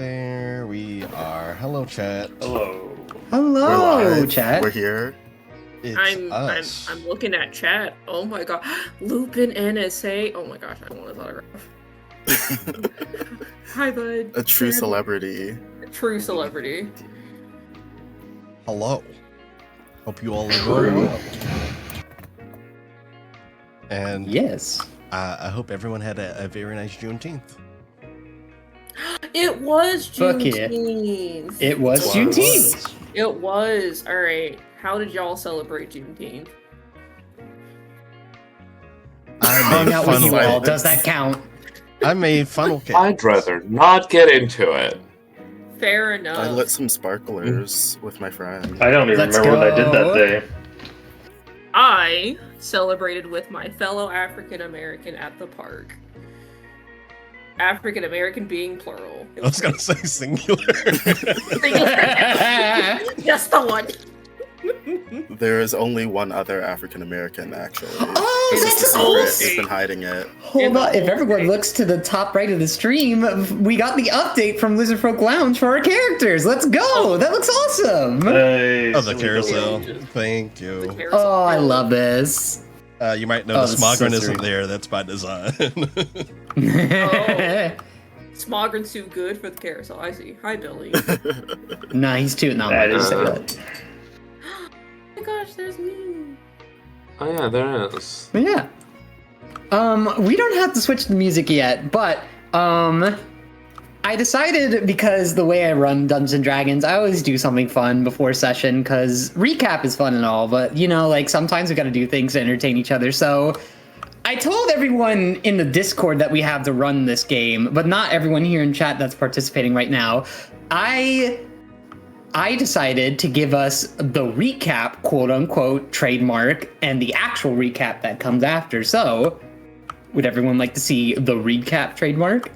There we are. Hello, chat. Hello. Hello, chat. We're here. It's I'm us. I'm looking at chat. Oh my god, Lupin NSA. Oh my gosh, I want his autograph. Hi, bud. A true celebrity. True celebrity. Hello. Hope you all are doing well. And Yes. I hope everyone had a very nice Juneteenth. It was Fuck yeah. Juneteenth. It was Wow. Juneteenth. It was. All right. How did y'all celebrate Juneteenth? Hung out with you funnel all. cakes. Does that count? I made funnel cake. I'd rather not get into it. Fair enough. I lit some sparklers with my friend. I don't even Let's remember what I did go. that day. I celebrated with my fellow African American at the park. African American being plural. I was gonna say singular. Just the one. There is only one other African American, actually. Oh, This is that's the secret. awesome. They've been hiding it. Hold on. If everyone looks to the top right of the stream, we got the update from Lizardfolk Lounge for our characters. Let's go. That looks awesome. Nice. Oh, the carousel. Thank you. Oh, I love this. You might know Oh, the this is so Smogren isn't sweet. there. That's by design. Smogren's too good for the carousel. I see. Hi, Billy. Nah, he's too. No, That I'm not is gonna say that. Oh my gosh, there's me. Oh yeah, there is. But yeah. We don't have to switch the music yet, but I decided, because the way I run Dungeons and Dragons, I always do something fun before session, because recap is fun and all, but you know, like sometimes we gotta do things to entertain each other. So I told everyone in the Discord that we have to run this game, but not everyone here in chat that's participating right now. I decided to give us the recap, quote unquote, trademark, and the actual recap that comes after. So, would everyone like to see the recap trademark?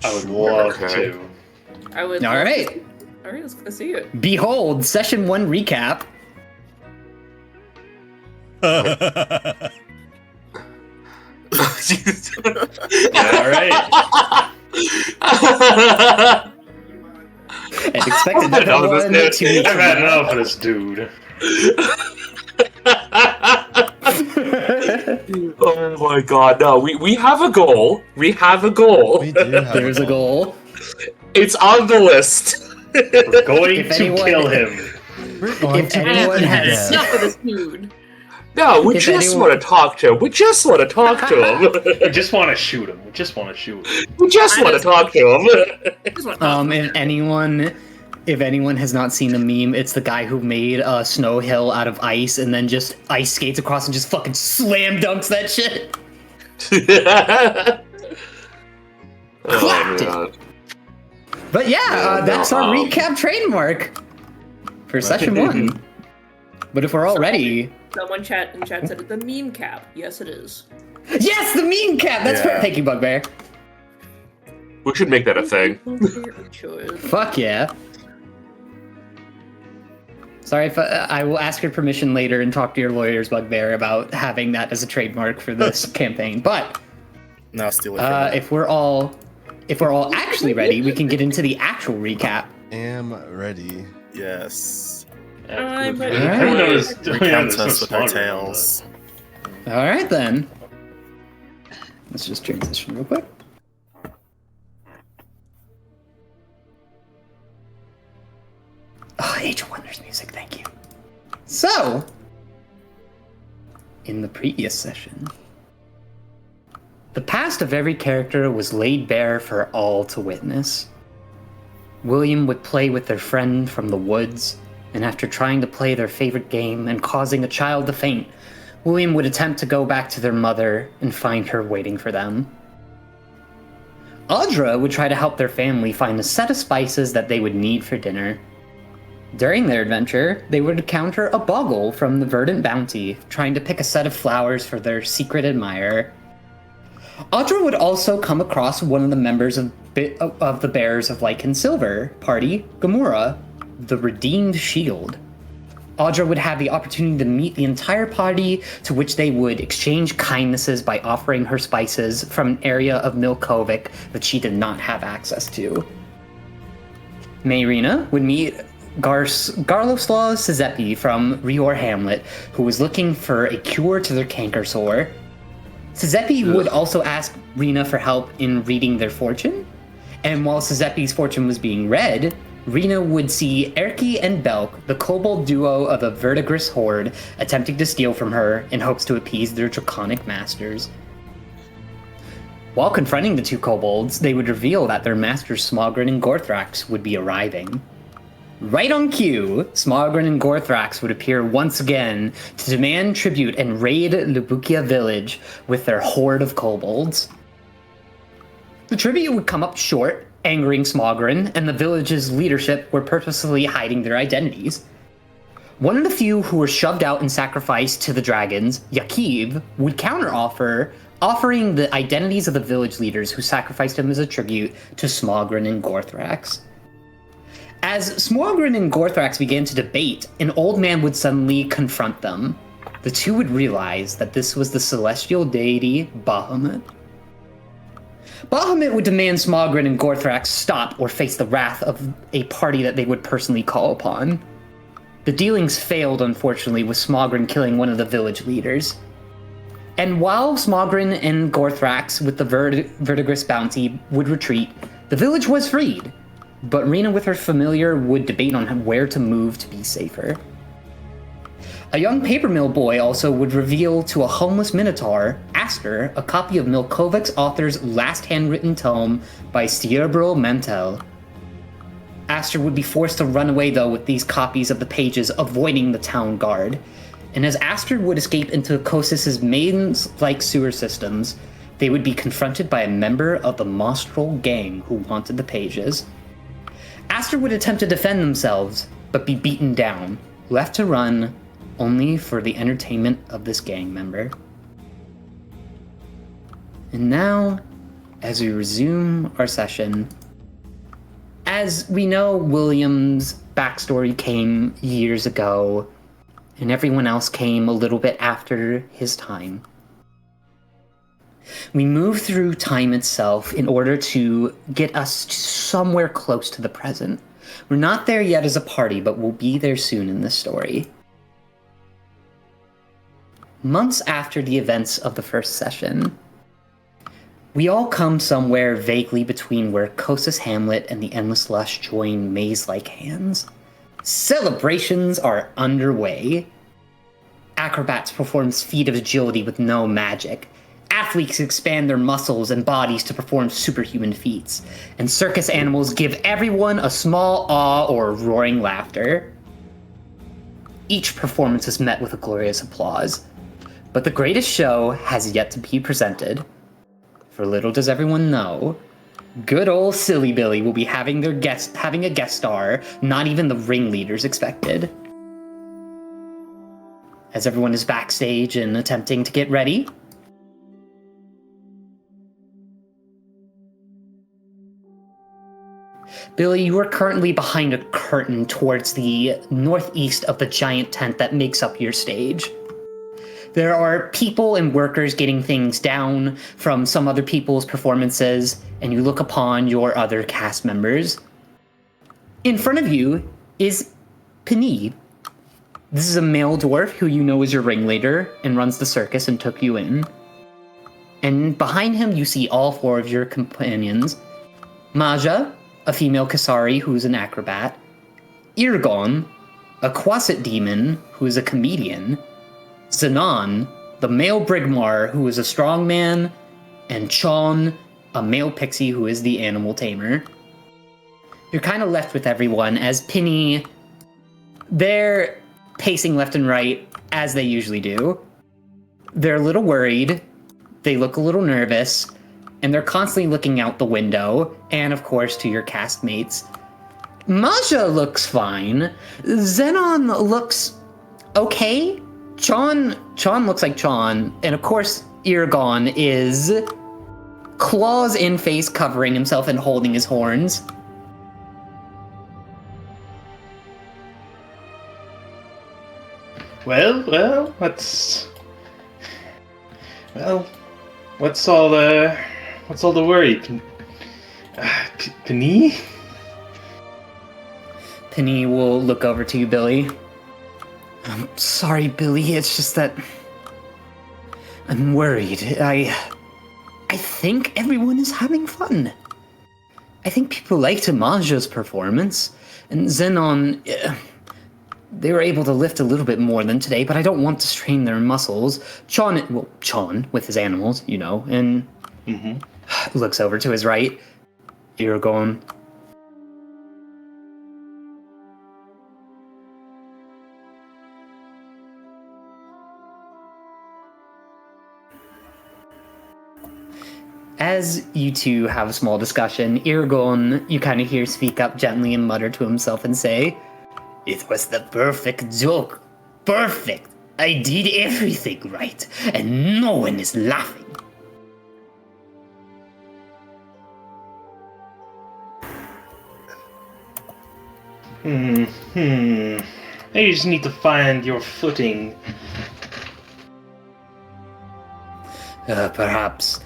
I would love Okay. to. I would. All love to right. see- All right, let's see it. Behold, session 1 recap. All right. And expected I've had that enough of one this 2 dude. weeks I've had ago. enough of this dude. Oh my god, no, we have a goal. We have a goal. We do have There's a goal. It's on the list. We're going If to anyone- kill him. We're going If to anyone do has- that. Enough of this dude. No, we If just anyone- want to talk to him. We just want to talk to him. We just want to shoot him. We just want to shoot him. We just want to talk to him. Just wanna- If anyone has not seen the meme, it's the guy who made a snow hill out of ice and then just ice skates across and just fucking slam dunks that shit. Clapped it. God. But yeah, Yeah, that's no, our recap trademark for session 1. But if we're all ready, Someone in chat said it's the meme cap. Yes, it is. yes, the meme cap. That's Yeah. Thank you, Bugbear. We should make that a thing. Fuck yeah. Sorry if I will ask your permission later and talk to your lawyers, Bugbear, about having that as a trademark for this campaign. But Now steal it. from me. if we're all actually ready, we can get into the actual recap. Am ready. Yes. I'm ready. Alright. Everyone knows- Recount there's us no with our smaller than tales. All right then. Let's just transition real quick. Oh, Age of Wonders music, thank you. So, in the previous session, the past of every character was laid bare for all to witness. William would play with their friend from the woods, and after trying to play their favorite game and causing a child to faint, William would attempt to go back to their mother and find her waiting for them. Audra would try to help their family find a set of spices that they would need for dinner. During their adventure, they would encounter a Boggle from the Verdant Bounty, trying to pick a set of flowers for their secret admirer. Audra would also come across one of the members of the Bearers of Light and Silver party, Gamora, the Redeemed Shield. Audra would have the opportunity to meet the entire party, to which they would exchange kindnesses by offering her spices from an area of Milkovic that she did not have access to. Mayrina would meet Garloslaw Sizepi from Rior Hamlet, who was looking for a cure to their canker sore. Sizepi would also ask Rena for help in reading their fortune. And while Sizepi's fortune was being read, Rena would see Erky and Belk, the kobold duo of a verdigris horde, attempting to steal from her in hopes to appease their draconic masters. While confronting the two kobolds, they would reveal that their masters Smogren and Gorthrax would be arriving. Right on cue, Smogren and Gorthrax would appear once again to demand tribute and raid Lubukia village with their horde of kobolds. The tribute would come up short, angering Smogren, and the village's leadership were purposefully hiding their identities. One of the few who were shoved out and sacrificed to the dragons, Yakiv, would counteroffer, offering the identities of the village leaders who sacrificed him as a tribute to Smogren and Gorthrax. As Smogren and Gorthrax began to debate, an old man would suddenly confront them. The two would realize that this was the celestial deity Bahamut. Bahamut would demand Smogren and Gorthrax stop or face the wrath of a party that they would personally call upon. The dealings failed, unfortunately, with Smogren killing one of the village leaders. And while Smogren and Gorthrax, with the verdigris bounty, would retreat, the village was freed. But Rena with her familiar would debate on where to move to be safer. A young paper mill boy also would reveal to a homeless minotaur, Aster, a copy of Milkovic's author's last handwritten tome by Stierbro Mantel. Aster would be forced to run away, though, with these copies of the pages, avoiding the town guard. And as Aster would escape into Kosis's maze-like sewer systems, they would be confronted by a member of the Mostrel gang who wanted the pages. Aster would attempt to defend themselves, but be beaten down, left to run only for the entertainment of this gang member. And now, as we resume our session, as we know, William's backstory came years ago, and everyone else came a little bit after his time. We move through time itself in order to get us somewhere close to the present. We're not there yet as a party, but we'll be there soon in this story. Months after the events of the first session, we all come somewhere vaguely between where Kosis Hamlet and the Endless Lush join maze-like hands. Celebrations are underway. Acrobats perform feats of agility with no magic. Athletes expand their muscles and bodies to perform superhuman feats. And circus animals give everyone a small awe or roaring laughter. Each performance is met with a glorious applause. But the greatest show has yet to be presented. For little does everyone know, good old Silly Billy will be having a guest star not even the ringleaders expected. As everyone is backstage and attempting to get ready, Billy, you are currently behind a curtain towards the northeast of the giant tent that makes up your stage. There are people and workers getting things down from some other people's performances, and you look upon your other cast members. In front of you is Penny. This is a male dwarf who you know is your ringleader and runs the circus and took you in. And behind him you see all four of your companions. Maja, a female Kasari who's an acrobat. Irgon, a Quasit demon who is a comedian. Zanon, the male Brigmar, who is a strongman, and Chon, a male pixie who is the animal tamer. You're kind of left with everyone as Penny, they're pacing left and right, as they usually do. They're a little worried, they look a little nervous, and they're constantly looking out the window, and of course to your castmates. Maja looks fine. Zenon looks okay. Chon looks like Chon, and of course Irgon is claws in face covering himself and holding his horns. Well, what's all the, worry? Penny? Penny will look over to you, Billy. I'm sorry, Billy. It's just that I'm worried. I think everyone is having fun. I think people liked Amaja's performance, and Xenon, they were able to lift a little bit more than today, but I don't want to strain their muscles. Chon, with his animals, you know, and looks over to his right. Irgon. As you two have a small discussion, Irgon, you kind of hear speak up gently and mutter to himself and say, "It was the perfect joke. Perfect. I did everything right, and no one is laughing." Maybe you just need to find your footing. Perhaps.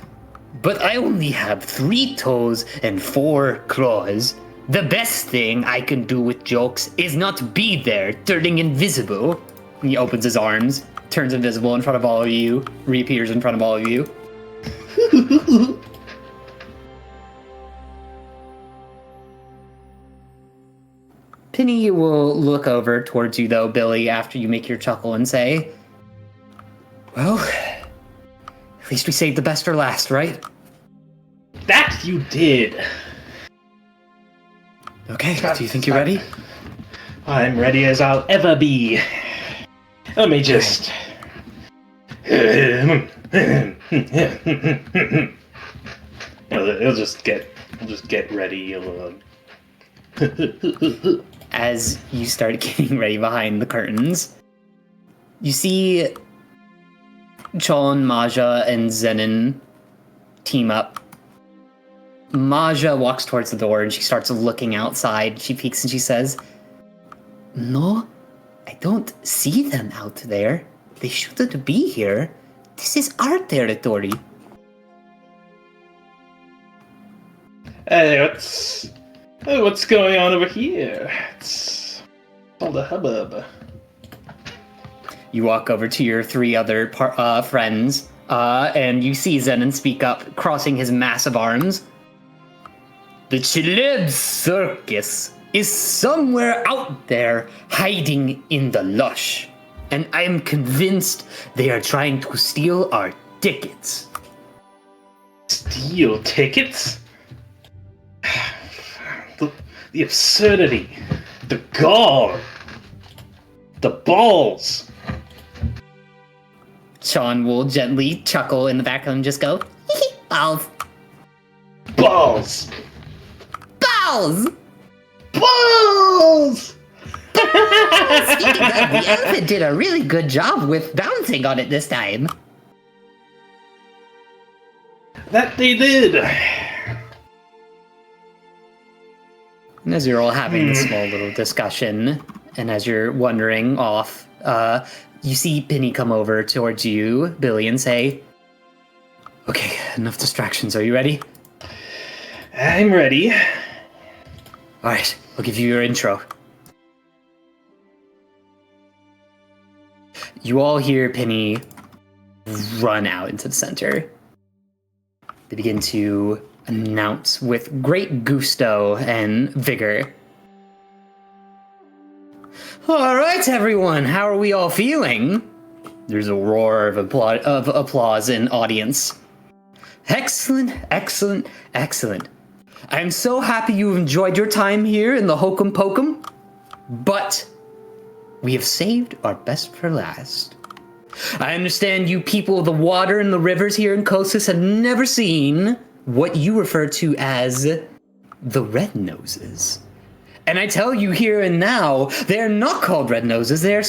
But I only have 3 toes and 4 claws. The best thing I can do with jokes is not be there, turning invisible. He opens his arms, turns invisible in front of all of you, reappears in front of all of you. Penny will look over towards you, though, Billy, after you make your chuckle and say, "Well, at least we saved the best for last, right?" That you did. Okay, do you think you're ready? I'm ready as I'll ever be. Let me just... We'll just get ready. As you start getting ready behind the curtains, you see Chon, Maja, and Zenon team up. Maja walks towards the door and she starts looking outside. She peeks and she says, "No, I don't see them out there. They shouldn't be here. This is our territory." Hey, what's going on over here? It's all the hubbub. You walk over to your 3 other friends, and you see Zenon speak up, crossing his massive arms. "The Chleb Circus is somewhere out there, hiding in the lush. And I am convinced they are trying to steal our tickets." Steal tickets? The absurdity. The gall. The balls. Sean will gently chuckle in the background and just go, "Balls. Balls. Balls!" Balls! Speaking of, the elephant did a really good job with bouncing on it this time. That they did. And as you're all having this small little discussion, and as you're wandering off, you see Penny come over towards you, Billy, and say, "Okay, enough distractions. Are you ready?" I'm ready. Alright, I'll give you your intro. You all hear Penny run out into the center. They begin to announce with great gusto and vigor. "Alright, everyone, how are we all feeling?" There's a roar of applause in audience. "Excellent, excellent, excellent. I'm so happy you enjoyed your time here in the Hokum Pokum, but we have saved our best for last. I understand you people of the water and the rivers here in Kosas have never seen what you refer to as the Red Noses. And I tell you here and now, they're not called Red Noses. They're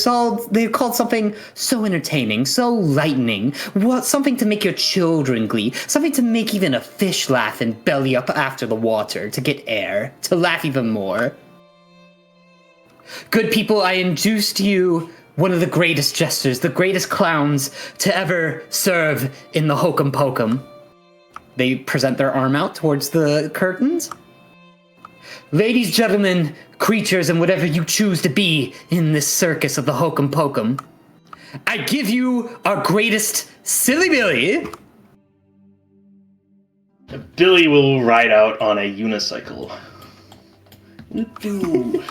called something so entertaining, so lightening, something to make your children glee, something to make even a fish laugh and belly up after the water, to get air, to laugh even more. Good people, I introduce to you one of the greatest jesters, the greatest clowns to ever serve in the Hokum Pokum." They present their arm out towards the curtains. Ladies, gentlemen, creatures, and whatever you choose to be in this circus of the Hokum Pokum, I give you our greatest Silly Billy. Billy will ride out on a unicycle. Woo-hoo.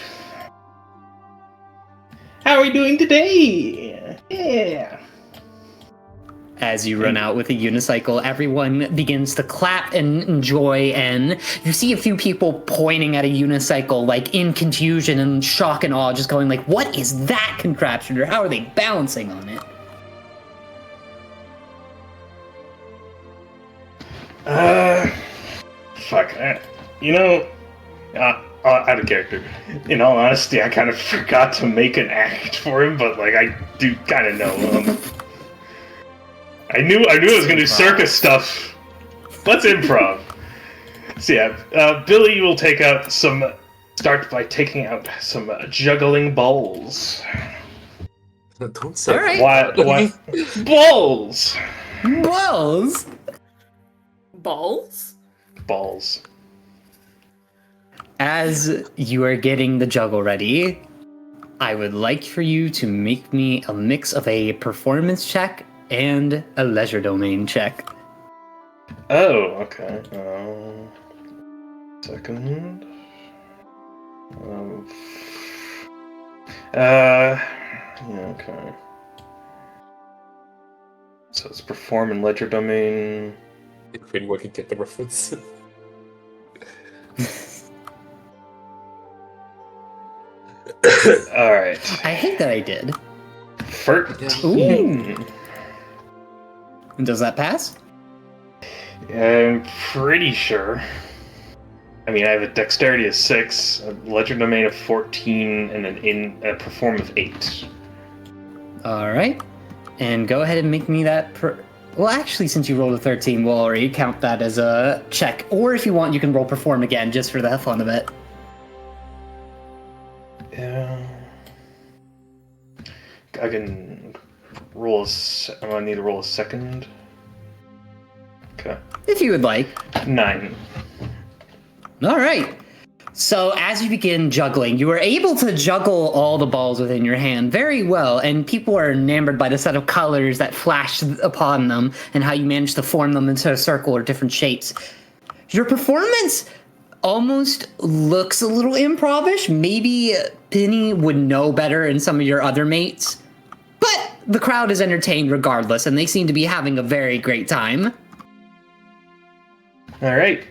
How are we doing today? Yeah. As you run out with a unicycle, everyone begins to clap and enjoy, and you see a few people pointing at a unicycle, like in confusion and shock and awe, just going like, what is that contraption, or how are they balancing on it? Fuck. Out of character. In all honesty, I kind of forgot to make an act for him, but like I do kind of know him. I knew I was gonna do circus stuff. Let's improv. So yeah, Billy will start by taking out some juggling balls. Don't say All right. What? Balls! Balls! Balls? Balls. As you are getting the juggle ready, I would like for you to make me a mix of a performance check and a leisure domain check. Oh, okay. Second. Yeah, okay. So it's perform in ledger domain. If anyone can get the reference. Alright. I hate that I did. 13. Does that pass? I'm pretty sure. I mean, I have a dexterity of 6, a ledger domain of 14, and a perform of 8. All right. And go ahead and make me that well, actually, since you rolled a 13, we'll already count that as a check. Or if you want, you can roll perform again, just for the fun of it. Yeah. I can roll I need to roll a second. Okay. If you would like. 9. All right. So as you begin juggling, you are able to juggle all the balls within your hand very well, and people are enamored by the set of colors that flash upon them and how you manage to form them into a circle or different shapes. Your performance almost looks a little improv-ish. Maybe Penny would know better than some of your other mates, but the crowd is entertained regardless, and they seem to be having a very great time. All right.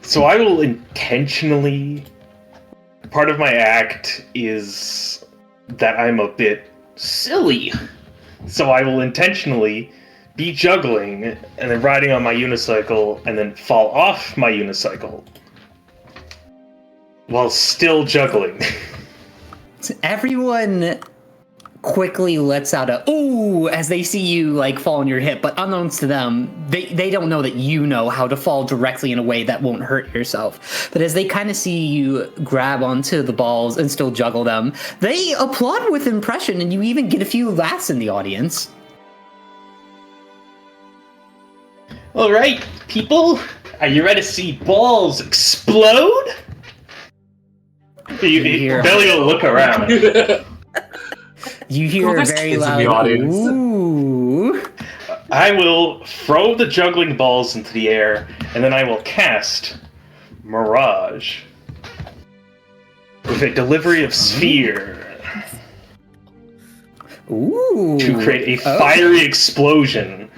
So I will intentionally... Part of my act is that I'm a bit silly. So I will intentionally be juggling and then riding on my unicycle and then fall off my unicycle while still juggling. Everyone quickly lets out a ooh as they see you like fall on your hip, but unknowns to them, they don't know that you know how to fall directly in a way that won't hurt yourself. But as they kind of see you grab onto the balls and still juggle them, they applaud with impression, and you even get a few laughs in the audience. All right, people, are you ready to see balls explode? Belly will look around. You hear a there's very kids in loud the audience. ooh. I will throw the juggling balls into the air, and then I will cast Mirage with a delivery of sphere Ooh. to create a fiery explosion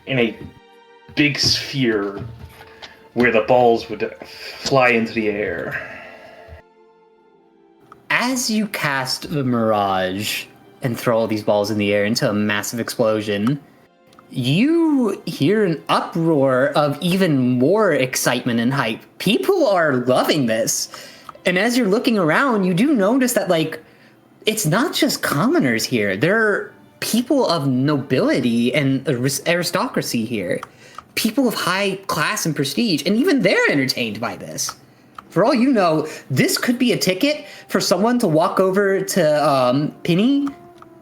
in a big sphere where the balls would fly into the air. As you cast the Mirage and throw all these balls in the air into a massive explosion, you hear an uproar of even more excitement and hype. People are loving this. And as you're looking around, you do notice that, like, it's not just commoners here. There are people of nobility and aristocracy here. People of high class and prestige, and even they're entertained by this. For all you know, this could be a ticket for someone to walk over to Penny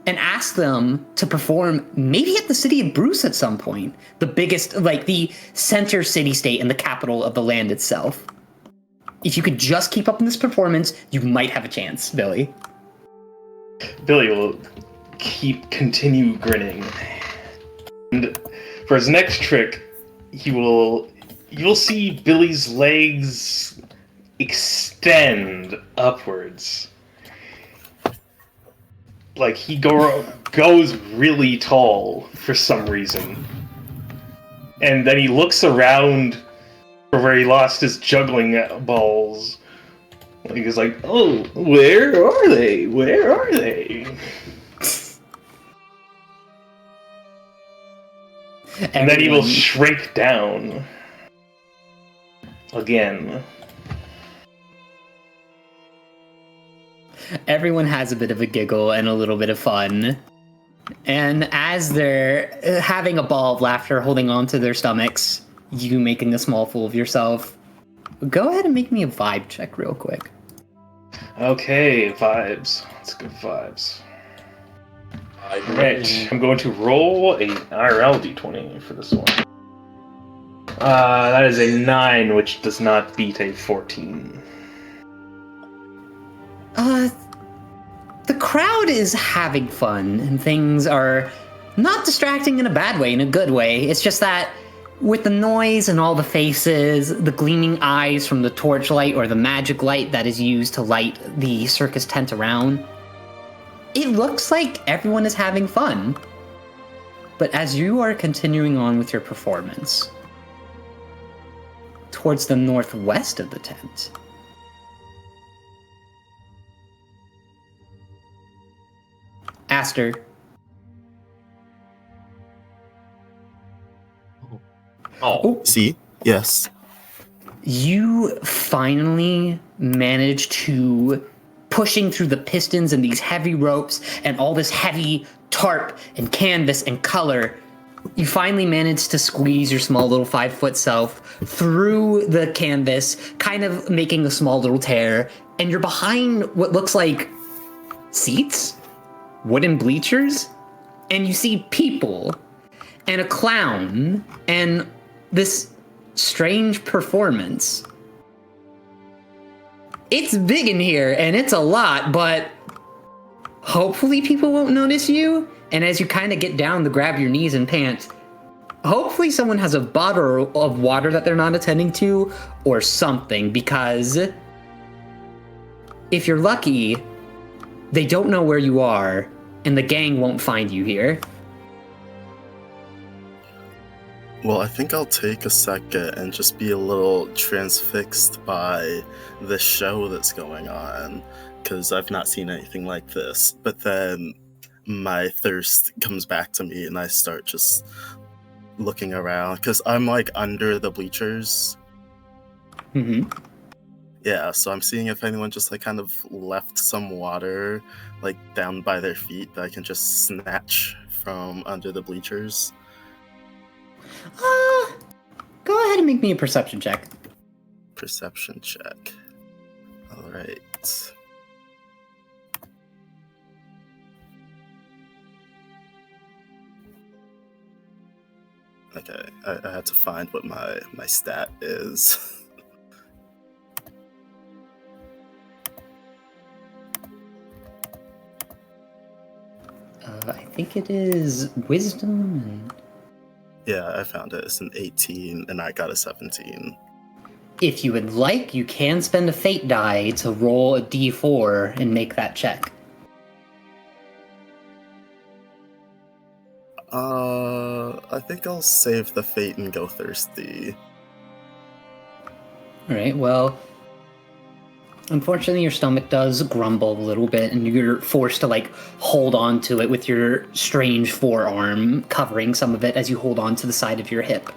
and ask them to perform maybe at the city of Bruce at some point. The biggest, like the center city-state and the capital of the land itself. If you could just keep up in this performance, you might have a chance, Billy. Billy will continue grinning. And for his next trick, you'll see Billy's legs extend upwards. Like he goes really tall for some reason. And then he looks around for where he lost his juggling balls. Like he's like, oh, where are they? Where are they? And then he will shrink down. Again. Everyone has a bit of a giggle and a little bit of fun. And as they're having a ball of laughter, holding on to their stomachs, you making a small fool of yourself, go ahead and make me a vibe check real quick. Okay, vibes. That's good vibes. Alright, I'm going to roll a IRL d20 for this one. That is a 9, which does not beat a 14. The crowd is having fun, and things are not distracting in a bad way, in a good way. It's just that with the noise and all the faces, the gleaming eyes from the torchlight or the magic light that is used to light the circus tent around, it looks like everyone is having fun. But as you are continuing on with your performance, towards the northwest of the tent, Aster. Oh. See? Yes. You finally manage to, pushing through the pistons and these heavy ropes and all this heavy tarp and canvas and color, you finally manage to squeeze your small little 5-foot self through the canvas, kind of making a small little tear, and you're behind what looks like seats? Wooden bleachers, and you see people and a clown and this strange performance. It's big in here and it's a lot, but hopefully people won't notice you. And as you kind of get down to grab your knees and pant, hopefully someone has a bottle of water that they're not attending to or something, because if you're lucky, they don't know where you are, and the gang won't find you here. Well, I think I'll take a second and just be a little transfixed by the show that's going on, because I've not seen anything like this. But then my thirst comes back to me, and I start just looking around, because I'm like under the bleachers. Mm-hmm. Yeah, so I'm seeing if anyone just like kind of left some water like down by their feet that I can just snatch from under the bleachers. Go ahead and make me a perception check. Perception check. Alright. Okay, I had to find what my stat is. I think it is wisdom and... Yeah, I found it. It's an 18, and I got a 17. If you would like, you can spend a fate die to roll a d4 and make that check. I think I'll save the fate and go thirsty. Alright, well... Unfortunately, your stomach does grumble a little bit, and you're forced to, like, hold on to it with your strange forearm covering some of it as you hold on to the side of your hip.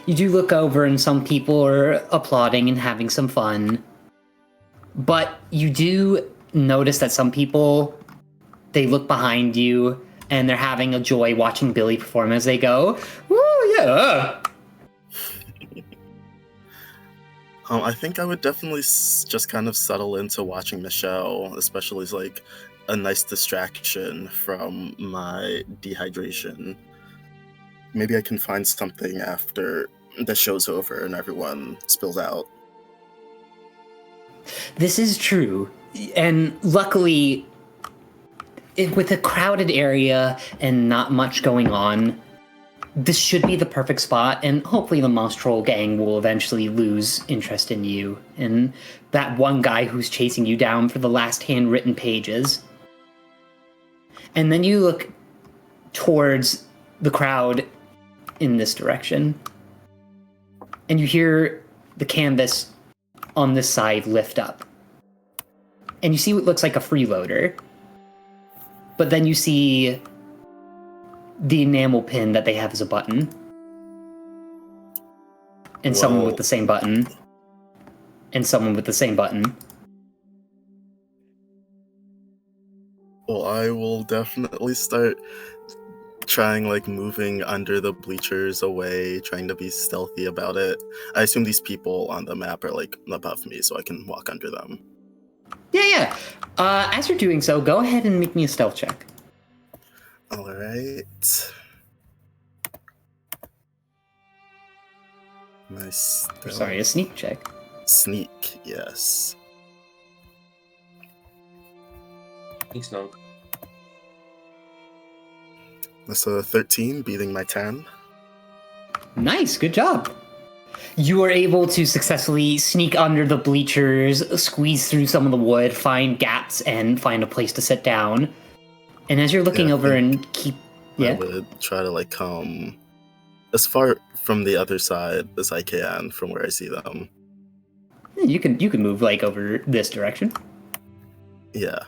You do look over, and some people are applauding and having some fun. But you do notice that some people, they look behind you, and they're having a joy watching Billy perform as they go, "Woo, yeah!" I think I would definitely just kind of settle into watching the show, especially as like a nice distraction from my dehydration. Maybe I can find something after the show's over and everyone spills out. This is true. And luckily, with a crowded area and not much going on, this should be the perfect spot, and hopefully the Mouse Troll gang will eventually lose interest in you and that one guy who's chasing you down for the last handwritten pages. And then you look towards the crowd in this direction, and you hear the canvas on this side lift up. And you see what looks like a freeloader, but then you see the enamel pin that they have as a button. And someone with the same button. And someone with the same button. Well, I will definitely start trying, like, moving under the bleachers away, trying to be stealthy about it. I assume these people on the map are, like, above me, so I can walk under them. Yeah. As you're doing so, go ahead and make me a stealth check. Alright. Nice. Sorry, a sneak check. Sneak, yes. He's no. That's a 13, beating my 10. Nice, good job. You are able to successfully sneak under the bleachers, squeeze through some of the wood, find gaps, and find a place to sit down. And as you're looking over and I would try to, like, come as far from the other side as I can from where I see them. You can move, like, over this direction. Yeah.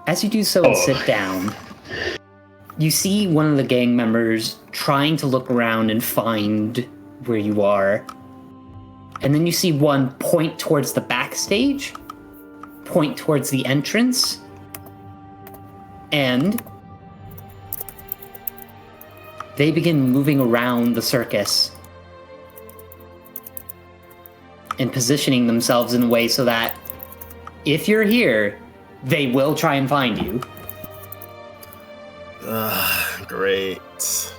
As you do so and sit down, you see one of the gang members trying to look around and find where you are. And then you see one point towards the backstage, point towards the entrance, and they begin moving around the circus and positioning themselves in a way so that if you're here, they will try and find you. Great.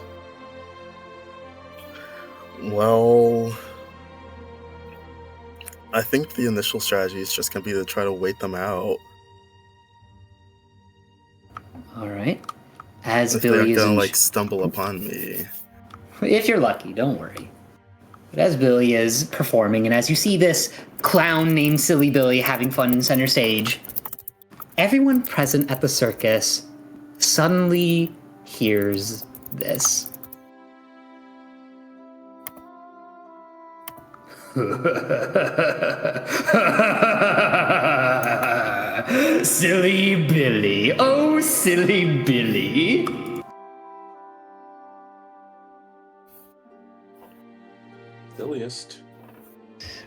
Well, I think the initial strategy is just gonna be to try to wait them out. All right. As If Billy they're is gonna, like, stumble upon me. if you're lucky, don't worry. But as Billy is performing, and as you see this clown named Silly Billy having fun in center stage, everyone present at the circus suddenly hears this. Silly Billy, oh silly Billy. Silliest.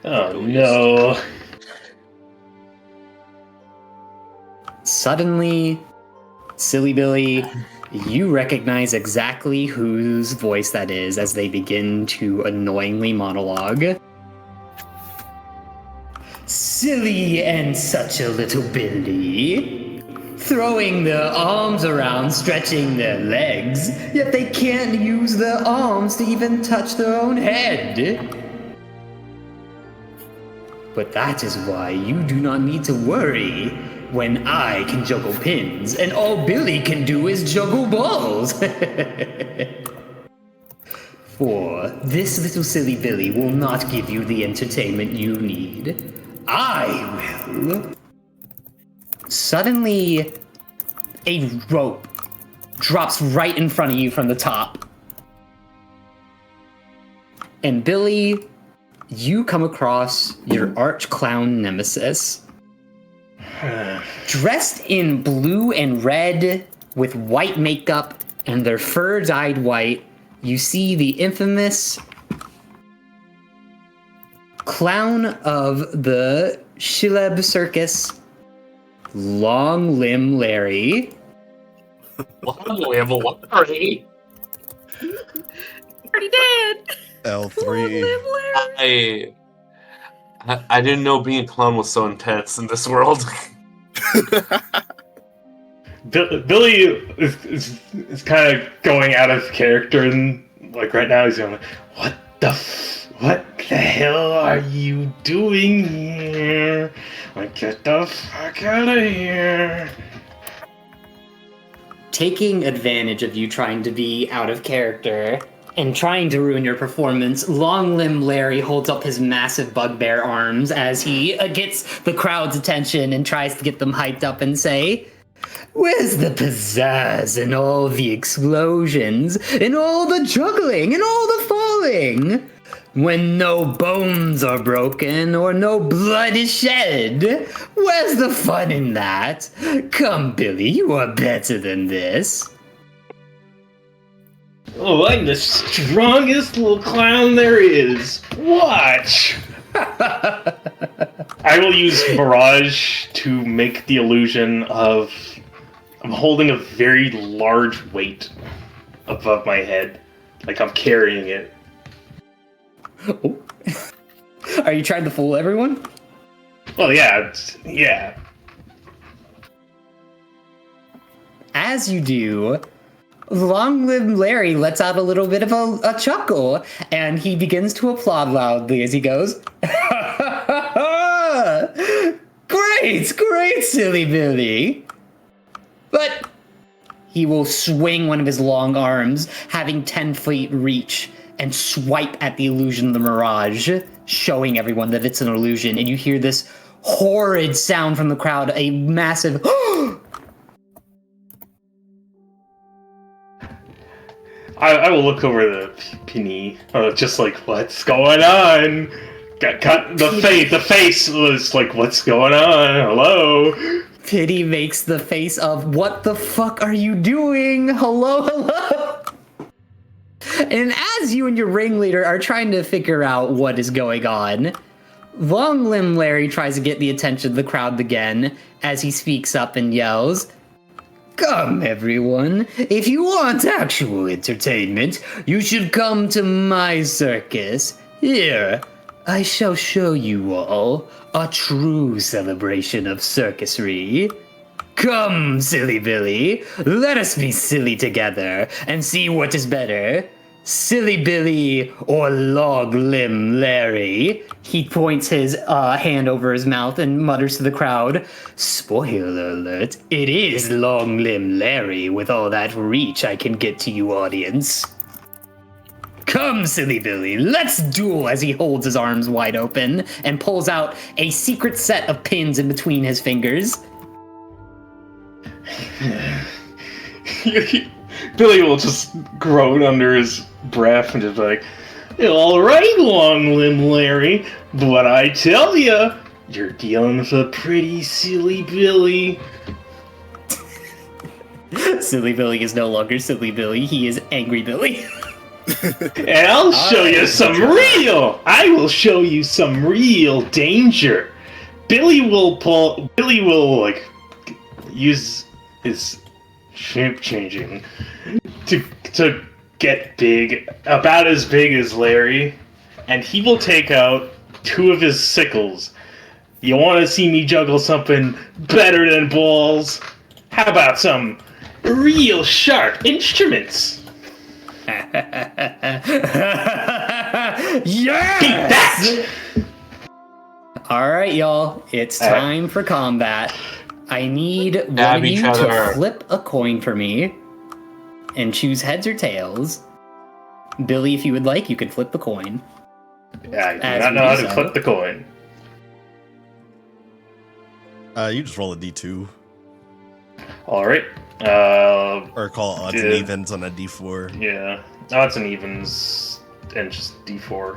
Oh no. Suddenly, Silly Billy, you recognize exactly whose voice that is as they begin to annoyingly monologue. Silly and such a little Billy, throwing their arms around, stretching their legs, yet they can't use their arms to even touch their own head. But that is why you do not need to worry when I can juggle pins and all Billy can do is juggle balls. For this little silly Billy will not give you the entertainment you need. I will. Suddenly, a rope drops right in front of you from the top. And Billy, you come across your arch clown nemesis. Dressed in blue and red with white makeup and their fur dyed white, you see the infamous clown of the Shileb Circus, Long Limb Larry. Long Limb Larry. Already dead. L3. I I didn't know being a clown was so intense in this world. Billy is kind of going out of character, and like right now he's going like, what the hell are you doing here? Like, get the fuck out of here. Taking advantage of you trying to be out of character and trying to ruin your performance, Long Limb Larry holds up his massive bugbear arms as he gets the crowd's attention and tries to get them hyped up and say, "Where's the pizzazz and all the explosions and all the juggling and all the falling? When no bones are broken or no blood is shed, where's the fun in that? Come, Billy, you are better than this." Oh, I'm the strongest little clown there is. Watch! I will use Mirage to make the illusion of I'm holding a very large weight above my head. Like I'm carrying it. Oh. Are you trying to fool everyone? Well, yeah, yeah. As you do, Long Limb Larry lets out a little bit of a chuckle, and he begins to applaud loudly as he goes, Great, silly Billy. But he will swing one of his long arms, having 10 feet reach, and swipe at the illusion of the Mirage, showing everyone that it's an illusion, and you hear this horrid sound from the crowd, a massive I will look over the penny, just like, what's going on? Got the face was like, what's going on? Hello? Pity makes the face of, what the fuck are you doing? Hello? And as you and your ringleader are trying to figure out what is going on, Long Limb Larry tries to get the attention of the crowd again as he speaks up and yells, "Come, everyone. If you want actual entertainment, you should come to my circus. Here, I shall show you all a true celebration of circusry. Come, silly Billy, let us be silly together and see what is better. Silly Billy or Long Limb Larry." He points his hand over his mouth and mutters to the crowd, "Spoiler alert, it is Long Limb Larry with all that reach I can get to you, audience. Come, silly Billy, let's duel," as he holds his arms wide open and pulls out a secret set of pins in between his fingers. Billy will just groan under his breath and just like, "All right, Long Limb Larry, but I tell ya, you're dealing with a pretty silly Billy." Silly Billy is no longer Silly Billy, he is Angry Billy. And I'll show you I will show you some real danger. Billy will like use his shape changing to get big, about as big as Larry, and he will take out 2 of his sickles. You want to see me juggle something better than balls? How about some real sharp instruments? Yes! Beat that! Alright, y'all, it's time for combat. I need one of you to flip a coin for me and choose heads or tails. Billy, if you would like, you can flip the coin. Yeah, I do not know how to flip the coin. You just roll a d2. Alright. Or call odds and evens on a d4. Yeah, odds and evens and just d4.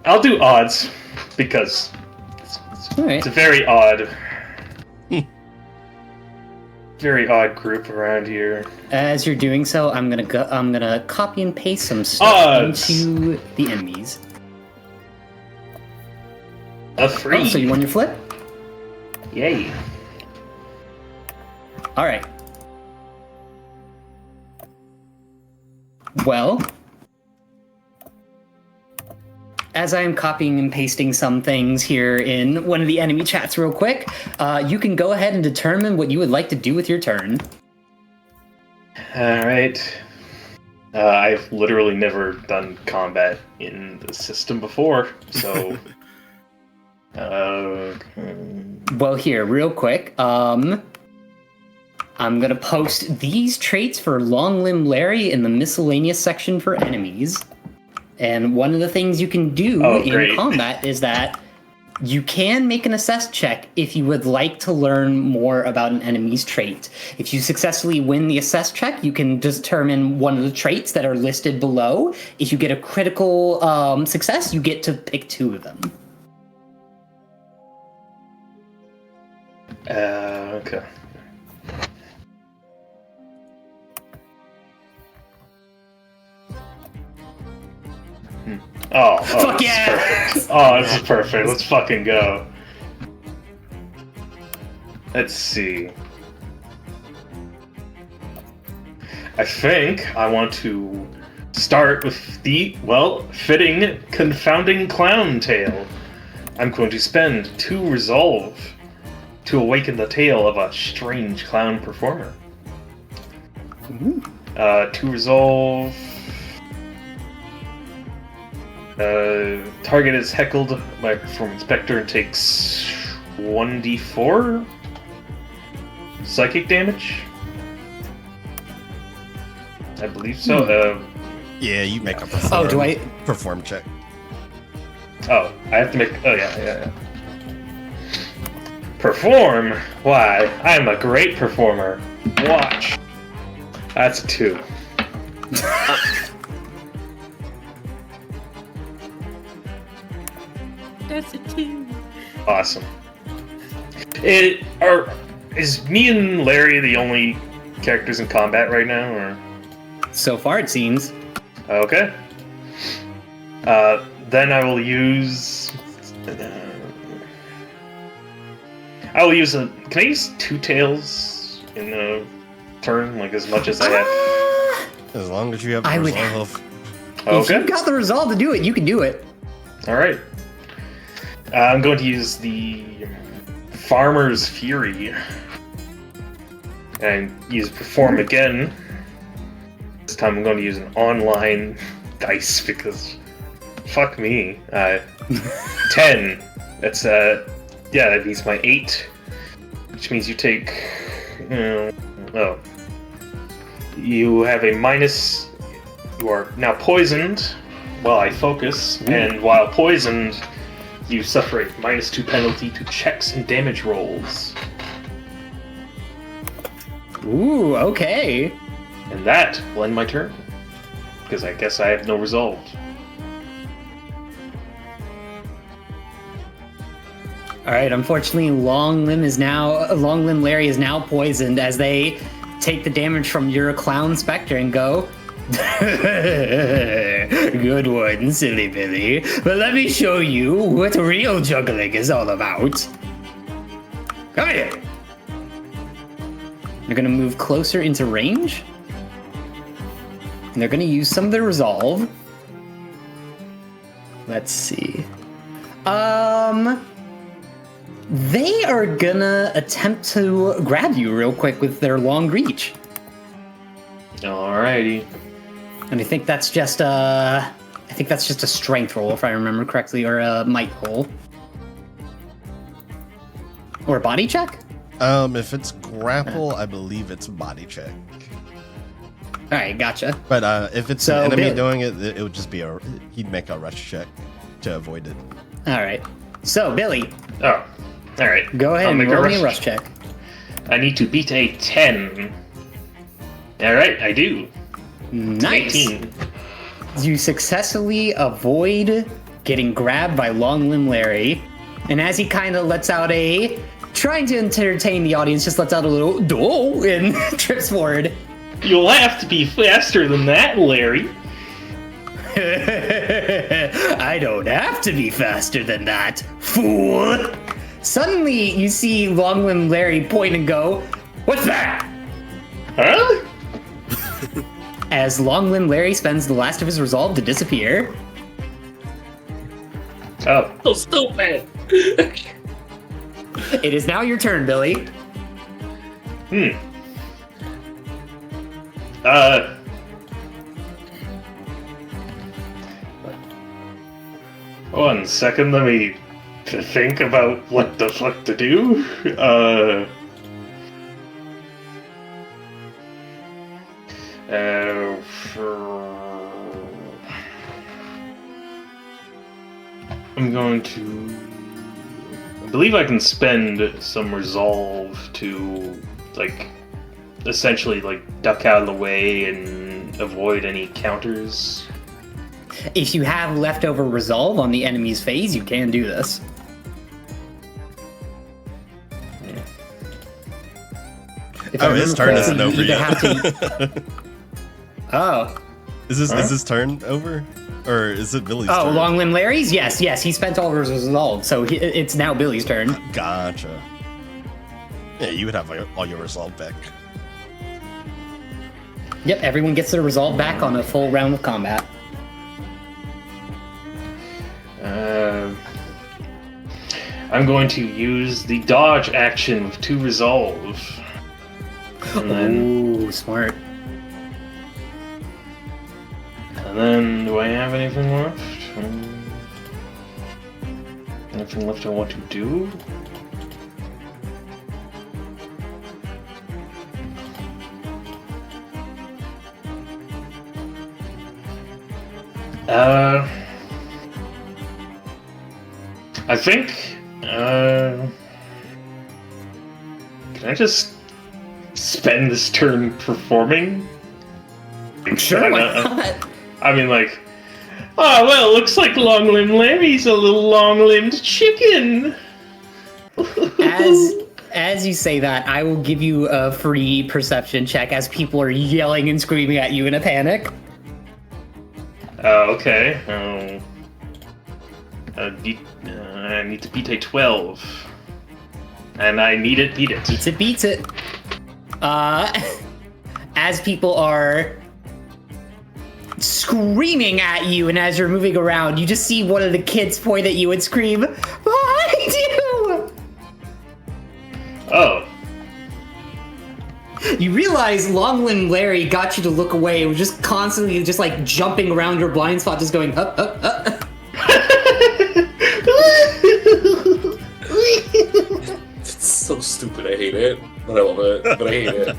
I'll do odds because it's a very odd group around here. As you're doing so, I'm gonna copy and paste some stuff into the enemies. A 3. Oh, so you won your flip? Yay. Alright. Well, as I am copying and pasting some things here in one of the enemy chats real quick, you can go ahead and determine what you would like to do with your turn. Alright. I've literally never done combat in the system before, so... Well, here, real quick, I'm gonna post these traits for Long Limb Larry in the miscellaneous section for enemies. And one of the things you can do in combat is that you can make an assess check if you would like to learn more about an enemy's trait. If you successfully win the assess check, you can determine one of the traits that are listed below. If you get a critical success, you get to pick 2 of them. Okay. Oh, Fuck yeah! Perfect. Oh, this is perfect. Let's fucking go. Let's see. I think I want to start with the, fitting Confounding Clown Tale. I'm going to spend 2 resolve to awaken the tale of a strange clown performer. 2 resolve. Target is heckled by a performance specter and takes 1d4 psychic damage. I believe so. Yeah, you make a perform check. Oh, I have to make. Oh yeah. Perform? Why? I'm a great performer. Watch. That's 2. That's a 2. Awesome. Is me and Larry the only characters in combat right now, or? So far, it seems. Okay. Then I will use. Can I use 2 tails in a turn, like as much as I have? As long as you have the resolve. If you got the resolve to do it, you can do it. All right. I'm going to use the Farmer's Fury and use Perform again. This time I'm going to use an online dice because fuck me. 10. That's that beats my 8, which means you take. You have a minus. You are now poisoned while I focus, and while poisoned, you suffer a -2 penalty to checks and damage rolls. Ooh, okay. And that will end my turn, because I guess I have no resolve. All right. Unfortunately, Long Limb Larry is now poisoned as they take the damage from your clown specter and go. Good one, silly Billy. But let me show you what real juggling is all about. Come here. They're gonna move closer into range. And they're gonna use some of their resolve. Let's see. They are gonna attempt to grab you real quick with their long reach. Alrighty. And I think that's just a strength roll, if I remember correctly, or a might roll. Or a body check? If it's grapple, I believe it's body check. Alright, gotcha. But if it's an enemy doing it, it would just be he'd make a rush check to avoid it. Alright. So, Billy. Oh, alright. Go ahead and roll me a rush check. I need to beat a 10. Alright, I do. Nice. 18. You successfully avoid getting grabbed by Long Limb Larry. And as he kind of lets out trying to entertain the audience, just lets out a little "do" and trips forward. You'll have to be faster than that, Larry. I don't have to be faster than that, fool. Suddenly, you see Long Limb Larry point and go, "What's that?" Huh? As Long Limb Larry spends the last of his resolve to disappear. Oh, So stupid. It is now your turn, Billy. One second, let me think about what the fuck to do. I'm going to... I believe I can spend some resolve to, like, essentially, like, duck out of the way and avoid any counters. If you have leftover resolve on the enemy's phase, you can do this. If I his remember turn isn't correctly, over you either yet. have to- Oh. Is this turn over? Or is it Billy's Oh, turn? Long Limb Larry's? Yes, he spent all of his resolve, so it's now Billy's turn. Gotcha. Yeah, you would have all your resolve back. Yep, everyone gets their resolve back on a full round of combat. I'm going to use the dodge action with 2 resolve. And then, Ooh, smart. and then, do I have anything left? Anything left I want to do? I think, can I just spend this turn performing? Sure, why not? I mean, like, oh, well, looks like Long Limb Larry's a little long-limbed chicken. As you say that, I will give you a free perception check as people are yelling and screaming at you in a panic. Okay. I need to beat a 12. And I need it, beat it. Beats it. As people are screaming at you and as you're moving around, you just see one of the kids point at you and scream, "Behind you!" Oh. You realize Long Limb Larry got you to look away and was just constantly just like jumping around your blind spot, just going up, up, up. It's so stupid. I hate it, but I love it. But I hate it.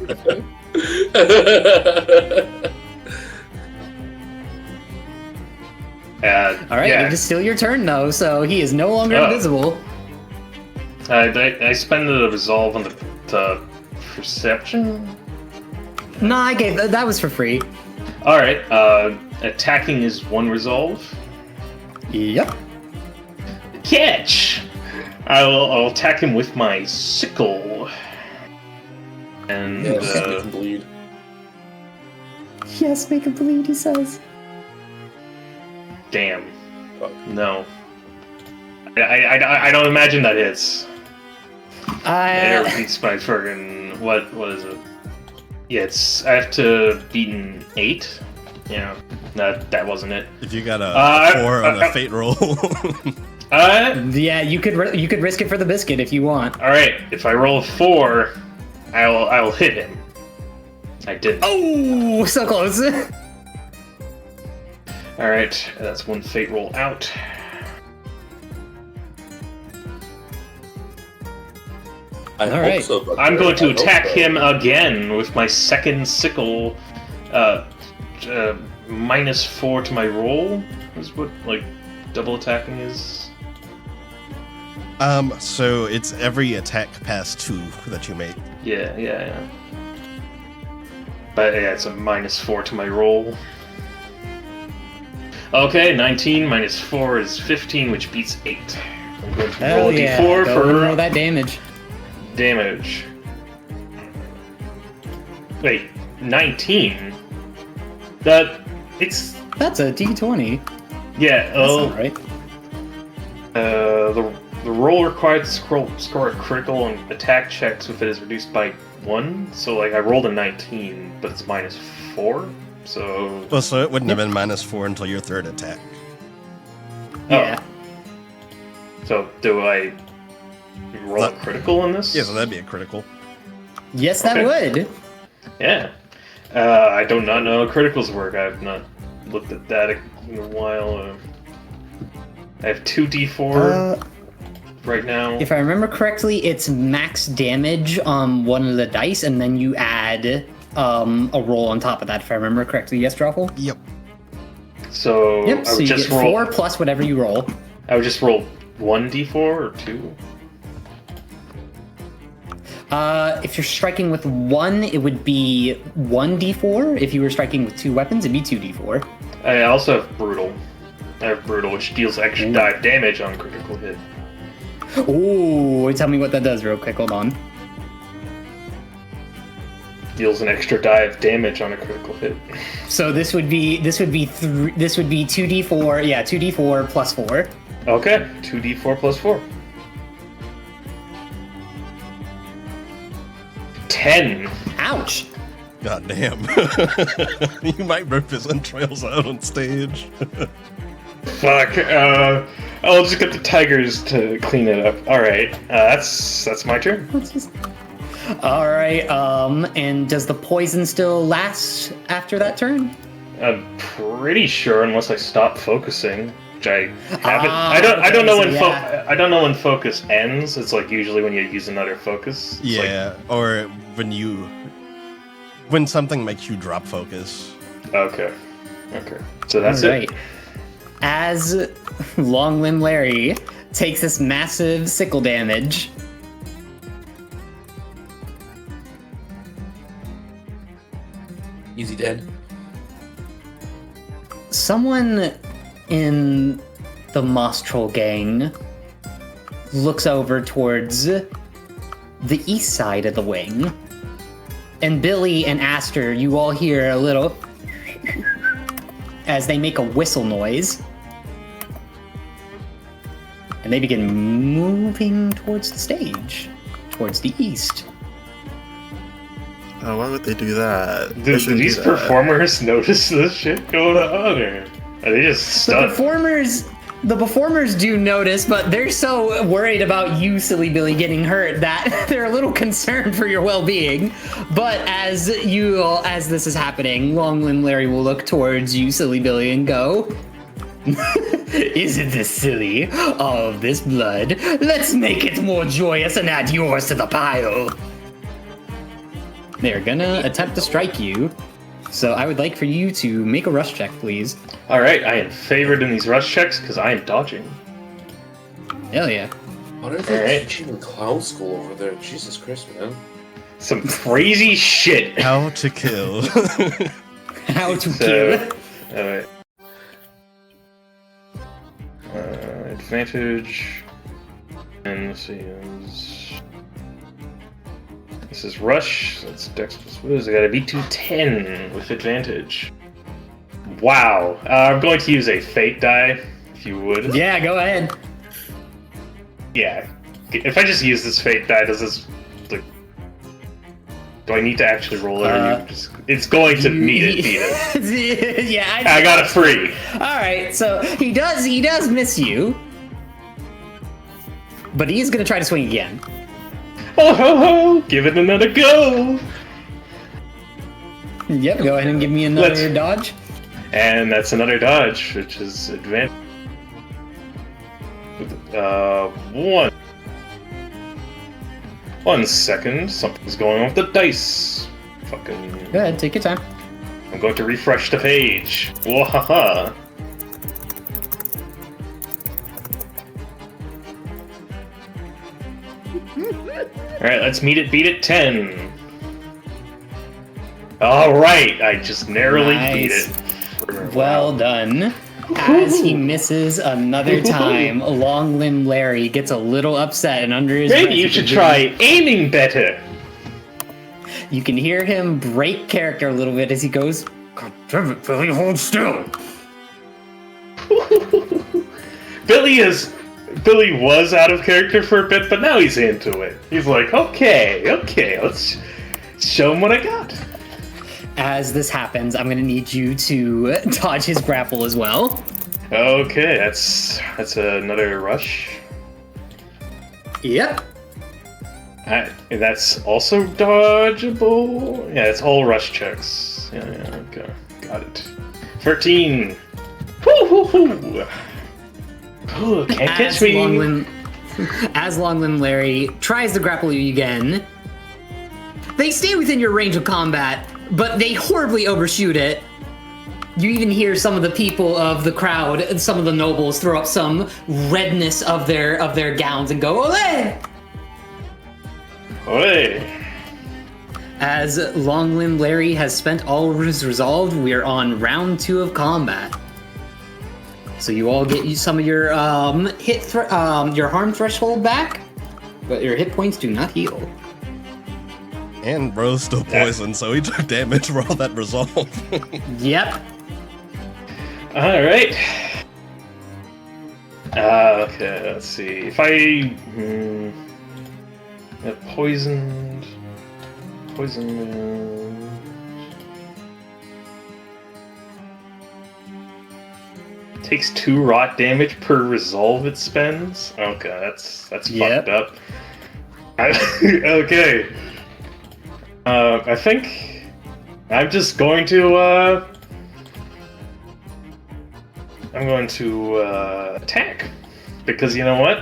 Alright, yeah. it is still your turn though, so he is no longer invisible. I spend the resolve on the perception? Nah, I gave that was for free. Alright, attacking is 1 resolve. Yep. Catch! I'll attack him with my sickle. And, Yeah, just make him bleed. Yes, make him bleed, he says. damn. Fuck. No. I don't imagine that hits. It beats my friggin' what is it? Yeah, I have to beat an 8. Yeah, that wasn't it. If you got a 4 on a fate roll. Yeah, you could risk it for the biscuit if you want. All right, if I roll a 4, I'll hit him. I did. Oh, so close. All right, that's 1 fate roll out. I All right. hope so, but I'm going to I hope attack so. him again with my second sickle. -4 to my roll is what double attacking is. So it's every attack past 2 that you make. Yeah. But yeah, it's a -4 to my roll. Okay, 19 -4 is 15, which beats 8. I'm going to roll a d4 Go for roll that damage. damage. Wait, 19? That's a D20. Yeah, That's not right. The roll required to score a critical on attack checks if it is reduced by 1. So I rolled a 19, but it's -4. So Well, so it wouldn't have been -4 until your 3rd attack. Yeah. So do I roll a critical on this? Yeah, so that'd be a critical. Yes, that would. Yeah. I do not know how criticals work. I have not looked at that in a while. I have 2d4 right now. If I remember correctly, it's max damage on one of the dice, and then you add a roll on top of that. If I remember correctly, yes, Drawful? Yep. So Yep. I So would you just get roll 4 plus whatever you roll. I would just roll 1d4 or 2. If you're striking with 1, it would be 1d4. If you were striking with 2 weapons, it'd be 2d4. I also have brutal. I have brutal, which deals extra die damage on critical hit. Ooh, tell me what that does real quick. Hold on. Deals an extra die of damage on a critical hit. So this would be 2d4. Yeah, 2d4 plus 4. Okay, 2d4 plus 4. 10. Ouch. God damn. You might rip his entrails out on stage. Fuck. I'll just get the tigers to clean it up. All right. That's my turn. All right. And does the poison still last after that turn? I'm pretty sure, unless I stop focusing, which I haven't. I don't know when. I don't know when focus ends. It's like usually when you use another focus. It's Yeah, or when something makes you drop focus. Okay. So that's All it. right. As Long Limb Larry takes this massive sickle damage, Easy dead. someone in the Moss Troll gang looks over towards the east side of the wing. And Billy and Aster, you all hear a little as they make a whistle noise. And they begin moving towards the stage, towards the east. Oh, why would they do that? They Do shouldn't these do that. performers notice this shit going on, or are they just stuck? The performers do notice, but they're so worried about you, Silly Billy, getting hurt that they're a little concerned for your well-being. But as this is happening, Long Limb Larry will look towards you, Silly Billy, and go, "Isn't this silly? All of this blood. Let's make it more joyous and add yours to the pile." They're gonna attempt to strike you. So I would like for you to make a rush check, please. All right, I am favored in these rush checks because I am dodging. Hell yeah. What are All they right. teaching in clown school over there? Jesus Christ, man. Some crazy shit. How to kill. How to So, kill. alright. Advantage. And let's see. This is rush. So that's dex plus whiz. I got a V2 10 with advantage. Wow. I'm going to use a fate die, if you would. Yeah, go ahead. Yeah. If I just use this fate die, does this like? Do I need to actually roll it, or you just? It's going to beat it. Yeah, I got a 3. All right, so he does miss you, but he is gonna try to swing again. Oh ho ho! Give it another go. Yep, go ahead and give me another Let's- dodge. And that's another dodge, which is advantage. 1 second. Something's going on with the dice. Fucking. Go ahead, take your time. I'm going to refresh the page. Wahaha. Alright, let's beat it 10. Alright, I just narrowly beat Nice. it. Well done. As he misses another time, Long Limb Larry gets a little upset and under his Maybe breath, you should try aiming better. You can hear him break character a little bit as he goes, "God damn it, Billy, hold still." Billy was out of character for a bit, but now he's into it. He's like, okay, let's show him what I got. As this happens, I'm gonna need you to dodge his grapple as well. Okay, that's another rush. Yep. That's also dodgeable? Yeah, it's all rush checks. Yeah, okay. Got it. 13! Woo-hoo-hoo! Ooh, can't catch me! As Longlimb Larry tries to grapple you again, they stay within your range of combat, but they horribly overshoot it. You even hear some of the people of the crowd, and some of the nobles, throw up some redness of their gowns and go, "Olé!" Olé! As Longlimb Larry has spent all of his resolve, we are on round 2 of combat. So you all get some of your your harm threshold back, but your hit points do not heal. And bro's still poisoned, so he took damage for all that resolve. Yep. Alright. Okay, let's see. If I... poisoned... Takes 2 rot damage per resolve it spends? Okay, that's fucked up. Okay. I think I'm just going to attack. Because you know what?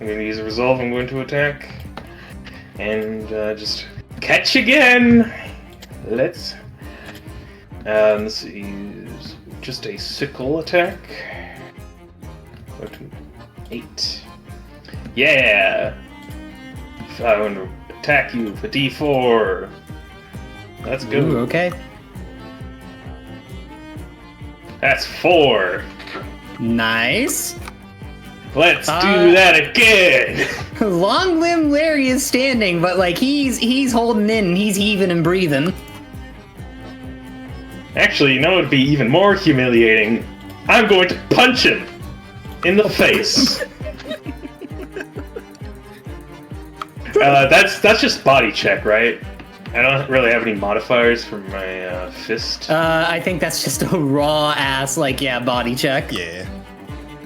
I'm going to use a resolve, I'm going to attack. And just catch again! Let's use just a sickle attack. 8. Yeah! I'm going to attack you for D4. That's good. Ooh, okay. That's 4. Nice. Let's do that again. Longlimb Larry is standing, but like he's holding in, and he's heaving and breathing. Actually, you know it'd be even more humiliating. I'm going to punch him in the face. That's just body check, right? I don't really have any modifiers for my fist. I think that's just a raw ass, body check. Yeah.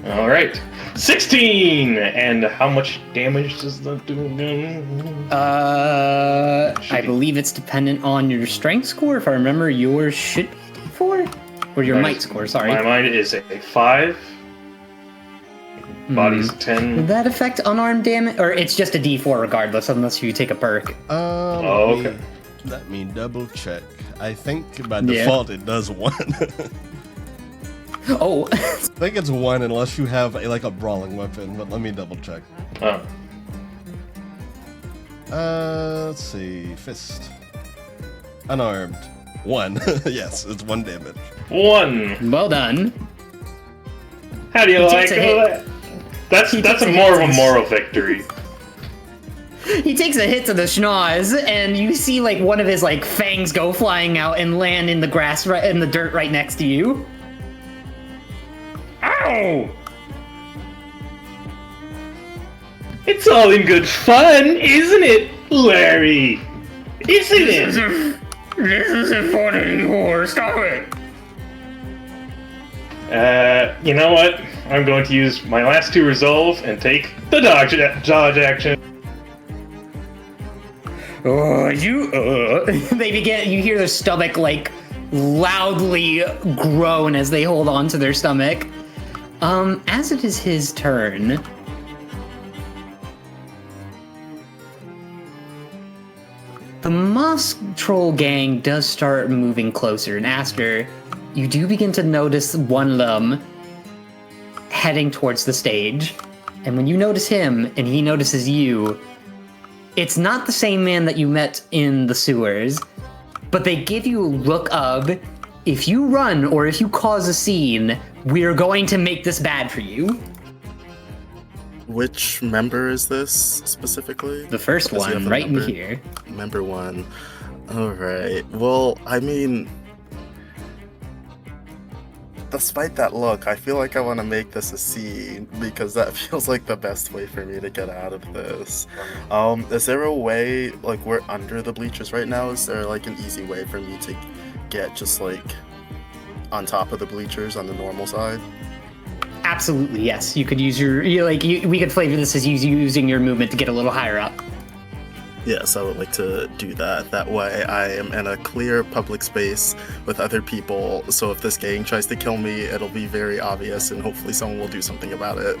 Alright. 16! And how much damage does that do again? I believe it's dependent on your strength score. If I remember, yours should be a D4? Or your might score, sorry. My might is a 5. Body's a 10. Would that affect unarmed damage? Or it's just a D4 regardless, unless you take a perk. Okay. Let me double check. I think by default it does 1. Oh. I think it's 1 unless you have a brawling weapon, but let me double check. Oh. Let's see. Fist. Unarmed. 1. Yes, it's 1 damage. 1. Well done. How do you like that? That's more of a moral victory. He takes a hit to the schnoz, and you see one of his fangs go flying out and land in the grass, in the dirt right next to you. Ow! It's all in good fun, isn't it, Larry? Isn't it? This isn't fun anymore. Stop it. You know what? I'm going to use my last 2 resolve and take the dodge action. They begin. You hear their stomach loudly groan as they hold on to their stomach. As it is his turn, the Moss Troll gang does start moving closer, and Aster, you do begin to notice one of them heading towards the stage. And when you notice him, and he notices you, it's not the same man that you met in the sewers, but they give you a look of, if you run or if you cause a scene, we're going to make this bad for you. Which member is this specifically? The first one, right in here. Member 1. Alright. Well, I mean, despite that look, I feel like I want to make this a scene because that feels like the best way for me to get out of this. Is there a way, we're under the bleachers right now, is there an easy way for me to get just on top of the bleachers on the normal side? Absolutely, yes. You could use we could flavor this as using your movement to get a little higher up. Yes, I would like to do that. That way I am in a clear public space with other people, so if this gang tries to kill me, it'll be very obvious and hopefully someone will do something about it.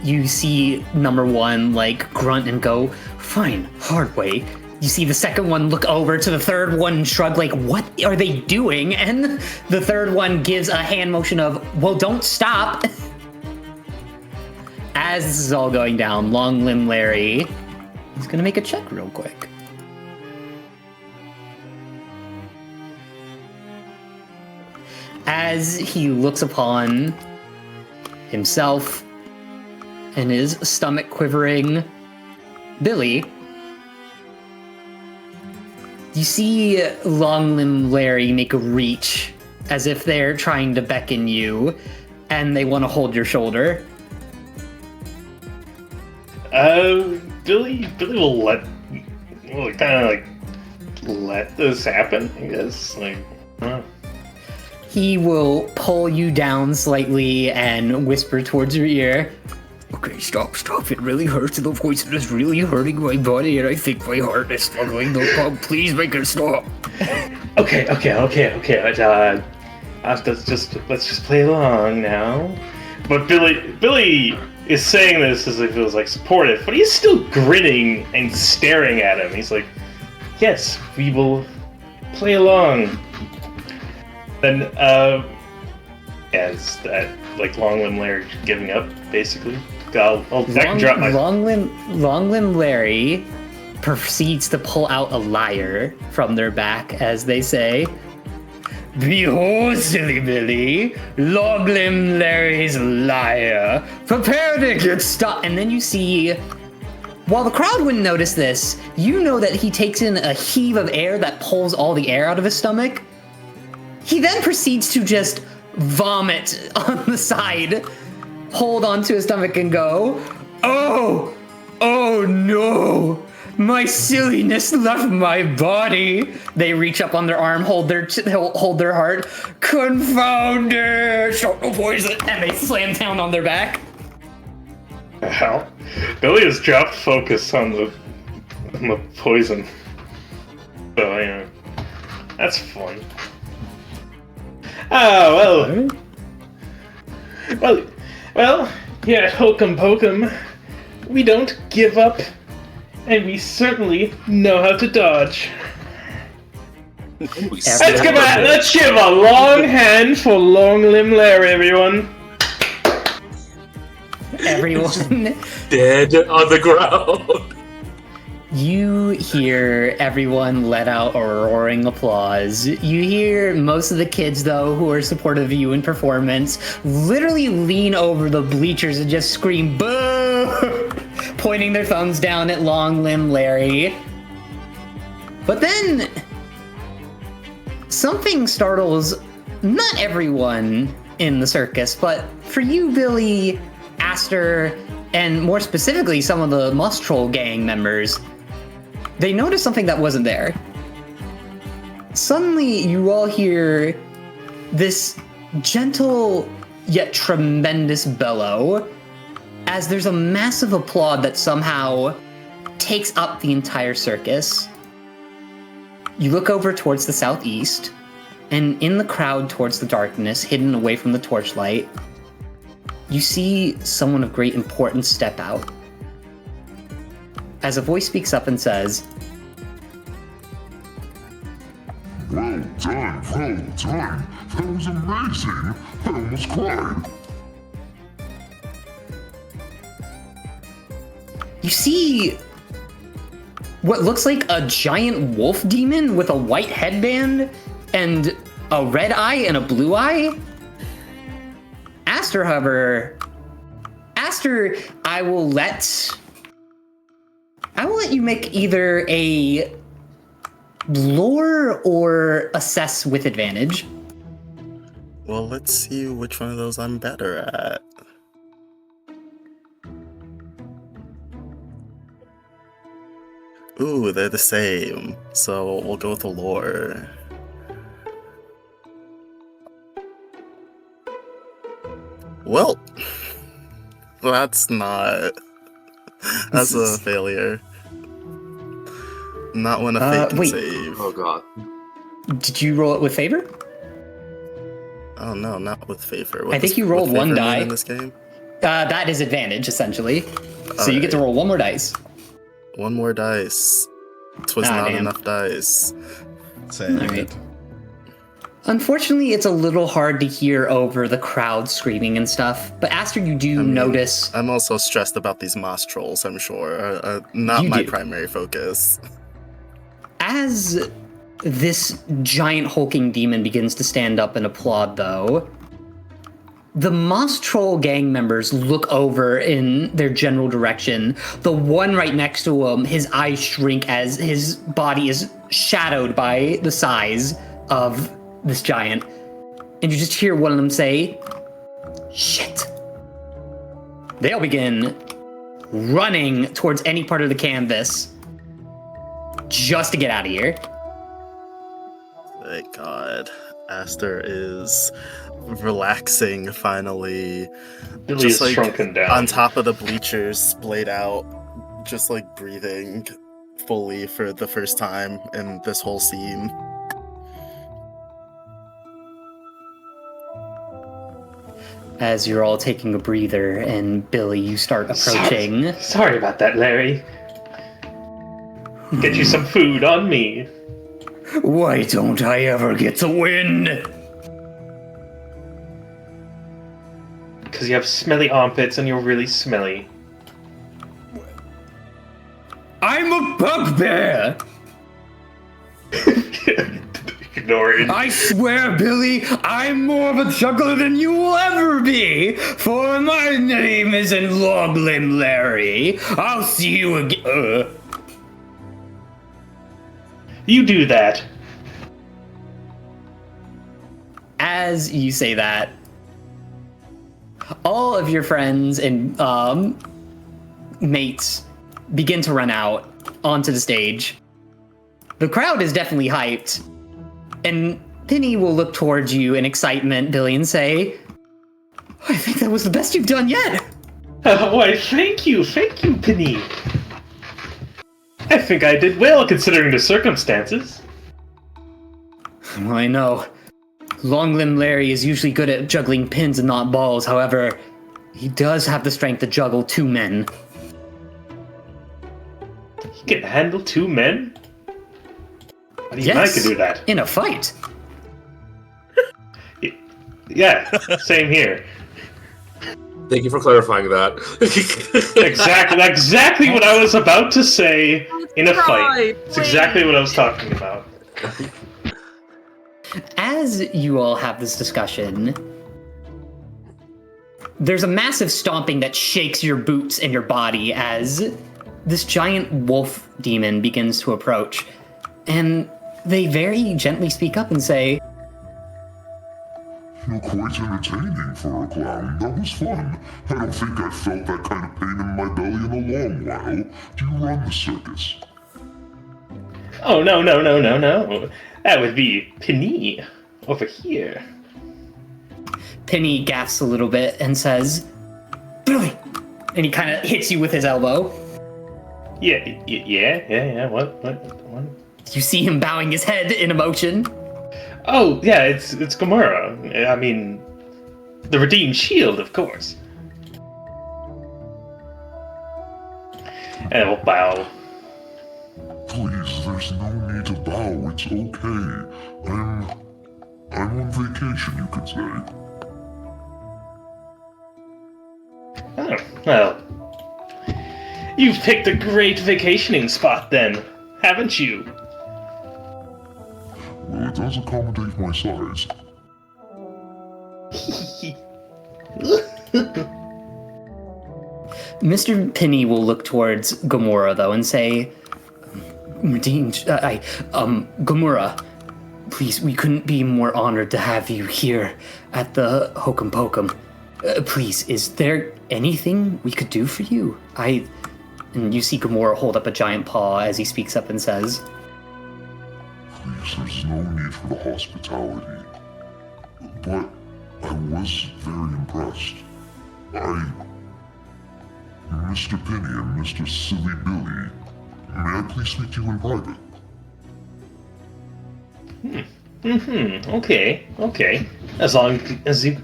You see number one, like, grunt and go, fine, hard way. You see the second one look over to the third one and shrug like, what are they doing? And the third one gives a hand motion of, well, don't stop. As this is all going down, Long Limb Larry is going to make a check real quick. As he looks upon himself and his stomach quivering Billy, you see Long Limb Larry make a reach as if they're trying to beckon you and they want to hold your shoulder. Billy will let this happen, I guess. He will pull you down slightly and whisper towards your ear. Okay, stop. It really hurts. The poison is really hurting my body, and I think my heart is struggling. No, please make it stop. Okay. Let's just play along now. But Billy is saying this as if it was like supportive, but he's still grinning and staring at him. He's like, "Yes, we will play along." Then, as that, like, Long Limb Larry giving up, basically. I can drop my... Long Limb Larry proceeds to pull out a lyre from their back as they say, behold, silly Billy, Long Limb Larry's lyre. Prepare to get stuck. And then you see, while the crowd wouldn't notice this, you know that he takes in a heave of air that pulls all the air out of his stomach. He then proceeds to just vomit on the side, hold onto his stomach and go, oh no, my silliness left my body. They reach up on their arm, hold their heart, confound it, stop the poison, and they slam down on their back. Hell, Billy has dropped focus on the poison. So, that's fun. Well, here at Hokum Pokum, we don't give up, and we certainly know how to dodge. Let's give a long hand for Long Limb Larry, everyone. Everyone Dead on the ground. You hear everyone let out a roaring applause. You hear most of the kids, though, who are supportive of you in performance, literally lean over the bleachers and just scream, boo! Pointing their thumbs down at Long Limb Larry. But then, something startles not everyone in the circus, but for you, Billy, Aster, and more specifically, some of the Must Troll gang members. They noticed something that wasn't there. Suddenly, you all hear this gentle yet tremendous bellow as there's a massive applaud that somehow takes up the entire circus. You look over towards the southeast, and in the crowd towards the darkness, hidden away from the torchlight, you see someone of great importance step out. As a voice speaks up and says, Well done. That was amazing. I almost cried. You see what looks like a giant wolf demon with a white headband and a red eye and a blue eye. Aster, however, I will let you make either a lore or assess with advantage. Well, let's see which one of those I'm better at. Ooh, they're the same. So we'll go with the lore. Well, that's not... That's a failure. Not when a fate can wait. save. Oh god. Did you roll it with favor? Oh no, not with favor. I think you rolled one die. in this game. That is advantage, essentially. So you get to roll one more dice. One more dice. 'Twas not enough dice. Sad. Alright. Unfortunately, it's a little hard to hear over the crowd screaming and stuff, but Aster, you do notice... I'm also stressed about these moss trolls, I'm sure. Not You my do. primary focus. As this giant hulking demon begins to stand up and applaud, though, the Moss Troll gang members look over in their general direction. The one right next to him, his eyes shrink as his body is shadowed by the size of this giant. And you just hear one of them say, "Shit." They'll begin running towards any part of the canvas just to get out of here. Thank God. Aster is relaxing finally. Billy Just is like shrunken down. on top of the bleachers, splayed out, just like breathing fully for the first time in this whole scene. As you're all taking a breather, and Billy, you start approaching. Sorry about that, Larry. Get you some food on me. Why don't I ever get to win? Because you have smelly armpits and you're really smelly. I'm a bugbear! Ignore it. I swear, Billy, I'm more of a juggler than you will ever be, for my name isn't Long Limb Larry. I'll see you again. You do that. As you say that, all of your friends and mates begin to run out onto the stage. The crowd is definitely hyped, and Penny will look towards you in excitement, Billy, and say, "I think that was the best you've done yet." Why, thank you, Penny. I think I did well considering the circumstances. Well, I know. Long Limb Larry is usually good at juggling pins and not balls. However, he does have the strength to juggle two men. He can handle two men? Even Yes, I can do that. in a fight. Yeah, same here. Thank you for clarifying that. Exactly what I was about to say in a fight. Right, It's exactly what I was talking about. As you all have this discussion, there's a massive stomping that shakes your boots and your body as this giant wolf demon begins to approach. And they very gently speak up and say, You're quite entertaining for a clown. That was fun. I don't think I've felt that kind of pain in my belly in a long while. Do you run the circus? Oh, no. That would be Penny over here. Penny gasps a little bit and says, "Billy!" And he kind of hits you with his elbow. Yeah. What? You see him bowing his head in emotion. Oh, yeah, it's Gamora. I mean, the Redeemed Shield, of course. And we'll bow. Please, there's no need to bow. It's okay. I'm on vacation, you could say. Oh, well. You've picked a great vacationing spot then, haven't you? Well, it does accommodate my size. Mr. Penny will look towards Gamora, though, and say, Gamora, please, we couldn't be more honored to have you here at the Hokum Pokum. Please, is there anything we could do for you? And you see Gamora hold up a giant paw as he speaks up and says, Please, there's no need for the hospitality. But I was very impressed. Mr. Penny and Mr. Silly Billy, may I please speak to you in private? Okay. As long as you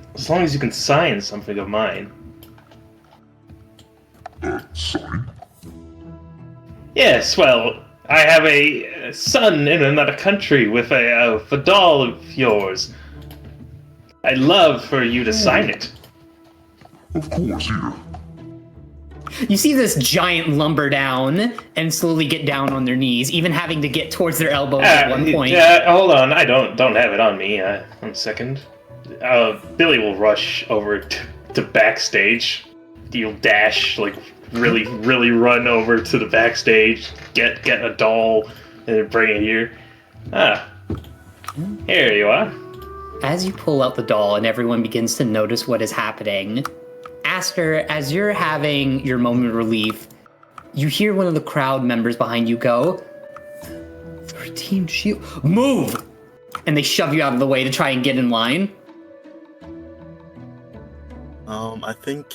can sign something of mine. Sign? Yes, well, I have a son in another country with a doll of yours. I'd love for you to sign it. Of course, here. You see this giant lumber down and slowly get down on their knees, even having to get towards their elbows at one point. Hold on, I don't have it on me. 1 second. Billy will rush over to backstage. He'll dash, like, really run over to the backstage, get a doll, and then bring it here. Here you are. As you pull out the doll and everyone begins to notice what is happening, Aster, as you're having your moment of relief, you hear one of the crowd members behind you go, "The Redeemed Shield, move!" And they shove you out of the way to try and get in line. I think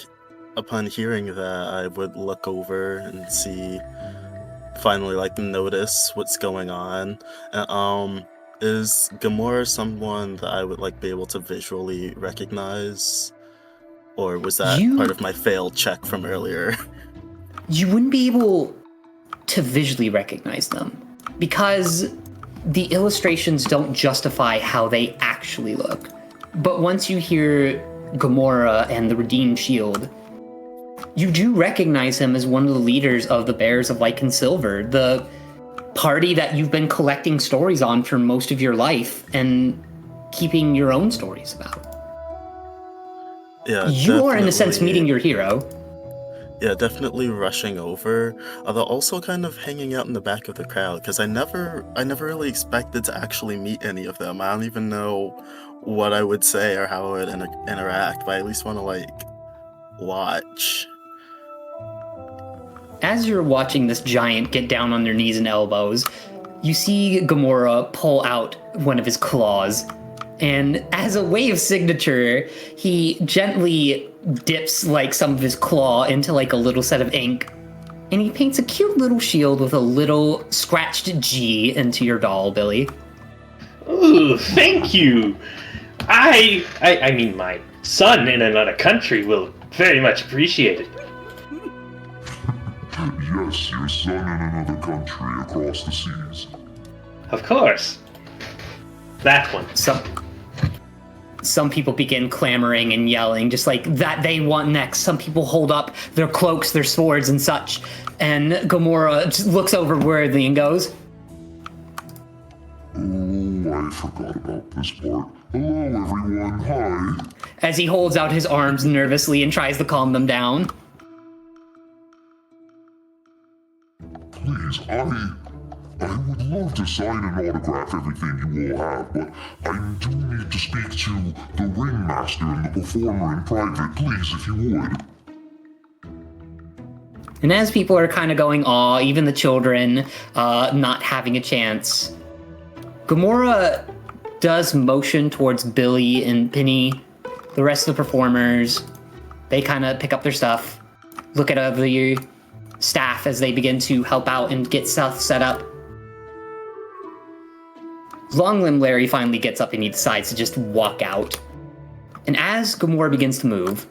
upon hearing that, I would look over and finally, notice what's going on. Is Gamora someone that I would, be able to visually recognize? Or was that part of my failed check from earlier? You wouldn't be able to visually recognize them, because the illustrations don't justify how they actually look. But once you hear Gamora and the Redeemed Shield, you do recognize him as one of the leaders of the Bears of Light and Silver, the party that you've been collecting stories on for most of your life and keeping your own stories about. Yeah, you are, in a sense, meeting your hero. Yeah, definitely rushing over, although also kind of hanging out in the back of the crowd, because I never really expected to actually meet any of them. I don't even know what I would say or how I would interact, but I at least want to, watch. As you're watching this giant get down on their knees and elbows, you see Gamora pull out one of his claws, and as a way of signature, he gently dips some of his claw into a little set of ink, and he paints a cute little shield with a little scratched G into your doll, Billy. Ooh, thank you. I mean, my son in another country will very much appreciate it. Yes, your son in another country across the seas. Of course. That one. Some people begin clamoring and yelling, just that they want next. Some people hold up their cloaks, their swords, and such. And Gamora just looks over worriedly and goes, "Oh, I forgot about this part. Hello, everyone. Hi." as he holds out his arms nervously and tries to calm them down. Please, I would love to sign and autograph everything you all have, but I do need to speak to the ringmaster and the performer in private, please, if you would. And as people are kind of going, aw, even the children not having a chance, Gamora does motion towards Billy and Penny. The rest of the performers, they kind of pick up their stuff, look at the staff as they begin to help out and get stuff set up. Long Limb Larry finally gets up and he decides to just walk out. And as Gamora begins to move,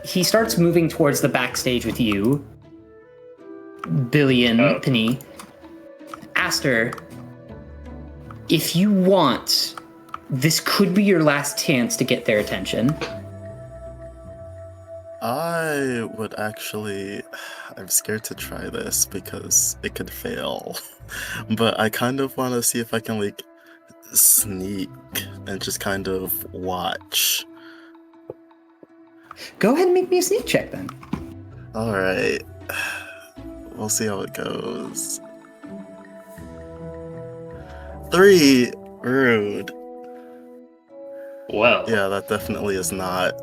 he starts moving towards the backstage with you, Billy and Penny. Aster, if you want, this could be your last chance to get their attention. I would actually... I'm scared to try this because it could fail. But I kind of want to see if I can, sneak and just kind of watch. Go ahead and make me a sneak check, then. Alright. We'll see how it goes. 3! Rude. Well. Yeah, that definitely is not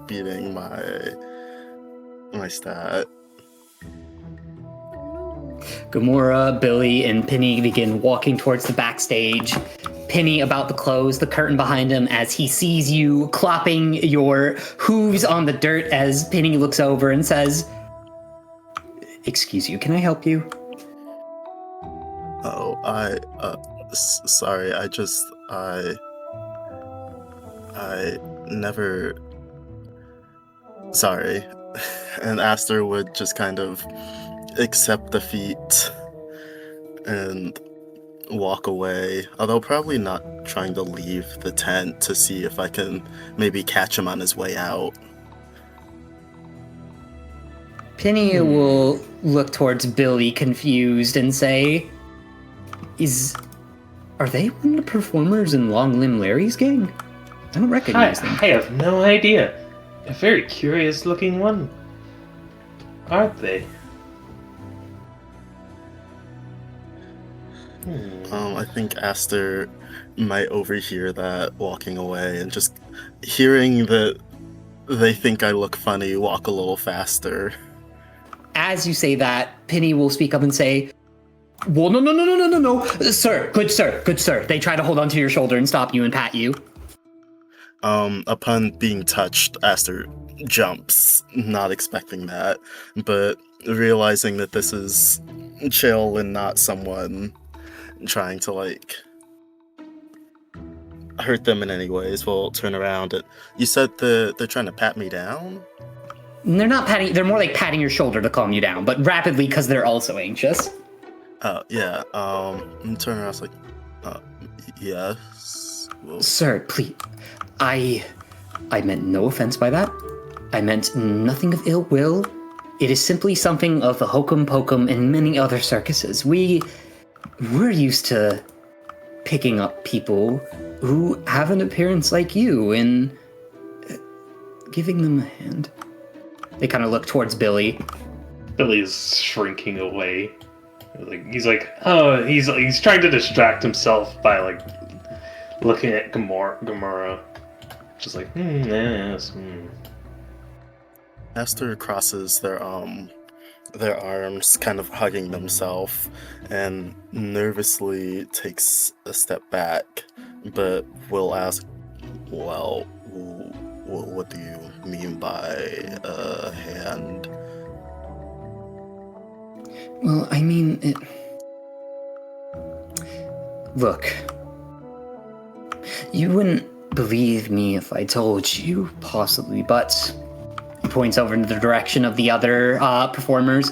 beating my stat. Gamora, Billy, and Penny begin walking towards the backstage. Penny about to close the curtain behind him as he sees you clopping your hooves on the dirt as Penny looks over and says, "Excuse you, can I help you?" Oh, sorry, I never... Sorry. And Aster would just kind of accept defeat and walk away, although probably not trying to leave the tent to see if I can maybe catch him on his way out. Penny will look towards Billy confused and say, Are they one of the performers in Long Limb Larry's gang? I don't recognize them. I have no idea. A very curious looking one. Aren't they? I think Aster might overhear that walking away and just hearing that they think I look funny, walk a little faster. As you say that, Penny will speak up and say, "Well, no. Sir, good sir. They try to hold onto your shoulder and stop you and pat you." Upon being touched, Aster jumps, not expecting that, but realizing that this is chill and not someone trying to, like, hurt them in any ways, will turn around. You said they're trying to pat me down? They're not patting, they're more like patting your shoulder to calm you down, but rapidly because they're also anxious. Yeah, and turn around, I was like, yes? Well, Sir, please, I meant no offense by that. I meant nothing of ill will. It is simply something of the hokum pokum and many other circuses. We're used to picking up people who have an appearance like you and giving them a hand. They kind of look towards Billy. Billy's shrinking away. He's trying to distract himself by like looking at Gamora. Just like, yes. Aster crosses their arms, kind of hugging themselves, and nervously takes a step back, but will ask, well, what do you mean by a hand? Well, I mean, Look, you wouldn't believe me if I told you, possibly, but... He points over in the direction of the other performers.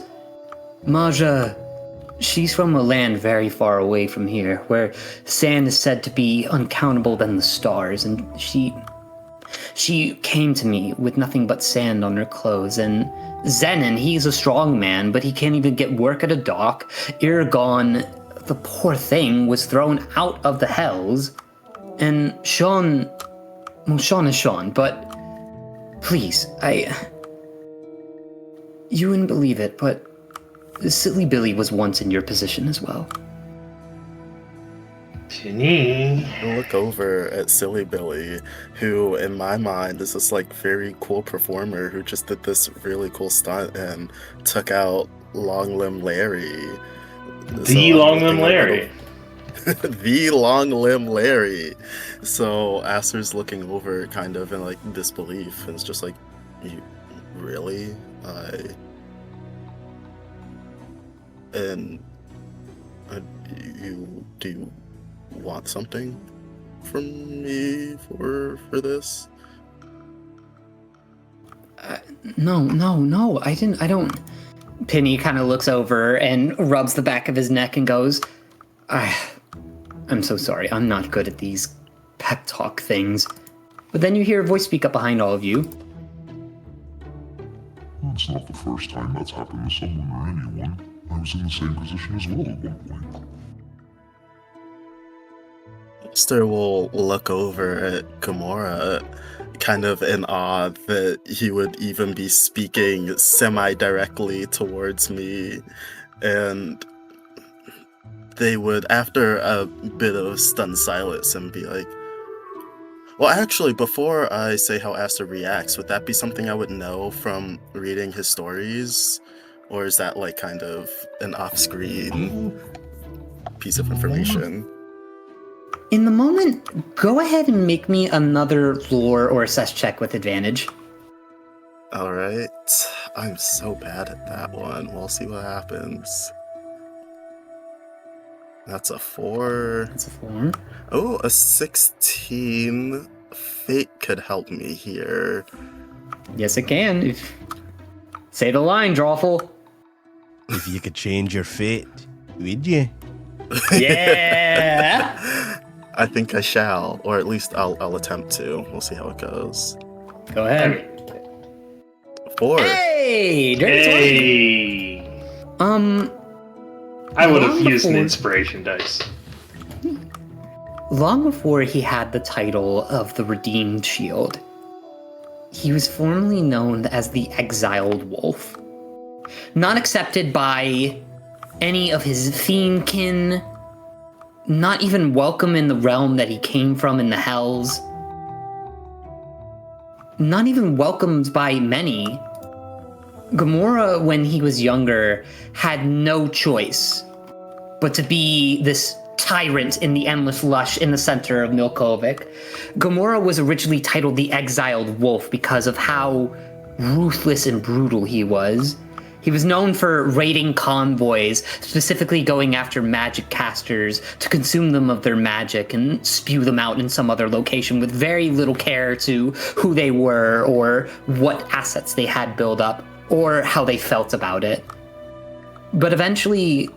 Maja, she's from a land very far away from here, where sand is said to be uncountable than the stars, and she came to me with nothing but sand on her clothes, and Zenon, he's a strong man, but he can't even get work at a dock. Irgon, the poor thing, was thrown out of the hells, and Sean is Sean, but please, you wouldn't believe it, but Silly Billy was once in your position as well. Penny. I look over at Silly Billy, who in my mind is this like very cool performer who just did this really cool stunt and took out Long Limb Larry. The Long Limb Larry. The Long Limb Larry. So Aster's looking over kind of in like disbelief, and it's just like, you really? Do you want something from me for this? No, I don't. Penny kind of looks over and rubs the back of his neck and goes, I'm so sorry, I'm not good at these pep talk things. But then you hear a voice speak up behind all of you. It's not the first time that's happened to someone or anyone. I was in the same position as well at one point. Esther will look over at Gamora, kind of in awe that he would even be speaking semi-directly towards me, and they would, after a bit of stunned silence, and be like, well, actually, before I say how Aster reacts, would that be something I would know from reading his stories? Or is that like kind of an off-screen piece of information? In the moment, go ahead and make me another lore or assess check with advantage. Alright. I'm so bad at that one. We'll see what happens. That's a 4. That's a 4. Oh, a 16. Fate could help me here. Yes, it can. Say the line, Drawful. If you could change your fate, would you? Yeah! I think I shall, or at least I'll attempt to. We'll see how it goes. Go ahead. 4. Hey! Dirty 20. Hey! I would have long used an before- inspiration dice. Long before he had the title of the Redeemed Shield, he was formerly known as the Exiled Wolf. Not accepted by any of his fiendkin, not even welcome in the realm that he came from in the Hells, not even welcomed by many. Gamora, when he was younger, had no choice but to be this tyrant in the Endless Lush in the center of Milkovic. Gamora was originally titled the Exiled Wolf because of how ruthless and brutal he was. He was known for raiding convoys, specifically going after magic casters to consume them of their magic and spew them out in some other location with very little care to who they were or what assets they had built up or how they felt about it. But eventually,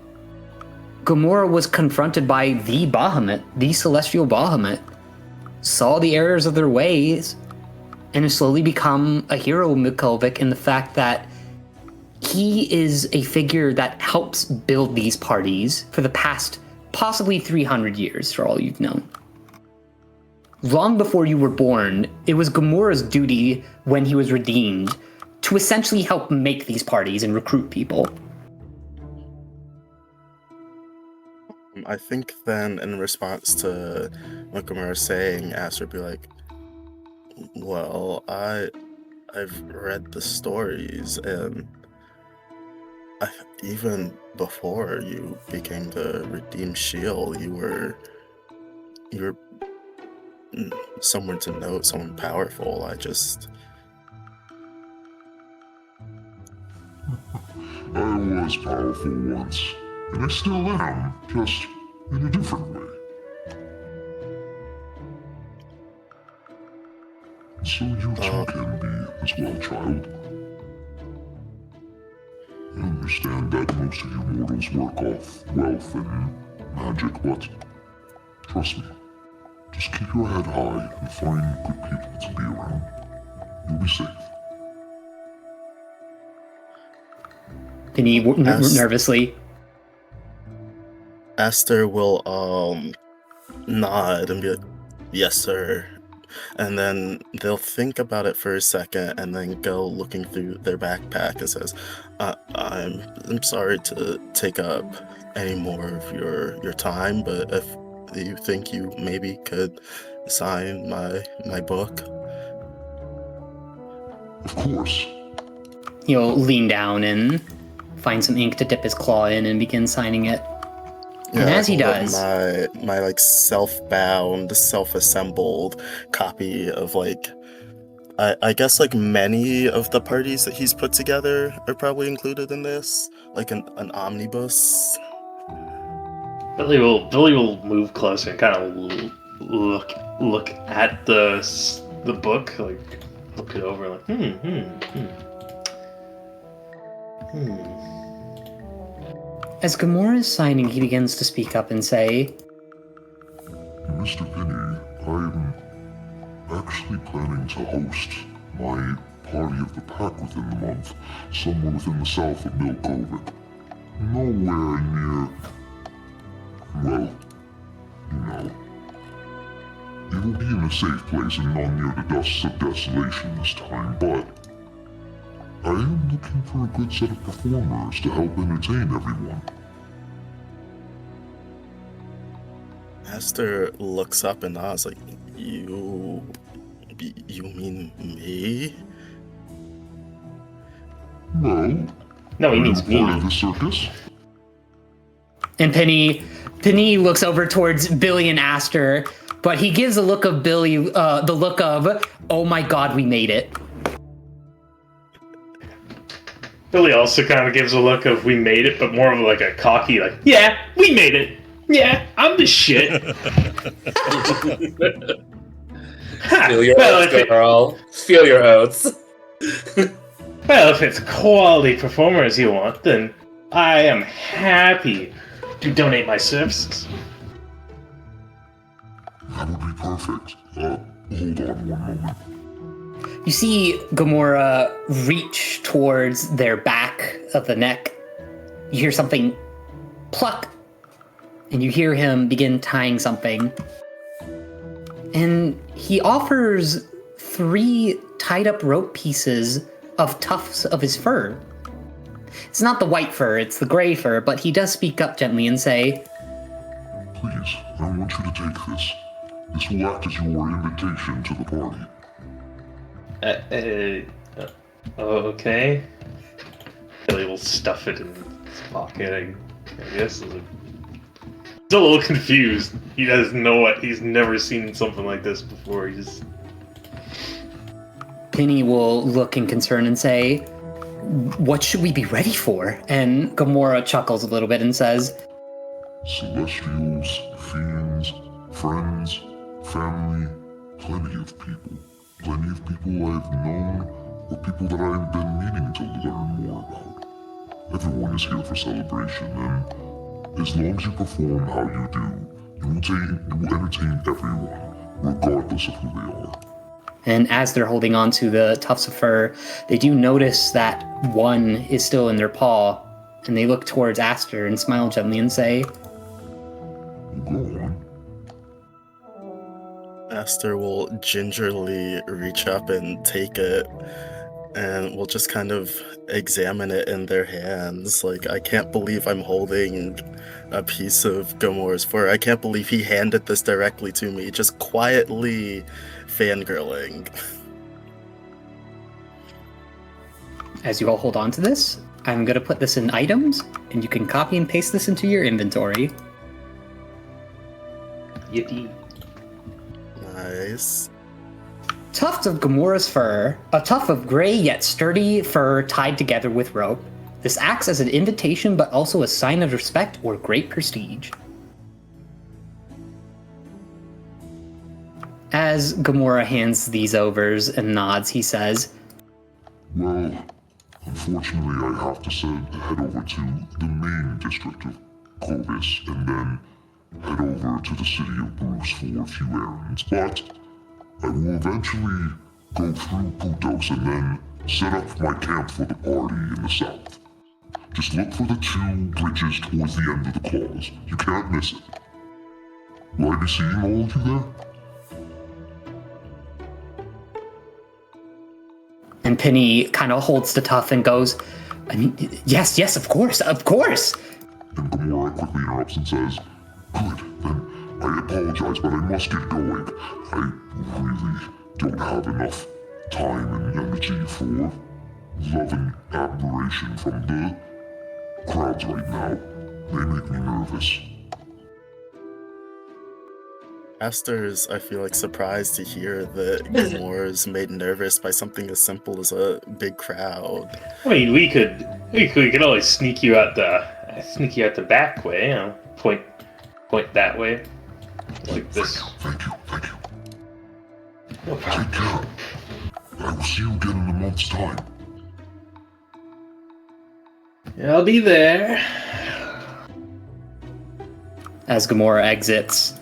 Gamora was confronted by the Bahamut, the Celestial Bahamut, saw the errors of their ways, and has slowly become a hero of Milkovic in the fact that he is a figure that helps build these parties for the past possibly 300 years, for all you've known. Long before you were born, it was Gamora's duty when he was redeemed to essentially help make these parties and recruit people. I think then, in response to what Gamora is saying, Aster would be like, well, I've read the stories, and even before you became the Redeemed Shield, you were someone to note, someone powerful. I was powerful once, and I still am, just in a different way. So you too can be as well, child. I understand that most of you mortals work off wealth and magic, but trust me, just keep your head high and find good people to be around. You'll be safe. And he nervously. Aster will nod and be like, yes, sir. And then they'll think about it for a second and then go looking through their backpack and says, I'm sorry to take up any more of your time, but if you think you maybe could sign my book. Of course. He'll lean down and find some ink to dip his claw in and begin signing it. And as he does, my like self-bound, self-assembled copy of like, I guess like many of the parties that he's put together are probably included in this, like an omnibus. Billy will move closer and kind of look at the book, like look it over, like As Gamora is signing, he begins to speak up and say, Mr. Finney, I'm actually planning to host my party of the pack within the month, somewhere within the south of Milkovic. Nowhere near, well, you know. It will be in a safe place and not near the dusts of desolation this time, but I am looking for a good set of performers to help entertain everyone. Aster looks up and nods like, you mean me? Well, no, he means are you me. part of the circus? And Penny looks over towards Billy and Aster, but he gives a look of Billy, the look of, oh my god, we made it. Billy also kind of gives a look of we made it, but more of like a cocky, like, yeah, we made it. Yeah, I'm the shit. Feel your oats, girl. Feel your oats. Well, if it's quality performers you want, then I am happy to donate my services. That would be perfect. Hold on one moment. You see Gamora reach towards their back of the neck. You hear something pluck, and you hear him begin tying something. And he offers 3 tied up rope pieces of tufts of his fur. It's not the white fur, it's the gray fur, but he does speak up gently and say, Please, I want you to take this. This will act as your invitation to the party. Okay. Billy will stuff it in his pocket, I guess. He's a little confused. He doesn't know what. He's never seen something like this before. He just. Penny will look in concern and say, what should we be ready for? And Gamora chuckles a little bit and says, Celestials, fiends, friends, family, plenty of people. Plenty of people I've known, or people that I've been meaning to learn more about. Everyone is here for celebration, and as long as you perform how you do, you will entertain everyone, regardless of who they are. and as they're holding on to the tufts of fur, they do notice that one is still in their paw, and they look towards Aster and smile gently and say, Go on. Aster will gingerly reach up and take it, and will just kind of examine it in their hands. Like, I can't believe I'm holding a piece of Gamora's fur. I can't believe he handed this directly to me, just quietly fangirling. As you all hold on to this, I'm going to put this in items, and you can copy and paste this into your inventory. Yippee. Nice. Tuft of Gamora's fur, a tuft of gray yet sturdy fur tied together with rope. This acts as an invitation but also a sign of respect or great prestige. As Gamora hands these overs and nods, he says, Well, unfortunately I have to head over to the main district of Clovis and then head over to the city of Bruce for a few errands, but I will eventually go through Putos and then set up my camp for the party in the south. Just look for the 2 bridges towards the end of the claws. You can't miss it. Will I be seeing all of you there? and Penny kind of holds the tuft and goes, yes, of course. And Gamora quickly interrupts and says, Good, then I apologize, but I must get going. I really don't have enough time and energy for love and admiration from the crowds right now. They make me nervous. Aster's, I feel like, surprised to hear that Gamora's made nervous by something as simple as a big crowd. I mean, we could always sneak you out the back way. You know, point that way, like this. Thank you. No problem. Take care. I will see you again in a month's time. I'll be there. As Gamora exits,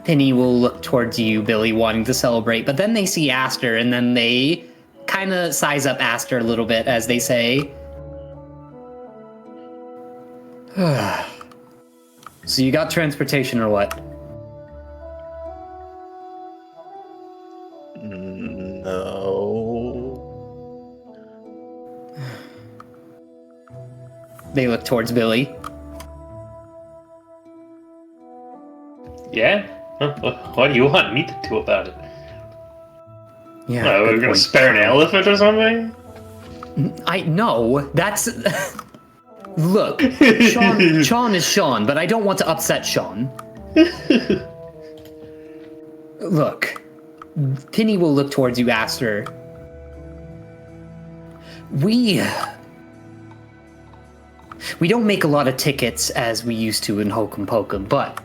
Penny will look towards you, Billy, wanting to celebrate, but then they see Aster, and then they kind of size up Aster a little bit as they say, So you got transportation or what? No. They look towards Billy. Yeah? What do you want me to do about it? Yeah, We're good gonna point. spare an elephant or something? I know, that's... Look, Sean is Sean, but I don't want to upset Sean. Look, Penny will look towards you, Aster. We don't make a lot of tickets as we used to in Hokum Pokum, but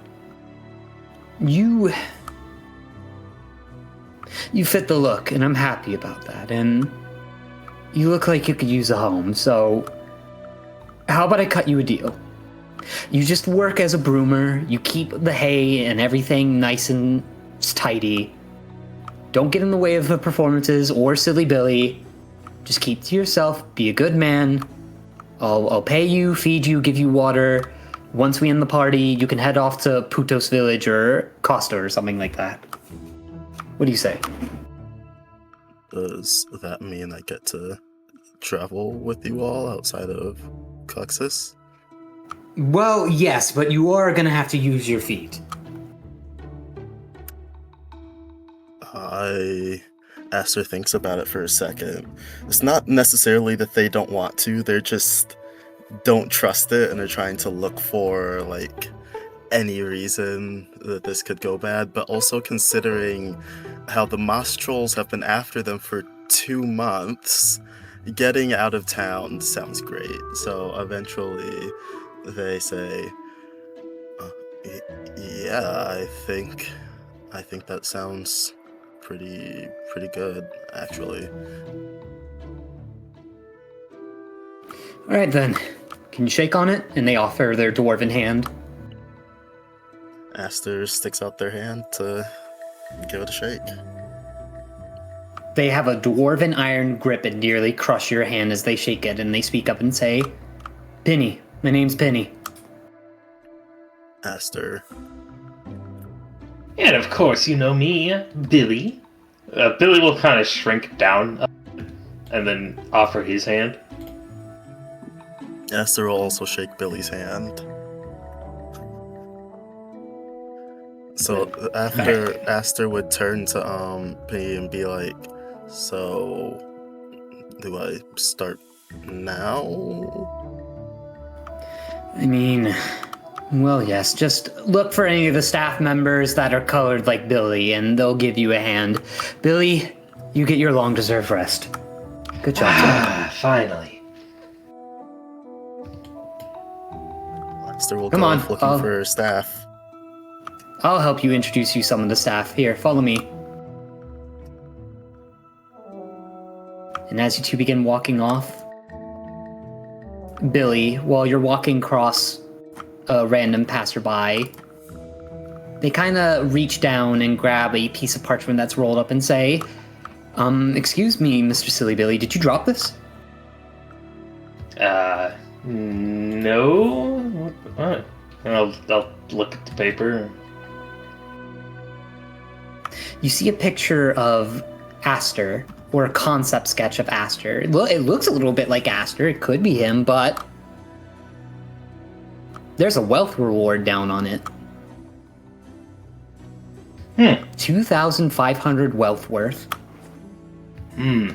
you fit the look, and I'm happy about that, and you look like you could use a home, so how about I cut you a deal? You just work as a broomer, you keep the hay and everything nice and tidy. Don't get in the way of the performances or Silly Billy. Just keep to yourself, be a good man. I'll pay you, feed you, give you water. Once we end the party, you can head off to Putos Village or Costa or something like that. What do you say? Does that mean I get to travel with you all outside of Coxus? Well, yes, but you are gonna have to use your feet. Aster thinks about it for a second. It's not necessarily that they don't want to, they're just don't trust it and are trying to look for like any reason that this could go bad, but also considering how the Moss Trolls have been after them for 2 months, getting out of town sounds great. So eventually they say, yeah, I think that sounds pretty good, actually. Alright then. Can you shake on it? And they offer their dwarven hand. Aster sticks out their hand to give it a shake. They have a dwarven iron grip and nearly crush your hand as they shake it, and they speak up and say, Penny, my name's Penny. Aster. And of course, you know me, Billy. Billy will kind of shrink down and then offer his hand. Aster will also shake Billy's hand. So after Aster would turn to Penny and be like, so do I start now? I mean, well, yes, just look for any of the staff members that are colored like Billy, and they'll give you a hand. Billy, you get your long-deserved rest. Good job. Finally. Aster will Come go on, off looking for staff. I'll help you introduce you some of the staff. Here, follow me. And as you two begin walking off, Billy, while you're walking across a random passerby, they kind of reach down and grab a piece of parchment that's rolled up and say, excuse me, Mr. Silly Billy, did you drop this? No. What? I'll look at the paper. You see a picture of Aster, or a concept sketch of Aster. It looks a little bit like Aster. It could be him, but there's a wealth reward down on it. 2,500 wealth worth. Never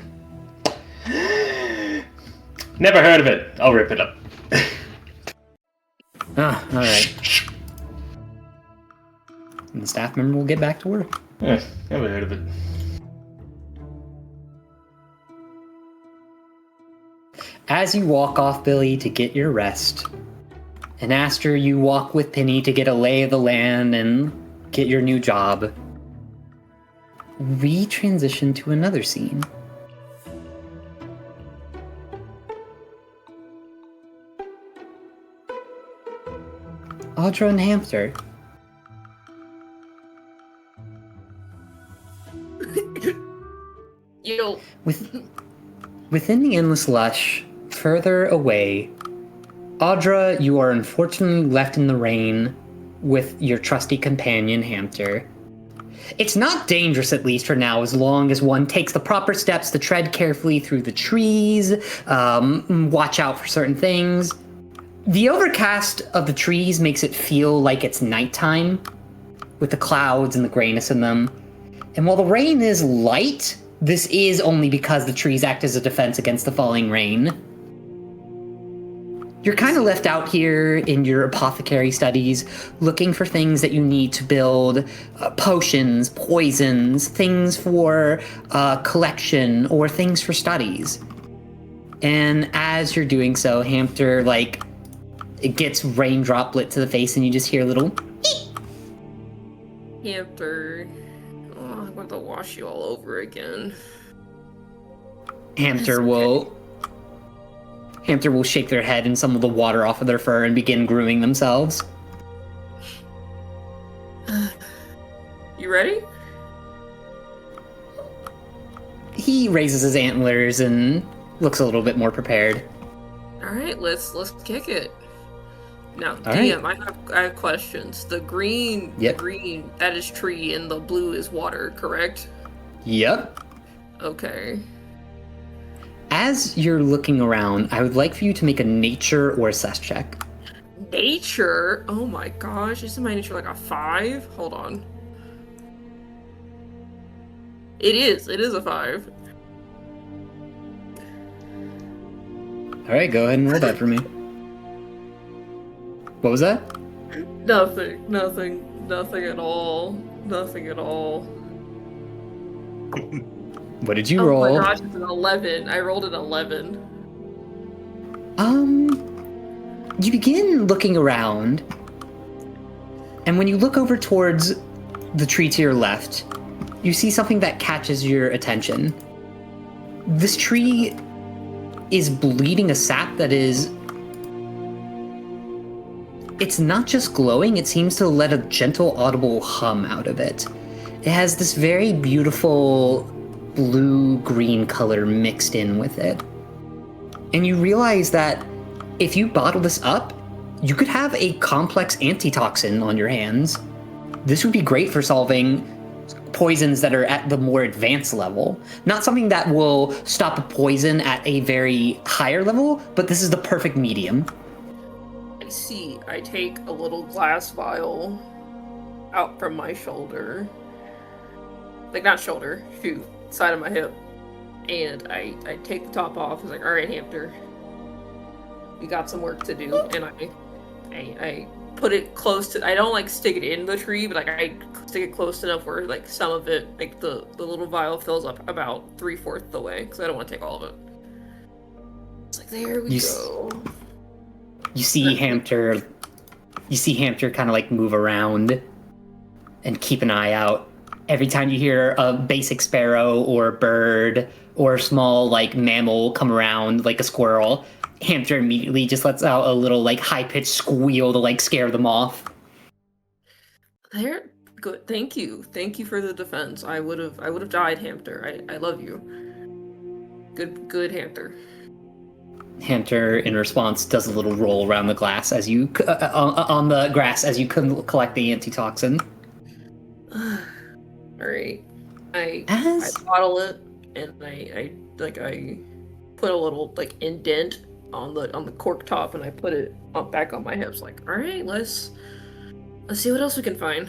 heard of it. I'll rip it up. Alright. And the staff member will get back to work. Never heard of it. As you walk off, Billy, to get your rest, and Aster, you walk with Penny to get a lay of the land and get your new job, we transition to another scene. Audra and Hamster. Yo. Within the Endless Lush, further away, Audra, you are unfortunately left in the rain with your trusty companion, Hamster. It's not dangerous, at least for now, as long as one takes the proper steps to tread carefully through the trees, watch out for certain things. The overcast of the trees makes it feel like it's nighttime, with the clouds and the grayness in them. And while the rain is light, this is only because the trees act as a defense against the falling rain. You're kind of left out here in your apothecary studies, looking for things that you need to build potions, poisons, things for collection, or things for studies. And as you're doing so, Hamter, like, it gets rain droplet to the face, and you just hear a little... Hamter, I'm about to wash you all over again. Hamter will shake their head and some of the water off of their fur and begin grooming themselves. You ready? He raises his antlers and looks a little bit more prepared. All right, let's kick it. Now, All DM, right. I have questions. The green, Yep. green, that is tree, and the blue is water, correct? Yep. Okay. As you're looking around, I would like for you to make a nature or assess check. Nature? Oh my gosh, isn't my nature like a 5? Hold on. It is a 5. All right, go ahead and roll that for me. What was that? Nothing at all. What did you Oh roll? my gosh, it's an 11. I rolled an 11. You begin looking around, and when you look over towards the tree to your left, you see something that catches your attention. This tree is bleeding a sap that is... It's not just glowing, it seems to let a gentle, audible hum out of it. It has this very beautiful blue-green color mixed in with it. And you realize that if you bottle this up, you could have a complex antitoxin on your hands. This would be great for solving poisons that are at the more advanced level. Not something that will stop a poison at a very higher level, but this is the perfect medium. I see. I take a little glass vial out from my shoulder. Like, not shoulder, shoe, side of my hip. And I take the top off. I was like, alright, Hamter. We got some work to do. And I put it close to... I don't, like, stick it in the tree, but, like, I stick it close enough where, like, some of it, like, the little vial fills up about 3/4 the way, because I don't want to take all of it. It's like, there we go. You see Hamter kind of, like, move around and keep an eye out. Every time you hear a basic sparrow or a bird or a small, like, mammal come around, like a squirrel, Hamter immediately just lets out a little, like, high-pitched squeal to, like, scare them off. There, good. Thank you for the defense. I would have died, Hamter. I love you. Good, Hamter. Hamter, in response, does a little roll around the glass as you on the grass as you collect the antitoxin. All right, I bottle it and I put a little, like, indent on the cork top, and I put it back on my hips. Like, all right, let's see what else we can find.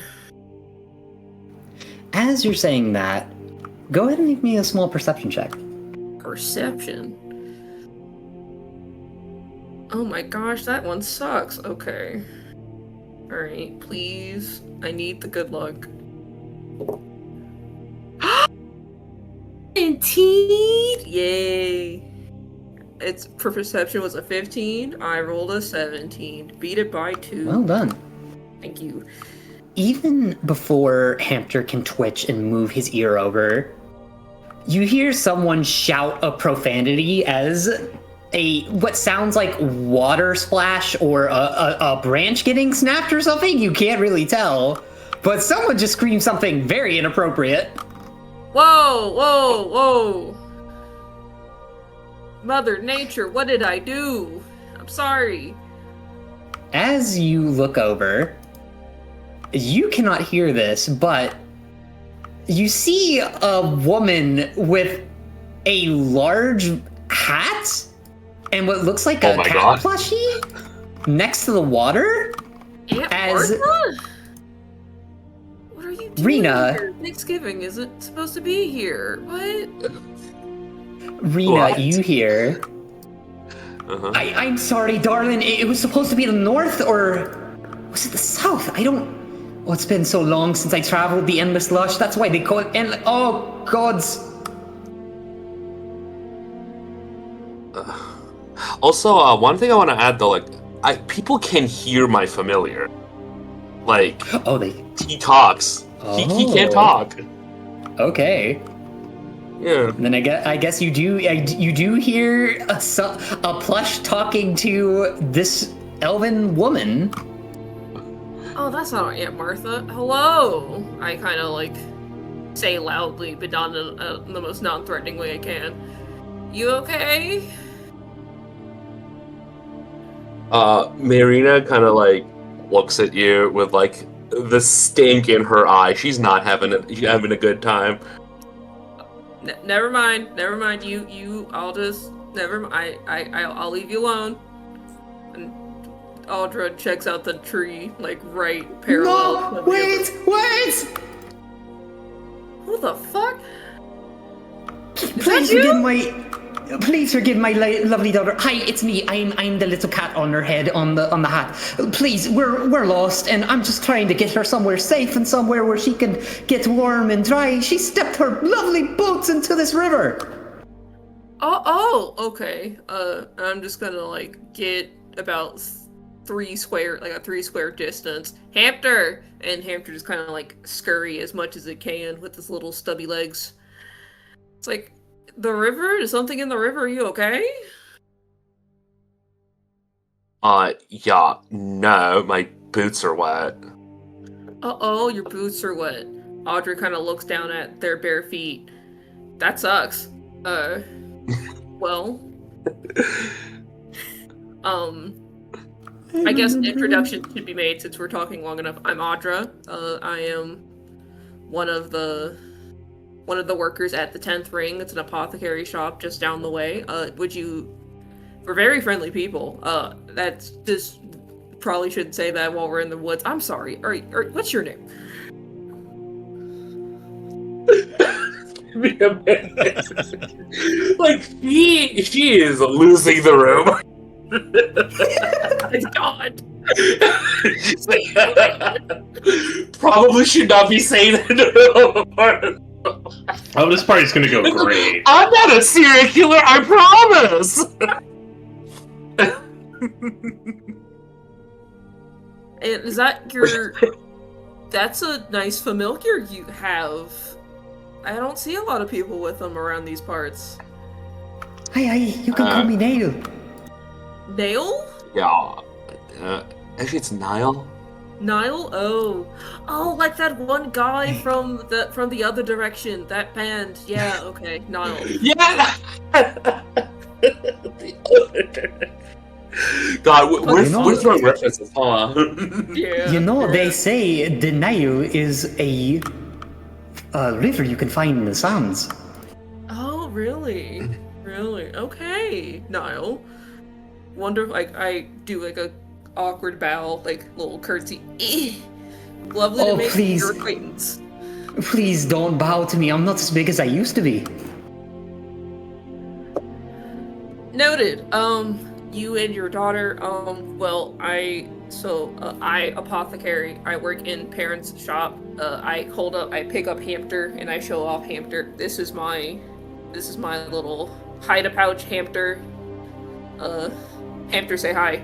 As you're saying that, go ahead and make me a small perception check. Perception. Oh my gosh, that one sucks. Okay. Alright, please. I need the good luck. 19! Yay! It's for perception was a 15. I rolled a 17. Beat it by 2. Well done. Thank you. Even before Hamter can twitch and move his ear over, you hear someone shout a profanity as what sounds like water splash or a branch getting snapped or something. You can't really tell, but someone just screamed something very inappropriate. Whoa! Mother Nature, what did I do? I'm sorry. As you look over, you cannot hear this, but you see a woman with a large hat and what looks like a cat plushie next to the water. As what are you doing Rena, here? Thanksgiving isn't supposed to be here. What? Rena, you hear I'm sorry, darling. It was supposed to be the north, or was it the south? I don't... Oh, it's been so long since I traveled the Endless Lush. That's why they call it Endless... Oh, gods. Also, one thing I want to add, though, like, people can hear my familiar. Like, he talks. He can't talk. Okay. Yeah. And then I guess you do hear a plush talking to this elven woman. Oh, that's not our Aunt Martha. Hello! I kind of, like, say loudly, but not in the most non-threatening way I can. You okay? Marina kind of, like, looks at you with, like, the stink in her eye. She's not having a good time. Never mind. I'll just... I'll leave you alone. And Audra checks out the tree, like, right parallel. No! Wait! Who the fuck? Please forgive my lovely daughter. Hi, it's me. I'm the little cat on her head on the hat. Please, we're lost, and I'm just trying to get her somewhere safe and somewhere where she can get warm and dry. She stepped her lovely boots into this river. Oh, okay. I'm just gonna, like, get about a 3 square distance. Hamster! And Hamster just kind of, like, scurry as much as it can with his little stubby legs. It's like, the river? Is something in the river? Are you okay? Yeah, no, my boots are wet. Uh-oh, your boots are wet. Audrey kind of looks down at their bare feet. That sucks. Well... I guess an introduction should be made since we're talking long enough. I'm Audra. I am one of the workers at the 10th Ring. It's an apothecary shop just down the way. We're very friendly people. That's just... Probably shouldn't say that while we're in the woods. I'm sorry. Alright, what's your name? Like, she is losing the room. God. She's like, probably should not be saying that. Oh, this party's gonna go great. I'm not a serial killer, I promise! And is that your... That's a nice familiar you have. I don't see a lot of people with them around these parts. Hi, you can call me Nail. Nail? Yeah. Actually, it's Niall. Niall? Oh, like that one guy from the other direction. That band. Yeah. Okay, Niall. Yeah. God, we're throwing references, huh? Yeah. You know, they say the Nile is a river you can find in the sands. Oh, really? Really? Okay, Niall. Wonder if I do like a awkward bow, like little curtsy. Lovely to make your acquaintance. Please don't bow to me. I'm not as big as I used to be. Noted. You and your daughter, I apothecary. I work in parents' shop. I pick up Hamster and I show off Hamster. This is my little hide-a-pouch Hamster. Hamster, say hi.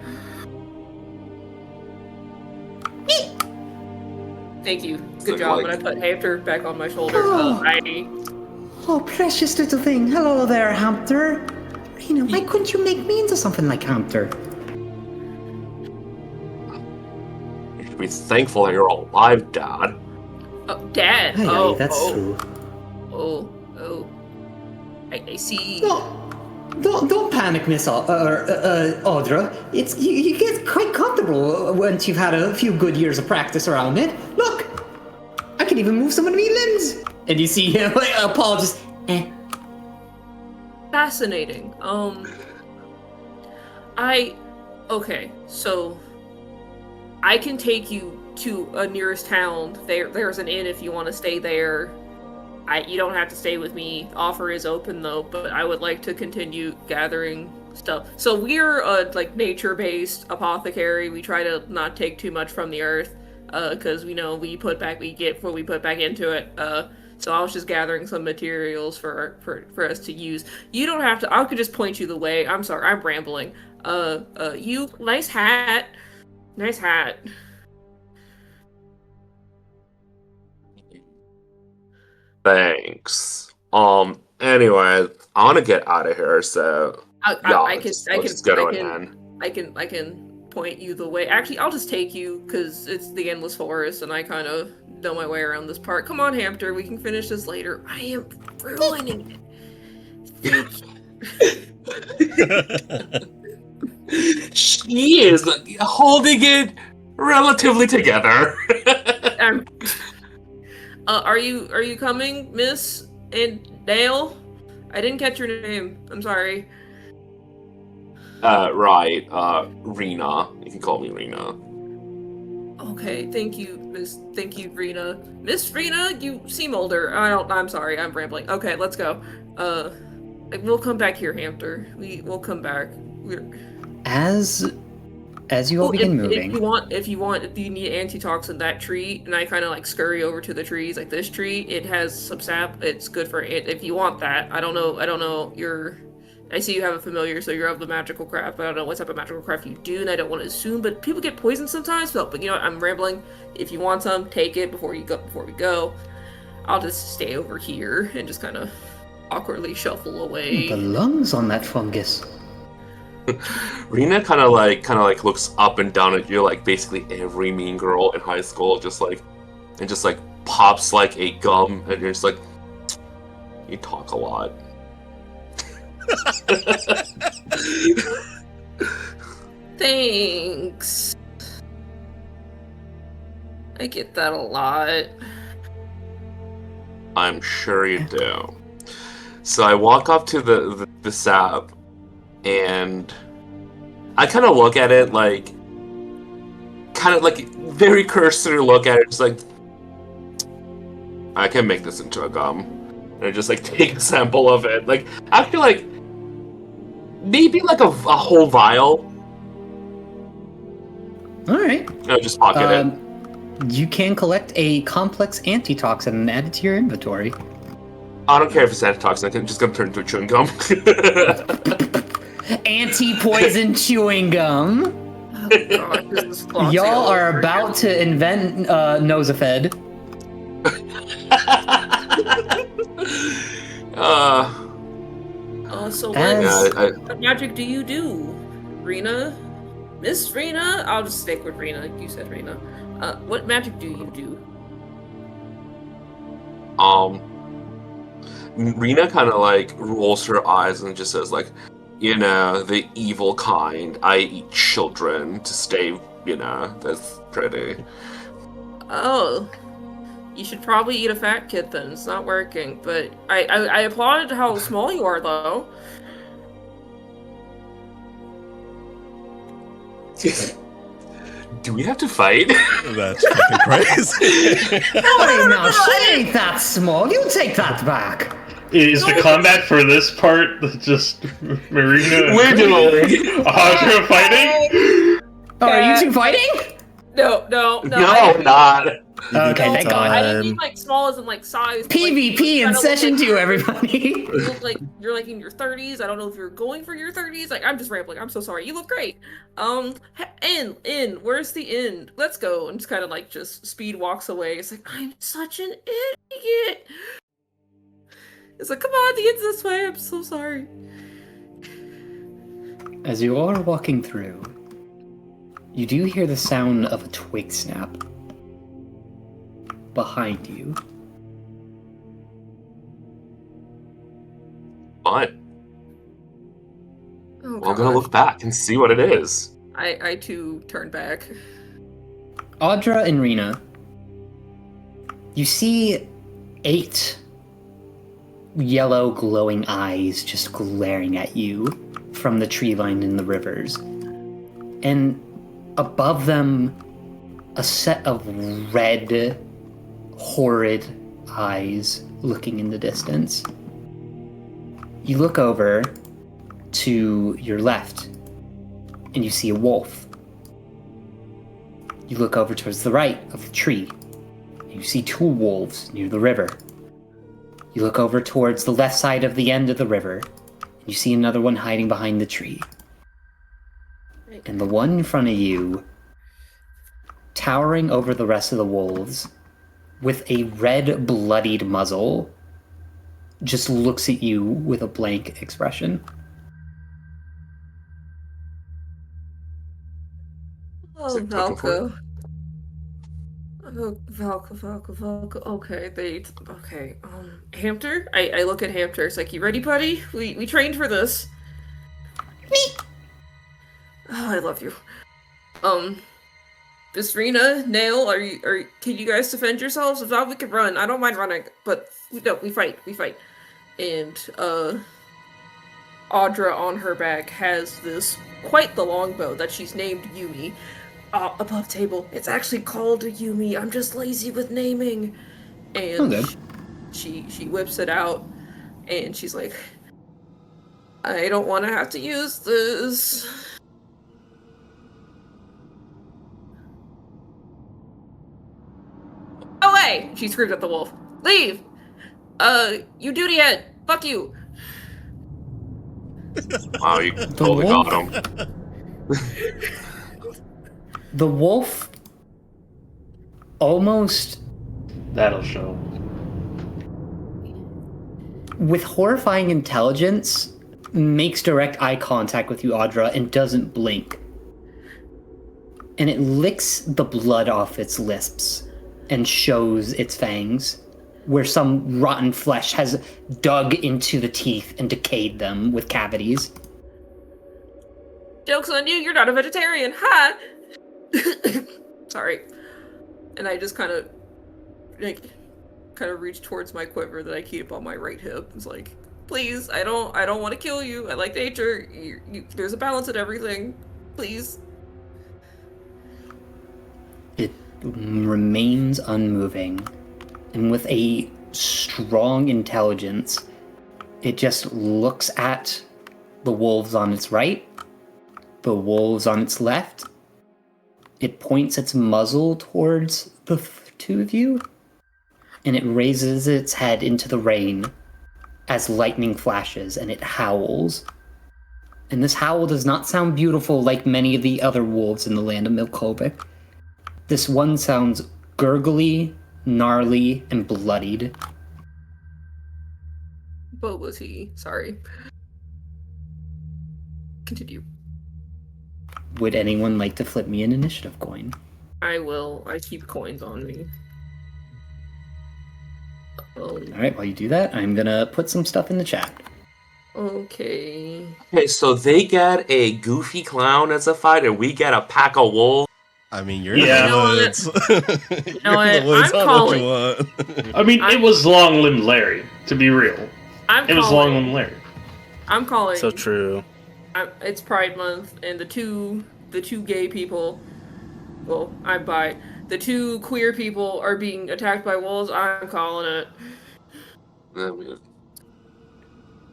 Thank you. Good job. And I put Hamster back on my shoulder. Oh, precious little thing. Hello there, Hamster. Why couldn't you make me into something like Hamster? You should be thankful that you're alive, Dad. Oh, Dad. Aye, that's true. Oh. I see. Don't panic, Miss Audra. You get quite comfortable once you've had a few good years of practice around it. Look, I can even move some of my limbs. And you see him, Paul just, Fascinating. Okay, so I can take you to a nearest town. There's an inn if you want to stay there. You don't have to stay with me. Offer is open though, but I would like to continue gathering stuff. So we're a like nature-based apothecary. We try to not take too much from the earth, because we know we get what we put back into it. So I was just gathering some materials for us to use. You don't have to. I could just point you the way. I'm sorry, I'm rambling. You nice hat. Nice hat. Thanks. Anyway, I want to get out of here, so I can point you the way. Actually, I'll just take you because it's the endless forest, and I kind of know my way around this part. Come on, Hamster, we can finish this later. I am ruining it. She is holding it relatively together. Are you coming, Miss and Dale? I didn't catch your name. I'm sorry. Right. Rena. You can call me Rena. Okay, thank you, Miss. Thank you, Rena. Miss Rena, you seem older. I'm sorry. I'm rambling. Okay, let's go. We'll come back here, Hamster. We'll come back. As you all begin moving. If you need antitoxin, that tree, and I kind of like scurry over to the trees, like this tree, it has some sap. It's good for it. If you want that, I don't know. I see you have a familiar, so you're of the magical craft, but I don't know what type of magical craft you do, and I don't want to assume, but people get poisoned sometimes, but you know what, I'm rambling. If you want some, take it before we go. I'll just stay over here and just kind of awkwardly shuffle away. The lungs on that fungus. Rena kind of like looks up and down at you like basically every mean girl in high school, just like pops like a gum, and you're just like, you talk a lot. Thanks. I get that a lot. I'm sure you do. So I walk up to the sap, and I kind of look at it like, very cursory look at it, just like, I can make this into a gum. And I just like take a sample of it, like actually like maybe like a whole vial. All right. No, just pocket it. You can collect a complex antitoxin and add it to your inventory. I don't care if it's antitoxin. I'm just gonna turn into a chewing gum. Anti-poison chewing gum. Oh, God, this is Y'all are about to invent Nosafed. So As- what magic do you do, Rena? Miss Rena? I'll just stick with Rena. You said Rena. What magic do you do? Rena kind of like rolls her eyes and just says like, you know, the evil kind. I eat children to stay, you know, that's pretty. Oh. You should probably eat a fat kid then. It's not working. But I applaud how small you are, though. Do we have to fight? That's fucking crazy. No, she ain't that small. You take that back. Is the combat for this part just Marina? We're doing Audra fighting? Oh, are you two fighting? No, no, not. Okay, thank God. I didn't mean like small as in like size. PvP in session 2, everybody. You look like you're like in your 30s. I don't know if you're going for your 30s. Like I'm just rambling. I'm so sorry. You look great. Inn. Where's the inn? Let's go. And just kind of like just speed walks away. It's like I'm such an idiot. It's like come on, the inn's this way. I'm so sorry. As you all are walking through, you do hear the sound of a twig snap behind you. But Oh, I'm gonna look back and see what it is. I too turn back. Audra and Rena, you see 8 yellow glowing eyes just glaring at you from the tree line in the rivers. And above them, a set of red, horrid eyes looking in the distance. You look over, to your left, and you see a wolf. You look over towards the right of the tree. You see 2 wolves near the river. You look over towards the left side of the end of the river, and you see another one hiding behind the tree. And the one in front of you, towering over the rest of the wolves, with a red, bloodied muzzle, just looks at you with a blank expression. Oh, Is it looking for it? Valka. Oh, Valka. Okay. Hamter? I look at Hamter. It's like, you ready, buddy? We trained for this. Oh, I love you. Bisrina, Nail, can you guys defend yourselves? If not, we can run. I don't mind running, but we fight. And, Audra on her back has this, quite the longbow that she's named Yumi. Above table. It's actually called a Yumi. I'm just lazy with naming. And she whips it out, and she's like, I don't want to have to use this. Away! She screamed at the wolf. Leave! You duty head! Fuck you! Wow, you totally got him. The wolf almost, That'll show. with horrifying intelligence, makes direct eye contact with you, Audra, and doesn't blink. And it licks the blood off its lips and shows its fangs, where some rotten flesh has dug into the teeth and decayed them with cavities. Joke's on you, you're not a vegetarian. Ha! Sorry. And I just kind of reach towards my quiver that I keep on my right hip. It's like, please, I don't want to kill you. I like nature. There's a balance in everything. Please. It remains unmoving, and with a strong intelligence, it just looks at the wolves on its right, the wolves on its left. It points its muzzle towards the 2 of you, and it raises its head into the rain as lightning flashes, and it howls. And this howl does not sound beautiful like many of the other wolves in the land of Milkovic. This one sounds gurgly, gnarly, and bloodied. Boba tea. Sorry. Continue. Would anyone like to flip me an initiative coin? I will. I keep coins on me. Alright, while you do that, I'm gonna put some stuff in the chat. Okay. Okay, so they get a goofy clown as a fight, and we get a pack of wolves. I mean, you're Yeah. in the woods. You know You're in the what? woods. I'm I don't know what you want. I mean, it was Long Limbed Larry, to be real. It was Long Limbed Larry. I'm calling. So true. It's Pride Month, and the two gay people. Well, I'm bi. The 2 queer people are being attacked by wolves. I'm calling it.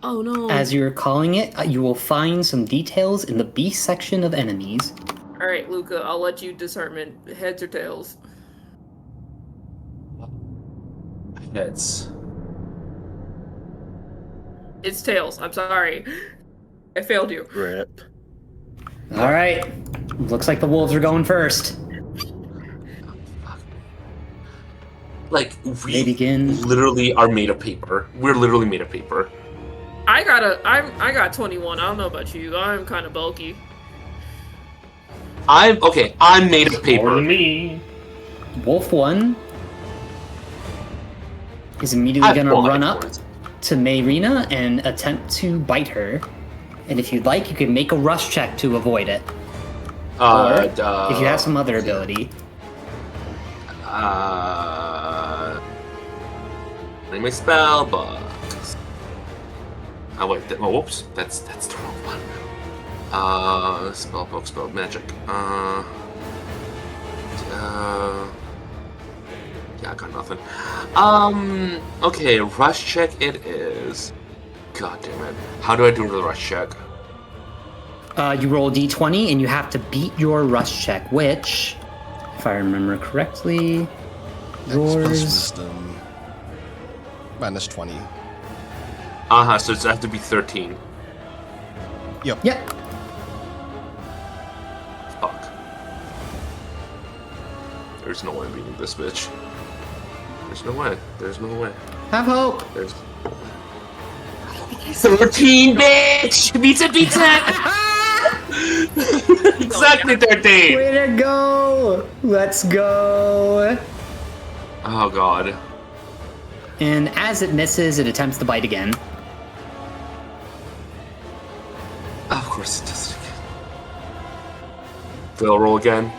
Oh no. As you're calling it, you will find some details in the B section of enemies. Alright, Luca, I'll let you discernment. Heads or tails? Heads. It's tails. I'm sorry. I failed you. Rip. Alright, looks like the wolves are going first. Like, They we begin. literally are made of paper. We're literally made of paper. I got 21. I don't know about you. I'm kind of bulky. I'm made of More paper. than me. Wolf 1 is immediately I have gonna 400 run up points. to Mayrina and attempt to bite her. And if you'd like, you can make a rush check to avoid it. Or, if you have some other ability. Name my spell book. Oh wait, whoops, that's the wrong one. Spell book, spell magic. Yeah, I got nothing. Okay, rush check it is. God damn it. How do I do the rush check? You roll a d20 and you have to beat your rush check, which, if I remember correctly, Plus yours. wisdom. Minus 20. So it's have to be 13. Yep. Yep. Fuck. There's no way I'm beating this bitch. There's no way. There's no way. Have hope. There's 13, bitch! Beats it, beats it! Exactly 13! Way to go! Let's go! Oh god. And as it misses, it attempts to bite again. Of course it does it again. Fail roll again.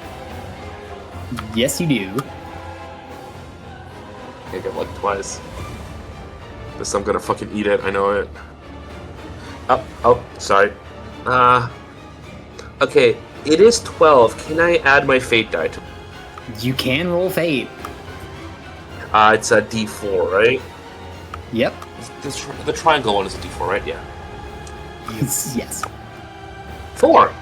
Yes, you do. I get like twice. This I'm gonna fucking eat it, I know it. Oh, sorry. Okay, it is 12. Can I add my fate die to it? You can roll fate. It's a d4, right? Yep. The triangle one is a d4, right? Yeah. Yes. 4!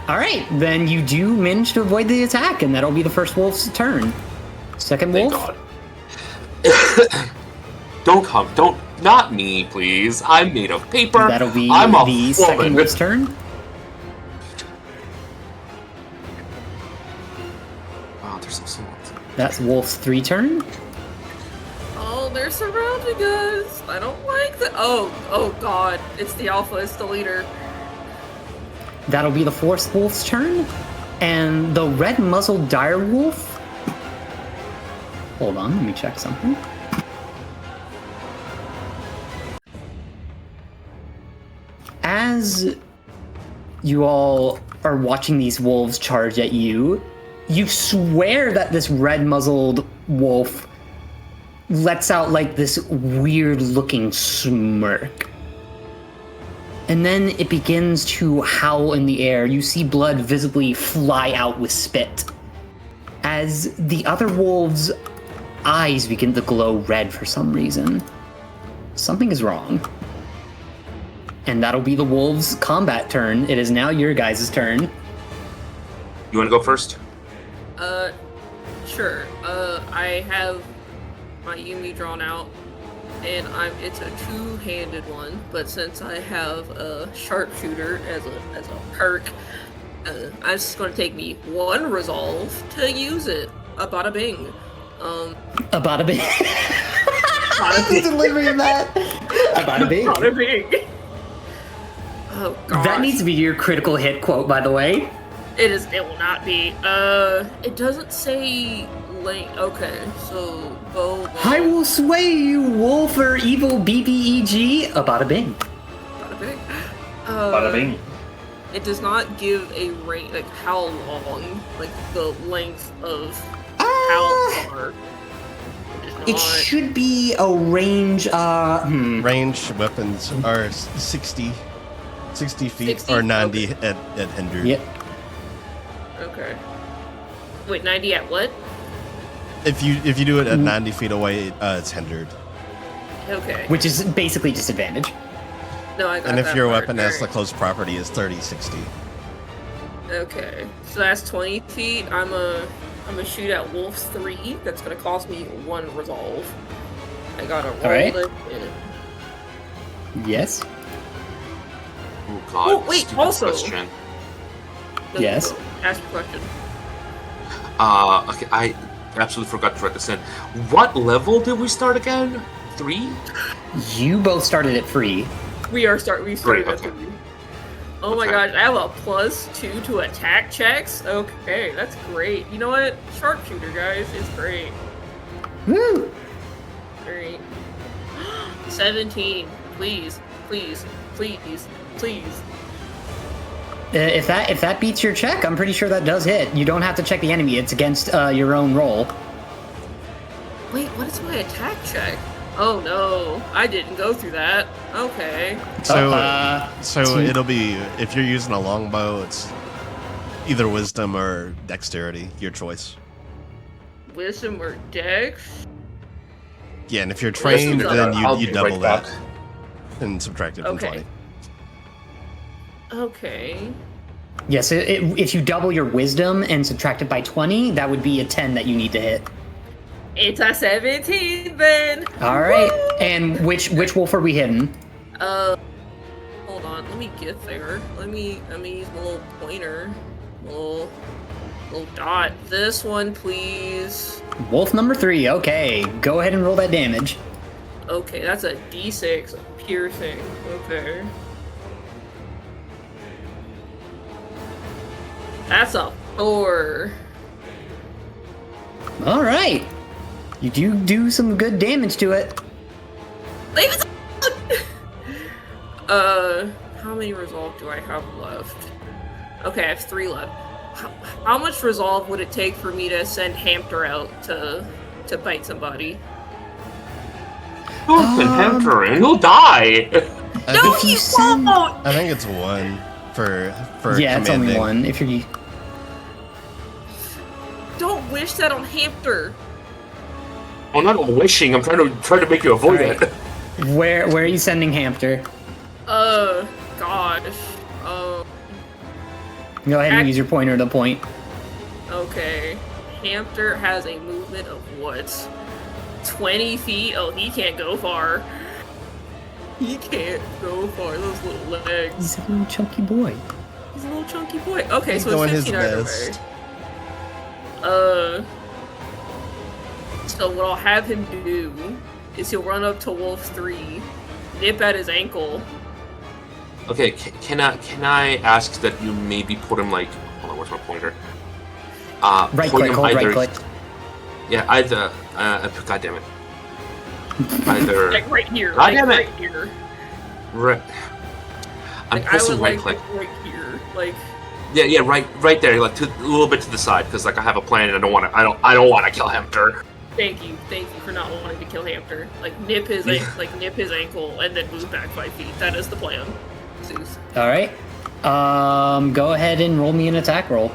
Alright, then you do manage to avoid the attack, and that'll be the first wolf's turn. Second wolf? Thank God. Don't, not me, please. I'm made of paper. That'll be I'm a the woman. second wolf's turn. Wow, there's so much. That's wolf's 3 turn. Oh, they're surrounding us. I don't like that. Oh god. It's the alpha, it's the leader. That'll be the fourth wolf's turn. And the red-muzzled dire wolf... Hold on, let me check something. As you all are watching these wolves charge at you, you swear that this red-muzzled wolf lets out like this weird-looking smirk. And then it begins to howl in the air. You see blood visibly fly out with spit. As the other wolves' eyes begin to glow red for some reason. Something is wrong. And that'll be the wolves' combat turn. It is now your guys' turn. You want to go first? Sure. I have my Yumi drawn out, and it's a two-handed one, but since I have a sharpshooter as a perk, I'm just going to take me 1 resolve to use it. A bada bing. A bada bing. Bada The delivery of that. A bada bing. Bada bing. Oh god. That needs to be your critical hit quote, by the way. It will not be. It doesn't say length. Okay, so bow. I will sway you, wolf or evil BBEG. A bada bing. Bada bing. Bada bing. It does not give a range, like how long, like the length of how far. It should be a range, Range weapons are 60 feet 60? or 90 Okay. at hindered. Yep. Okay. Wait, 90 at what? If you do it at 90 feet away, it's hindered. Okay. Which is basically disadvantage. No, I got And if that your part. weapon has the Alright. close property, is 30-60. Okay, so that's 20 feet. I'm a shoot at Wolf's 3. That's gonna cost me 1 resolve. I gotta roll Alright. it. Yes. Oh god. Oh, wait, stupid also- question. Yes. Ask your question. Okay, I absolutely forgot to write this in. What level did we start again? 3? You both started at free. We started Great, at okay. 3. Oh my Okay. gosh, I have a +2 to attack checks? Okay, that's great. You know what? Sharpshooter, guys, is great. Woo! Great. 17. Please, please, please, please. If that beats your check, I'm pretty sure that does hit. You don't have to check the enemy. It's against your own roll. Wait, what is my attack check? Oh no, I didn't go through that. Okay. So it'll be, if you're using a longbow, it's either wisdom or dexterity, your choice. Wisdom or dex? Yeah, and if you're trained, Wisdom's then I'll you be double right that and subtract it from Okay. 20. Okay. Yes, if you double your wisdom and subtract it by 20, that would be a 10 that you need to hit. It's a 17 then. All right. Woo! And which wolf are we hitting? Hold on. Let me get there. Let me use my little pointer. Little dot. This one, please. Wolf number 3. Okay. Go ahead and roll that damage. Okay, that's a D6 piercing. Okay. That's a 4. All right. You do some good damage to it. Leave it alone! How many resolve do I have left? Okay, I have 3 left. How much resolve would it take for me to send Hamter out to bite somebody? Don't send Hamter in, he'll die! No, he won't! I think it's 1 for Yeah, it's only commanding. 1. If you're Don't wish that on Hamter. I'm not wishing, I'm trying to make you avoid Alright. it. where are you sending Hamter? Gosh. Go ahead and use your pointer to point. Okay. Hamter has a movement of what? 20 feet? Oh, he can't go far. He can't go far. Those little legs. He's a little chunky boy. He's a little chunky boy. Okay, He's so doing it's his 15 either best. way. So what I'll have him do is he'll run up to Wolf 3, nip at his ankle. Okay, can I ask that you maybe put him like... Hold on, where's my pointer? Right point click, him hold right either- click. Yeah, either... God damn it. Either... Like right here. God Like damn it. right here. Right... I'm Like I pressing would right like click. right here. Like Yeah, right there, like a little bit to the side, because like I have a plan and I don't want to kill Hamter. thank you for not wanting to kill Hamter. Like nip his nip his ankle and then move back 5 feet. That is the plan. Zeus. All right. Go ahead and roll me an attack roll.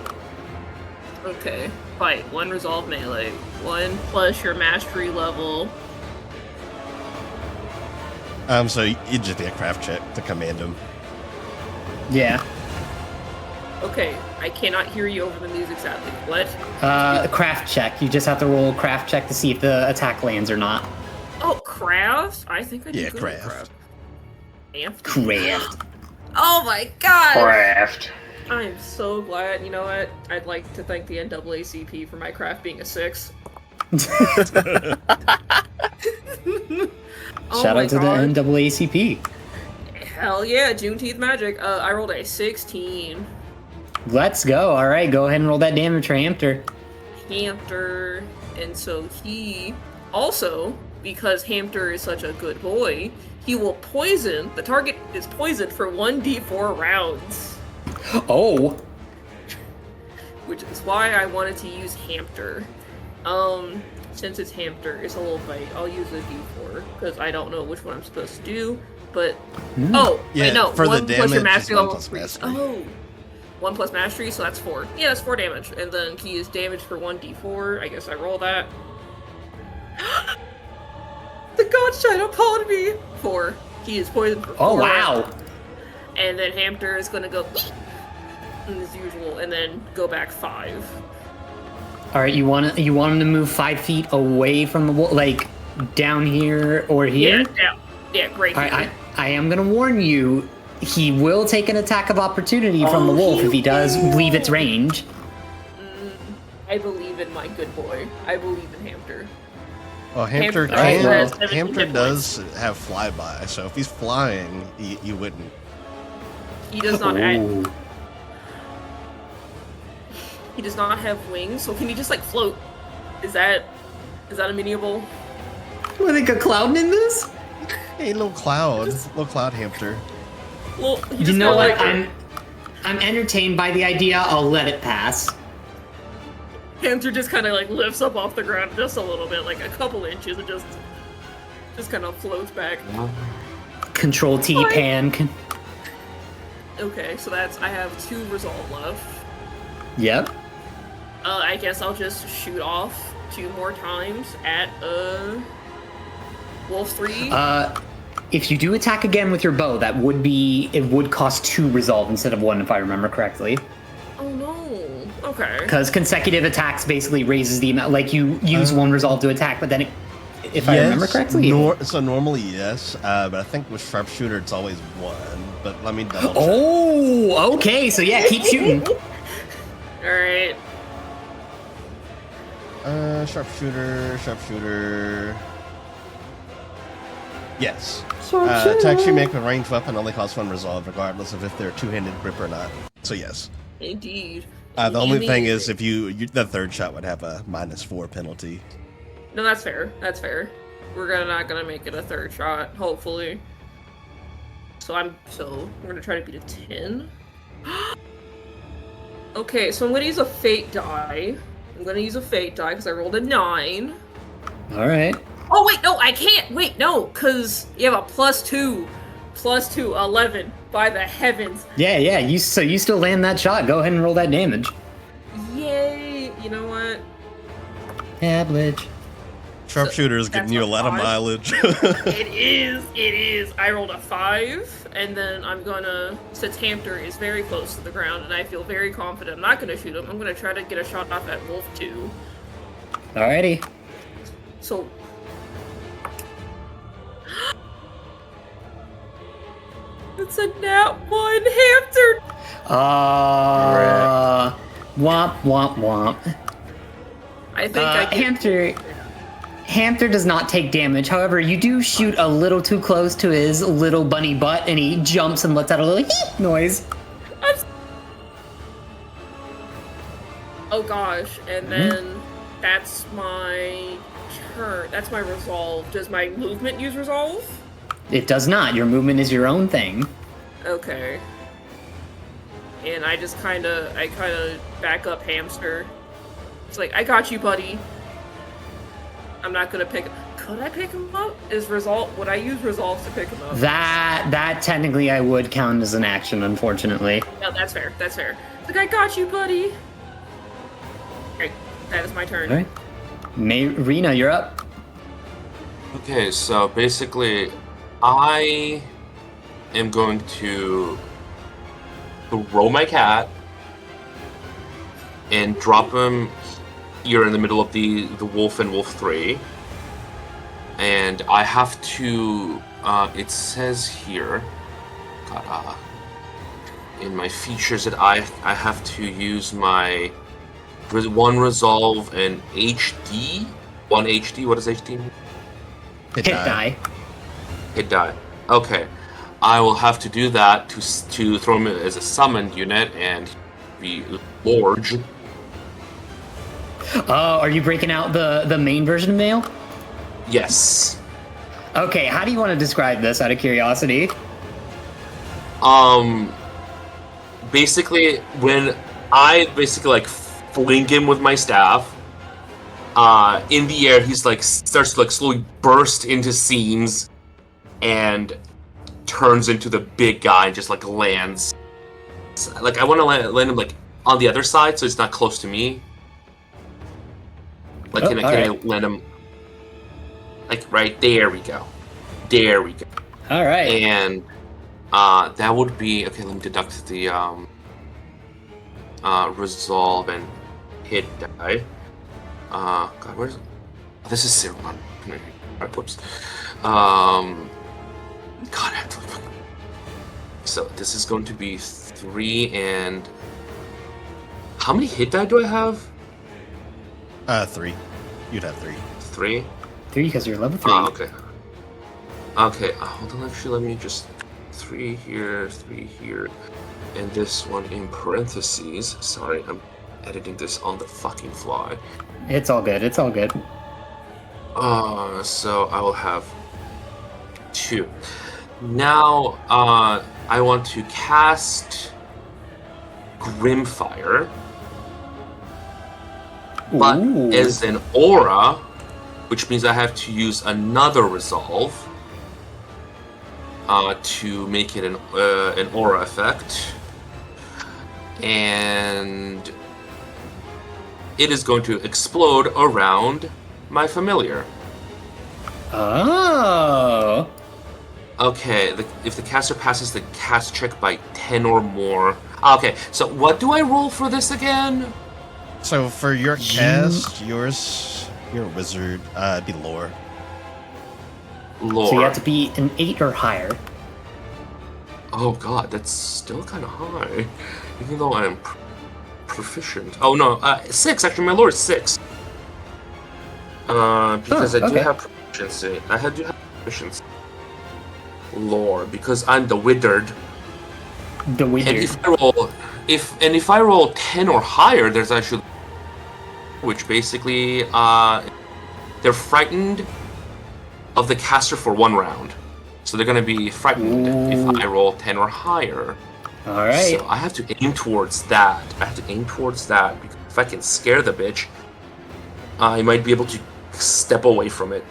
Okay. Fight. 1 resolve melee. 1 plus your mastery level. So you just need a craft check to command him. Yeah. Okay, I cannot hear you over the music sadly. What? A craft check. You just have to roll a craft check to see if the attack lands or not. Oh, craft? I think I did Yeah, good at craft. Craft. Oh my god! Craft. I am so glad. You know what? I'd like to thank the NAACP for my craft being a 6. Oh Shout my out to God. the NAACP. Hell yeah, Juneteenth magic. I rolled a 16. Let's go. All right, go ahead and roll that damage for Hamter. Hamter, and so he also, because Hamter is such a good boy, he will poison. The target is poisoned for 1d4 rounds, Oh. which is why I wanted to use Hamter. Since it's Hamter, it's a little bite. I'll use a d4 because I don't know which one I'm supposed to do. But oh, Yeah, wait, no, for the 1 plus your damage, mastery it's 1 level. plus mastery. Oh. 1 plus mastery, so that's 4. Yeah, that's 4 damage. And then he is damage for 1d4. I guess I roll that. The Godshine upon me! 4. He is poisoned for 4. Oh, wow. And then Hamter is gonna go as usual, and then go back 5. All right, you want him to move 5 feet away from the wall, like down here or here? Yeah, great. All right, I am gonna warn you. He will take an attack of opportunity from the wolf if he does leave its range. I believe in my good boy. I believe in Hamter. Well, Hamter Hamter can. has 17 Hamter hit does have flyby, so if he's flying, you wouldn't. He does not. Ooh. He does not have wings, so can he just like float? Is that amenable? What, like a cloud in this? Hey, little cloud Hamter. Well, he You just know got, what? like, I'm entertained by the idea. I'll let it pass. Hamter just kind of like lifts up off the ground just a little bit, like a couple inches, and just kind of floats back. Control T Fine. pan. Okay, so I have 2 resolve left. Yep. I guess I'll just shoot off 2 more times at Wolf 3. if you do attack again with your bow, it would cost 2 resolve instead of 1, if I remember correctly. Oh no. Okay. Because consecutive attacks basically raises the amount. Like you use 1 resolve to attack, but then if I remember correctly. So normally yes, but I think with sharpshooter it's always 1. But let me double check. Oh, okay. So yeah, keep shooting. All right. Sharpshooter. Yes. Attacks you make with ranged weapon only cost 1 resolve, regardless of if they're two-handed grip or not. So yes. Indeed. The only thing is, if the third shot would have a -4 penalty. No, that's fair. That's fair. We're not gonna make it a third shot, hopefully. So we're gonna try to beat a 10. Okay, so I'm gonna use a fate die. Because I rolled a 9. All right. Oh wait, no, I can't. Wait, no, because you have a +2, 11. By the heavens. Yeah. You still land that shot. Go ahead and roll that damage. Yay! You know what? Average. Sharpshooter is getting you a lot of mileage. It is. I rolled a 5, and then since Hamter is very close to the ground, and I feel very confident I'm not gonna shoot him, I'm gonna try to get a shot off at Wolf 2. Alrighty. So. It's a nat 1, Hamter! Womp. I think I can. Hamter does not take damage. However, you do shoot a little too close to his little bunny butt, and he jumps and lets out a little hee noise. Oh gosh, and then that's my turn. That's my resolve. Does my movement use resolve? It does not. Your movement is your own thing. Okay. And I kind of back up Hamster. It's like, I got you, buddy. I'm not gonna pick. Could I pick him up? Would I use resolve to pick him up? That technically I would count as an action, unfortunately. No, that's fair. It's like, I got you, buddy. Okay, that is my turn. All right. Rena, you're up. Okay, so basically, I am going to throw my cat and drop him here in the middle of the wolf and wolf 3. And I have to, it says here, in my features that I have to use my 1 resolve and HD. 1 HD, what does HD mean? Hit die. Hit die. Okay. I will have to do that to throw him as a summoned unit and be large. Are you breaking out the main version of Mail? Yes. Okay, how do you want to describe this out of curiosity? Basically, when I fling him with my staff, in the air, he's starts to slowly burst into seams and turns into the big guy and just lands. I want to land him on the other side so it's not close to me. Can I land him right there? We go. There we go. All right. And that would be okay. Let me deduct the resolve and hit die. God, where's this is 0 1. Whoops. God, I have to. So this is going to be 3 and how many hit die do I have? 3. You'd have 3. 3? 3 because you're level 3. Oh, okay. Okay, hold on. Actually, let me just 3 here, and this one in parentheses. Sorry, I'm editing this on the fucking fly. It's all good. So I will have 2. Now, I want to cast Grimfire, but Ooh. as an aura, which means I have to use another resolve to make it an aura effect, and it is going to explode around my familiar. Oh. Okay, if the caster passes the cast check by 10 or more. Okay, so what do I roll for this again? So for your cast, you're a wizard. It'd be lore. Lore. So you have to be an 8 or higher. Oh god, that's still kind of high. Even though I am proficient. Oh no, 6. Actually, my lore is 6. Because I do have proficiency. Do have proficiency. Lore, because I'm the withered. The withered. And if I roll 10 or higher, there's actually, which basically they're frightened of the caster for 1 round. So they're gonna be frightened if I roll 10 or higher. Alright. So I have to aim towards that. Because if I can scare the bitch, I might be able to step away from it.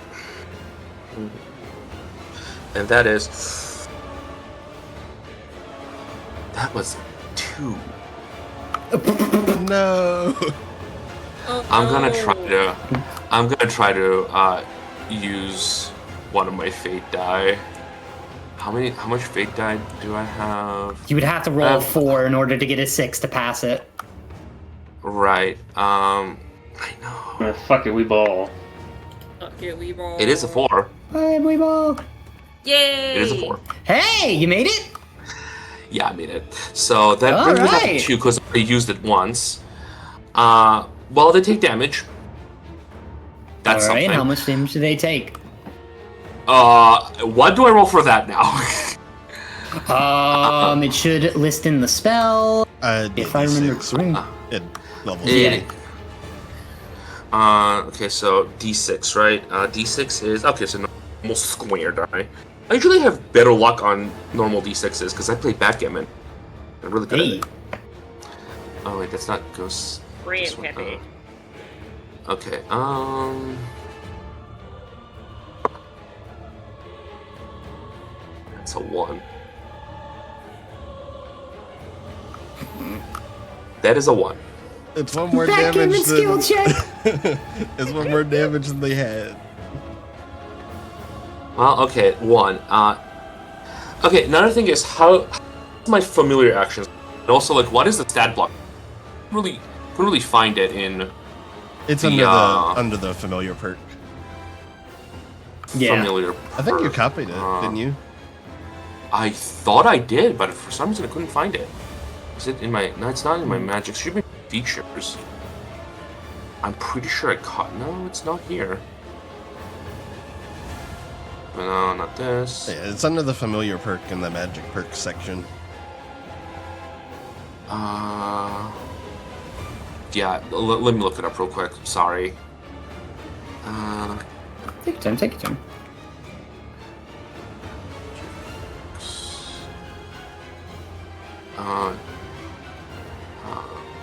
And that was 2. No. I'm gonna try to use one of my fate die. How much fate die do I have? You would have to roll a 4 in order to get a 6 to pass it. Right. I know. Fuck it, we ball. Okay, we roll. It is a 4. Hi, we ball. Yay! It is a 4. Hey, you made it? Yeah, I made it. So that brings me up to 2 because I used it once. Well, they take damage. That's Alright, something. how much damage do they take? What do I roll for that now? It should list in the spell. If I remember correctly. Level Yeah. Okay, so D6, right? D6 is okay. So normal square die. I usually have better luck on normal D6s because I play backgammon. I'm really good at it. Oh wait, that's not ghost. Brand happy. Okay. That's a 1. That is a 1. It's 1 more Backgammon damage skill than... check. It's 1 more damage than they had. Well, okay, 1. Okay, another thing is how my familiar actions, and also like what is the stat block? Couldn't really find it in. It's the, under the familiar perk. Yeah. Familiar. I think you perk. copied it, didn't you? I thought I did, but for some reason I couldn't find it. Is it in my? No, it's not in my magic. It should be features. I'm pretty sure I caught. No, it's not here. No, not this. Yeah, it's under the familiar perk in the magic perk section. Yeah, let me look it up real quick. Sorry. Take your time.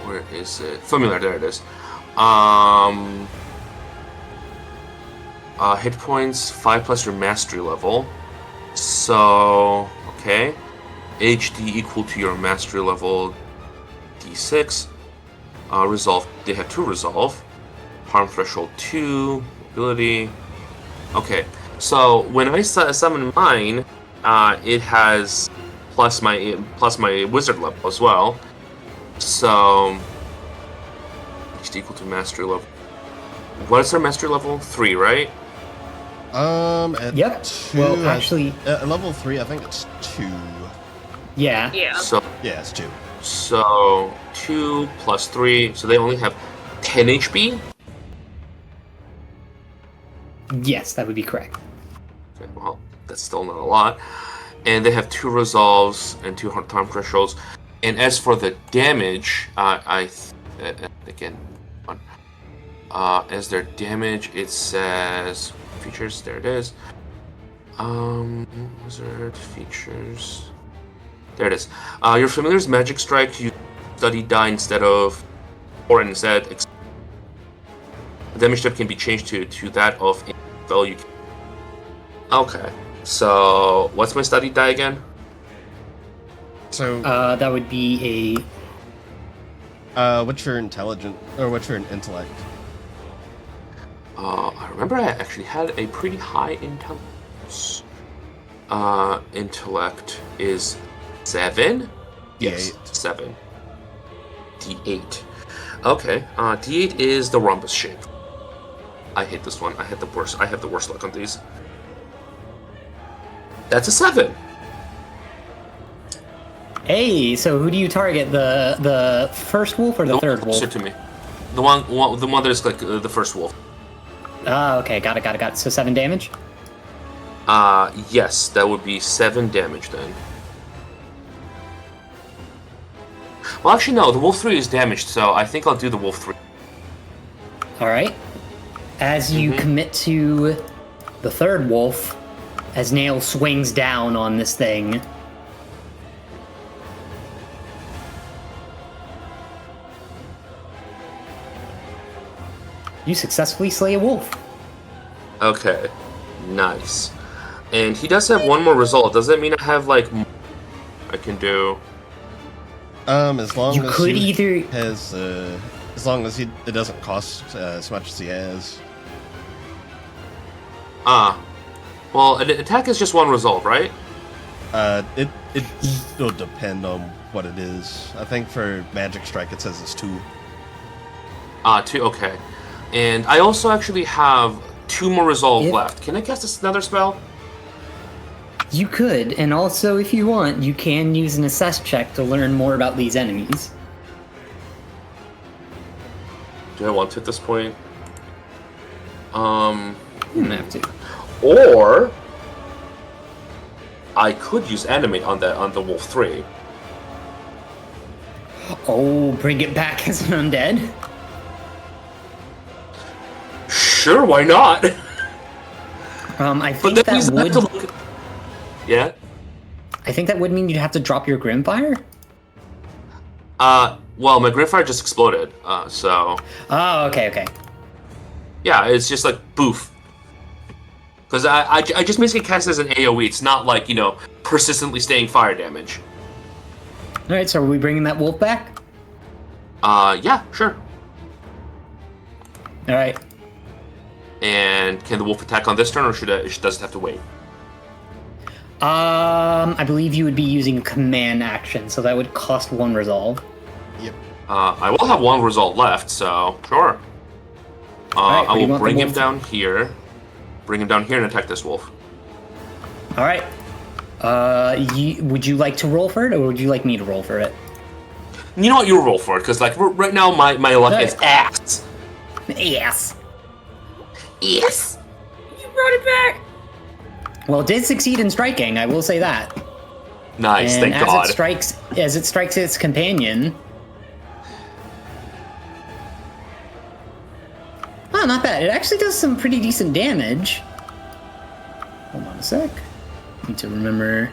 Where is it? Familiar, there it is. Hit points 5 plus your mastery level. So, okay. HD equal to your mastery level D6. Resolve, they have 2 resolve. Harm threshold 2. Ability. Okay, so when I summon mine, it has plus my wizard level as well. So, HD equal to mastery level. What is our mastery level? 3, right? At Yep. 2, Well, actually, at level 3, I think it's 2. yeah. Yeah. So Yeah, it's 2. So 2 plus 3, so they only have 10 HP? Yes, that would be correct. Okay, well, that's still not a lot. And they have 2 resolves and 2 harm thresholds. And as for the damage, again, as their damage, it says features. There it is. Wizard features. There it is. Your familiar's magic strike, you study die instead of, or instead, the damage type can be changed to that of a spell you can. Okay, so what's my study die again? So, That would be what's your intelligent, or what's your intellect? I remember I actually had a pretty high intelligence. Intellect is 7? Yes, D8. 7. D8. Okay, D8 is the rhombus shape. I hate this one. I have the worst luck on these. That's a 7. Hey, so who do you target? The first wolf or the third wolf? Closer to me. The one that is like the first wolf. Ah, okay, got it. So 7 damage? Yes, that would be 7 damage then. Well, actually, no, the wolf 3 is damaged, so I think I'll do the wolf 3. Alright. As you commit to the third wolf, as Nail swings down on this thing, you successfully slay a wolf. Okay, nice. And he does have one more result. Does that mean I have, like, I can do... As long You as could he either- has, as long as it doesn't cost as much as he has. Well, an attack is just one result, right? It'll depend on what it is. I think for Magic Strike it says it's 2. 2, okay. And I also actually have 2 more resolve left. Can I cast another spell? You could, and also if you want, you can use an assess check to learn more about these enemies. Do I want to at this point? You don't have to. Or I could use animate on the wolf 3. Oh, bring it back as an undead? Sure, why not? I But think that that means I have to would. look. Yeah. I think that would mean you'd have to drop your Grimfire. Well, my Grimfire just exploded. So. Oh, okay. Yeah, it's just like boof. Because I just basically cast it as an AoE. It's not like, persistently staying fire damage. All right, so are we bringing that wolf back? Yeah, sure. All right. And can the wolf attack on this turn, or does it have to wait? I believe you would be using a command action, so that would cost 1 resolve. Yep. I will have 1 result left, so sure. Alright, I where do you will want the bring him wolf? down here. Bring him down here and attack this wolf. All right. Would you like to roll for it, or would you like me to roll for it? You know what? You roll for it, because like right now my luck Alright. is ass. Yes. Yes. You brought it back. Well, it did succeed in striking. I will say that. Nice, And thank God. as it strikes its companion. Oh, not bad. It actually does some pretty decent damage. Hold on a sec. Need to remember.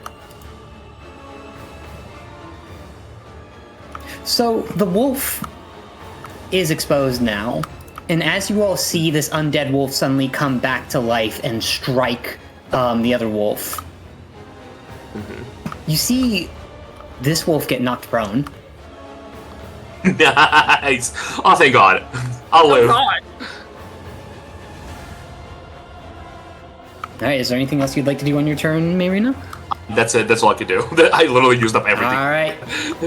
So the wolf is exposed now, and as you all see this undead wolf suddenly come back to life and strike the other wolf, you see this wolf get knocked prone. Nice. Oh, thank God. I'll Oh live. God. All right, is there anything else you'd like to do on your turn, Marina? That's it. That's all I could do. I literally used up everything. All right.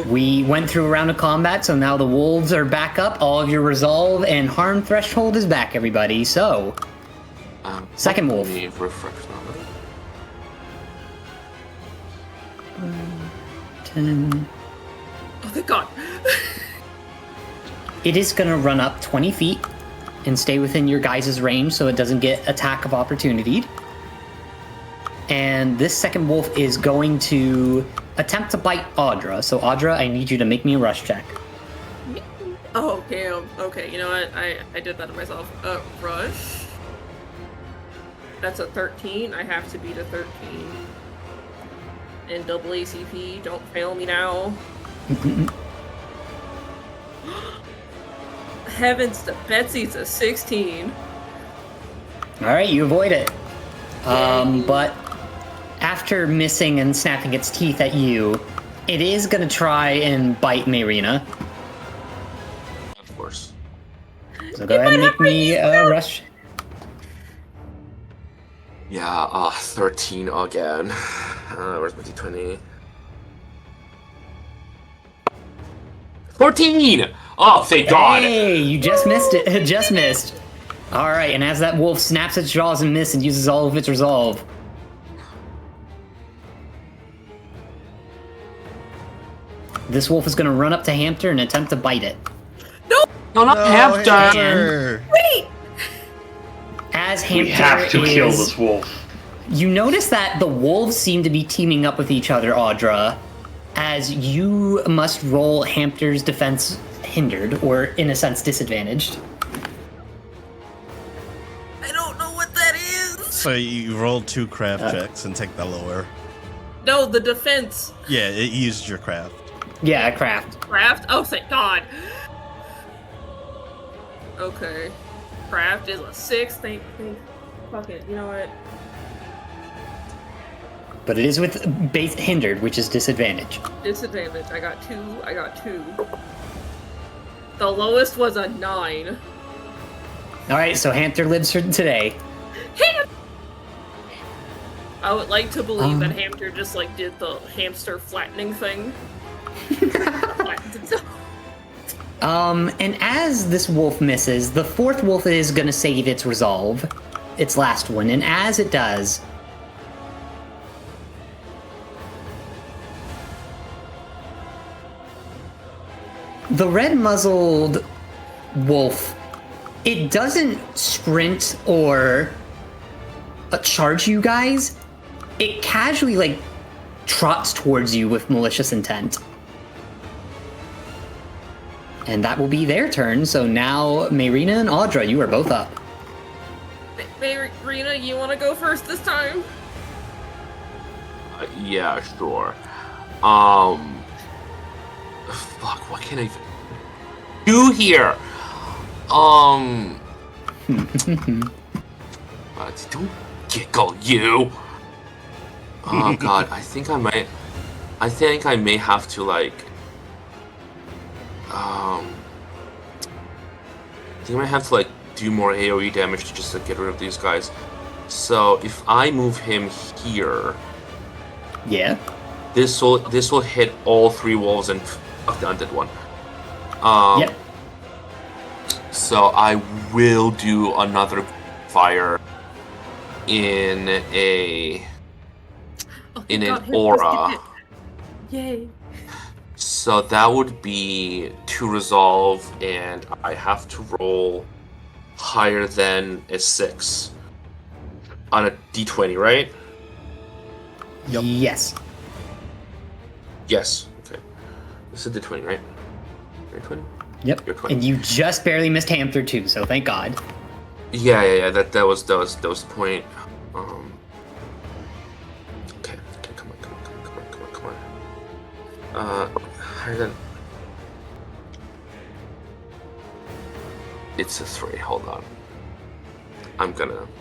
We went through a round of combat, so now the wolves are back up. All of your resolve and harm threshold is back, everybody. So, second wolf. Let me refresh that. 10. Oh thank God. It is going to run up 20 feet and stay within your guys' range so it doesn't get attack of opportunity. And this second wolf is going to attempt to bite Audra. So, Audra, I need you to make me a rush check. Oh damn. Okay, you know what? I did that to myself. Rush. That's a 13. I have to beat a 13. And double ACP. Don't fail me now. Heavens to Betsy, it's a 16. All right, you avoid it. But after missing and snapping its teeth at you, it is going to try and bite Marina. Of course. So go ahead and make me a rush. Yeah, 13 again. Where's my d20? 14! Oh, thank God! Hey, you just missed it. Just missed. All right, and as that wolf snaps its jaws and misses and uses all of its resolve, this wolf is going to run up to Hamster and attempt to bite it. No, not Hamster! Hamster. Wait! As Hamster We have to kill this wolf. You notice that the wolves seem to be teaming up with each other, Audra, as you must roll Hamster's defense hindered, or in a sense disadvantaged. I don't know what that is. So you roll 2 craft checks and take the lower. No, the defense. Yeah, it used your craft. Yeah, craft. Craft? Oh, thank God. Okay. Craft is a 6. Think. Fuck it. You know what? But it is with base hindered, which is disadvantage. Disadvantage. I got 2. The lowest was a 9. All right, so Hamster lives for today. I would like to believe that Hamster just like did the hamster flattening thing. And as this wolf misses, the fourth wolf is gonna save its resolve, its last one, and as it does, the red-muzzled wolf, it doesn't sprint or charge you guys. It casually, like, trots towards you with malicious intent. And that will be their turn, so now Mayrina and Audra, you are both up. Rena, you want to go first this time? Yeah, sure. Fuck, what can I even do here? Don't giggle, you. Oh God, I think I may have to like. I think I might have to like do more AoE damage to just like, get rid of these guys. So if I move him here, Yeah. this will hit all 3 wolves and fuck the undead one. Yep. So I will do another fire in an aura. Yay. So that would be 2 resolve, and I have to roll higher than a 6 on a d20, right? Yep. Yes. Yes. Okay. This is a d20, right? You're 20? Yep. You're 20. And you just barely missed Hamster too, so thank God. Yeah. That was the point. Okay. Come on. Higher than. It's a 3. Hold on.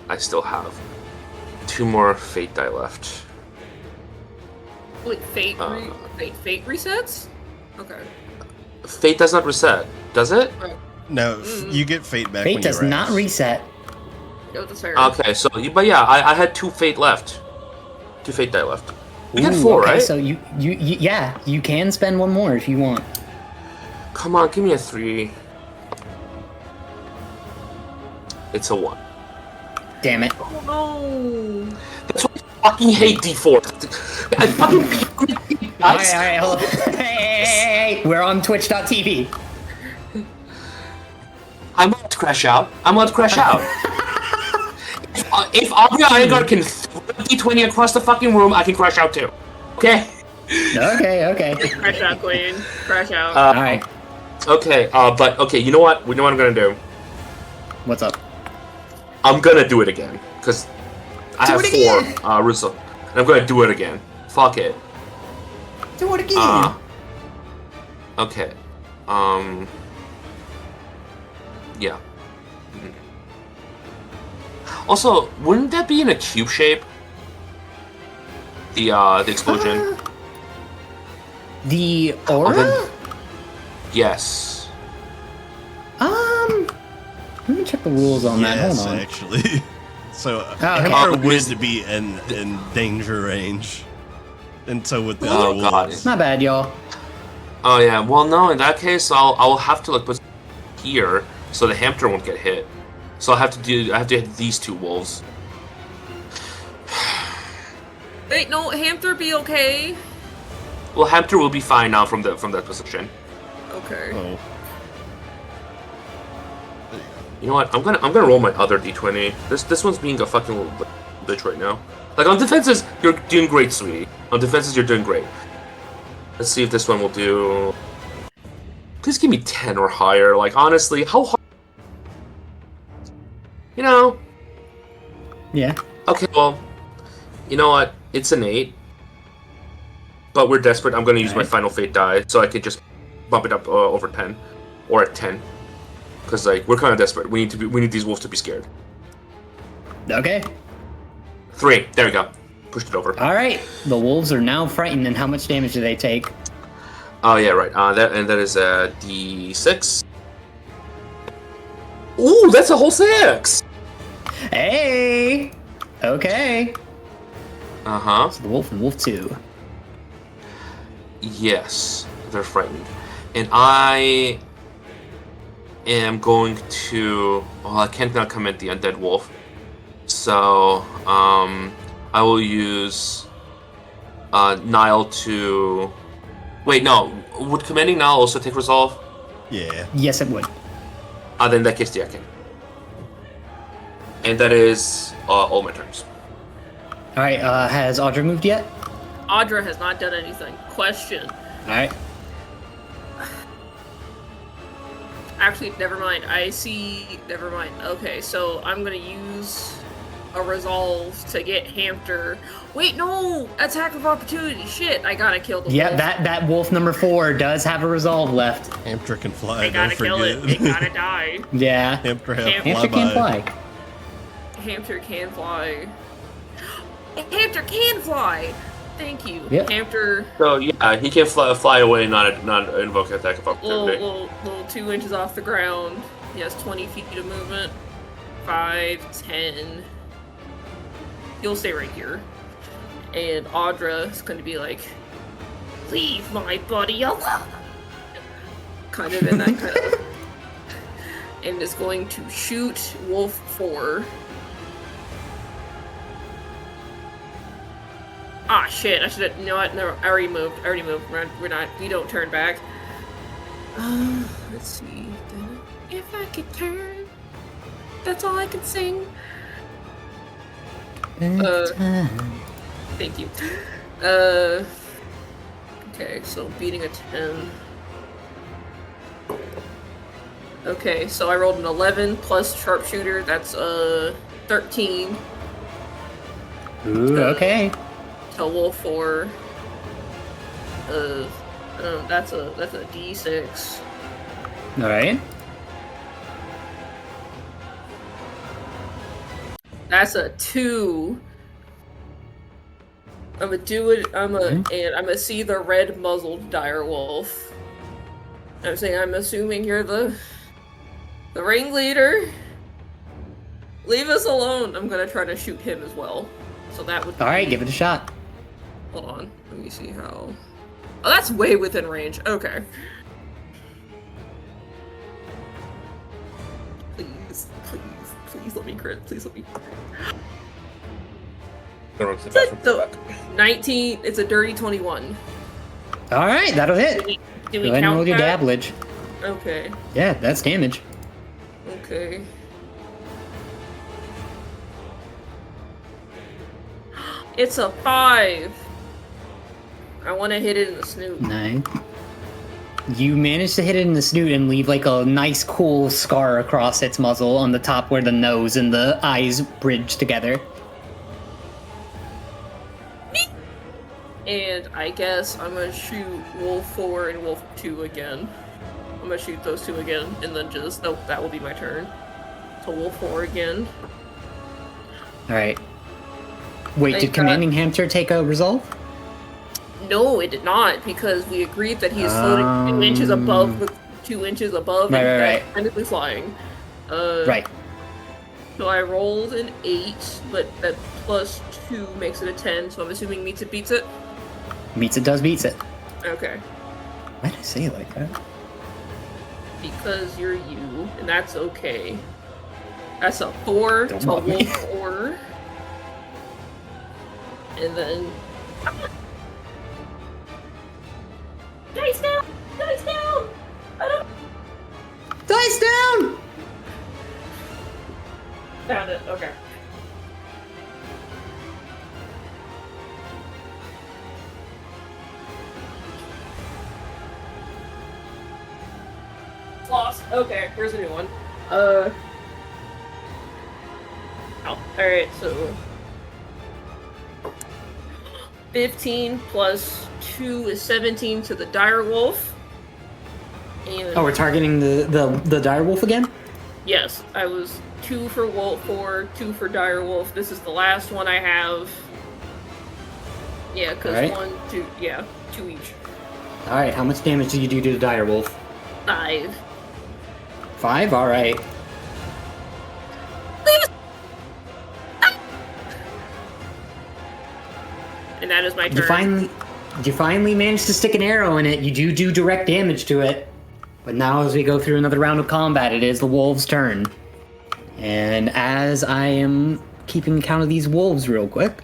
I still have 2 more fate die left. Wait, fate resets? Okay. Fate does not reset, does it? No, you get fate back. Fate when does you not rest. reset. Go to Sarah. Okay, so but yeah, I had 2 fate left. 2 fate die left. We got Ooh, 4, okay, right? So you you can spend 1 more if you want. Come on, give me a 3. It's a 1. Damn it. Oh no. That's why I fucking hate D4. I fucking hate Alright, hold on. Hey, we're on twitch.tv. I'm allowed to crash out. If Aubrey Iyengar can throw D20 across the fucking room, I can crash out too. Okay? Okay. Crash out, Queen. Crash out. Alright. Okay, but okay, you know what? We know what I'm gonna do. What's up? I'm gonna do it again. Because I have Do it 4 results. And I'm gonna do it again. Fuck it. Do it again. Okay. Yeah. Also, wouldn't that be in a cube shape? The explosion. The aura? Yes. Let me check the rules on that. Yes, Hold on. actually. So okay. Hamper would be in danger range. And so with the other God. wolves. My bad, y'all. Oh yeah. Well, no. In that case, I'll have to like put here so the hamster won't get hit. So I have to hit these two wolves. Wait, no, Hamster be okay? Well, hamster will be fine now from that position. Okay. Oh. You know what? I'm gonna roll my other d20. This one's being a fucking little bitch right now. Like on defenses, you're doing great, sweetie. On defenses, you're doing great. Let's see if this one will do. Please give me 10 or higher. Like honestly, how hard? You know. Yeah. Okay, well, you know what? It's an 8. But we're desperate. I'm gonna use my final fate die so I can just bump it up over 10, or at 10. Because like we're kind of desperate. We need these wolves to be scared. Okay. 3. There we go. Pushed it over. All right. The wolves are now frightened, and how much damage do they take? Oh yeah, right. That is a d6. Ooh, that's a whole 6. Hey. Okay. Uh huh. So the wolf and wolf 2. Yes, they're frightened, and I am going to. Well, I can't now commit the undead wolf, so I will use Nile to. Wait, no. Would commanding Nile also take resolve? Yeah. Yes, it would. Then in that case, yeah, I can. And that is all my turns. All right. Has Audra moved yet? Audra has not done anything. Question. All right. Actually, never mind. Never mind. Okay, so I'm gonna use a resolve to get Hamster. Wait, no! Attack of opportunity. Shit, I gotta kill the Yeah, wolf. that wolf number 4 does have a resolve left. Hamster can fly. I gotta don't kill it. forget. It gotta die. Yeah. Hamster Hamster can fly. Hamster can fly. Hamster can fly! Thank you. Yep. Hamster, So yeah, he can fly away, not invoke attack of opportunity. little 2 inches off the ground. He has 20 feet of movement. 5, 10. He'll stay right here. And Audra is going to be like, leave my buddy alone! Kind of in that kind of... And is going to shoot Wolf 4. Ah, shit, I should have... You know what? No, I already moved. We don't turn back. Let's see. If I could turn... That's all I can sing. Thank you. Okay, so beating a 10. Okay, so I rolled an 11 plus sharpshooter. That's 13. Ooh, okay. To Wolf 4. That's a D6. All right. That's a 2. I'm gonna do it. And I'm gonna see the red muzzled dire wolf. I'm saying I'm assuming you're the ringleader. Leave us alone. I'm gonna try to shoot him as well. So that would. All right, give it a shot. Hold on. Let me see how. Oh, that's way within range. Okay. Please let me crit. Please let me. So, 19. It's a dirty 21. All right, that'll hit. Do we Go ahead and count roll your that? dabblage. Okay. Yeah, that's damage. Okay. It's a 5. I want to hit it in the snoot. Nine. You manage to hit it in the snoot and leave like a nice cool scar across its muzzle on the top where the nose and the eyes bridge together. And I guess I'm gonna shoot Wolf 4 and Wolf 2 again. I'm gonna shoot those two again, and then just... Nope, that will be my turn. So Wolf 4 again. Alright. Wait, did Commanding Hamster take a resolve? No, it did not, because we agreed that he's floating 2 inches above the 2 inches above Right. technically flying. Right. So I rolled an 8, but that plus 2 makes it a 10, so I'm assuming meets it beats it? Meets it does beats it. Okay. Why did I say it like that? Because you're you, and that's okay. That's a 4 Don't to mock me. wolf 4. And then... Dice down! Dice down! I don't... Dice down! Found it, okay. Lost. Okay, here's a new one. Oh, alright, so... 15 plus 2 is 17 to the direwolf. And Oh, we're targeting the direwolf again? yes, I was 2 for wolf 4, 2 for direwolf. This is the last one I have. Yeah, because Alright. 1, 2, yeah, 2 each. Alright, how much damage do you do to the direwolf? 5. 5? Alright. And that is my You turn. finally managed to stick an arrow in it. You do direct damage to it. But now as we go through another round of combat, it is the wolves' turn. And as I am keeping count of these wolves real quick.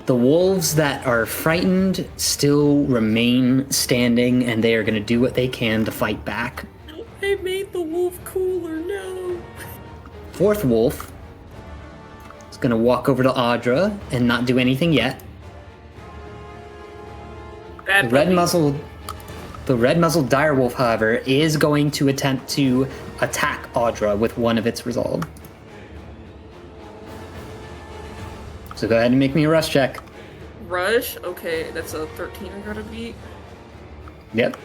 The wolves that are frightened still remain standing, and they are going to do what they can to fight back. I made the wolf cooler, no. Fourth wolf is going to walk over to Audra and not do anything yet. Bad The red puppy. muzzled direwolf, however, is going to attempt to attack Audra with one of its resolve. So go ahead and make me a rush check. Rush? Okay, that's a 13 I gotta beat. Yep.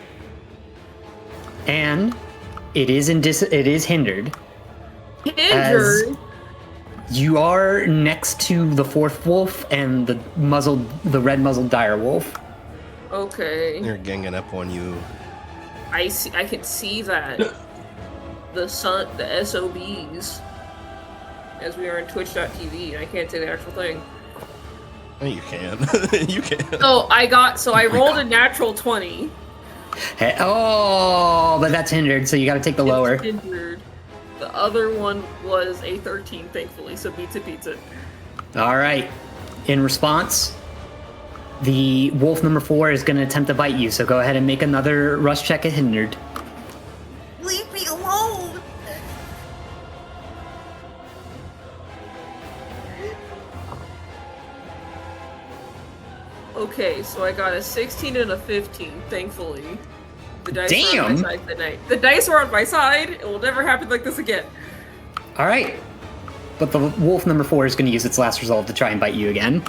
And it is hindered. Injured? You are next to the fourth wolf and the red muzzled direwolf. Okay. They're ganging up on you. I can see that. The SOBs. As we are in twitch.tv, I can't say the actual thing. Oh, you can. You can. So I rolled a natural 20. Hey, oh, but that's hindered, so you got to take the lower. It's hindered. The other one was a 13, thankfully, so beats it. All right. In response, the wolf number 4 is going to attempt to bite you, so go ahead and make another rush check at hindered. Leave me alone! Okay, so I got a 16 and a 15, thankfully. The dice are on my side tonight. The dice are on my side. It will never happen like this again. All right. But the wolf number 4 is going to use its last resolve to try and bite you again.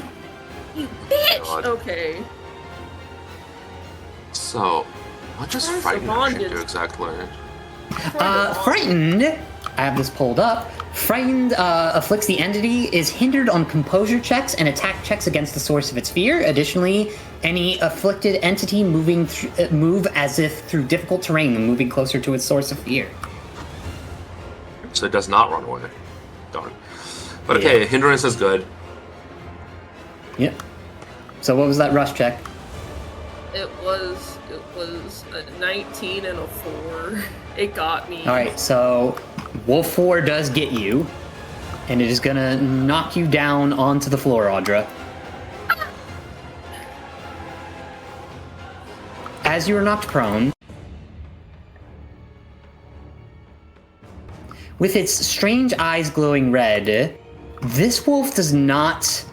You bitch! God. Okay. So, what does Where's the frightened action bondage? do exactly? Frightened, I have this pulled up. Frightened afflicts the entity, is hindered on composure checks and attack checks against the source of its fear. Additionally, any afflicted entity move as if through difficult terrain and moving closer to its source of fear. So it does not run away. Darn. But okay, Yeah. hindrance is good. Yep. So what was that rush check? It was a 19 and a 4. It got me. All right, so Wolf 4 does get you, and it is gonna knock you down onto the floor, Audra. As you are knocked prone, with its strange eyes glowing red, this wolf does not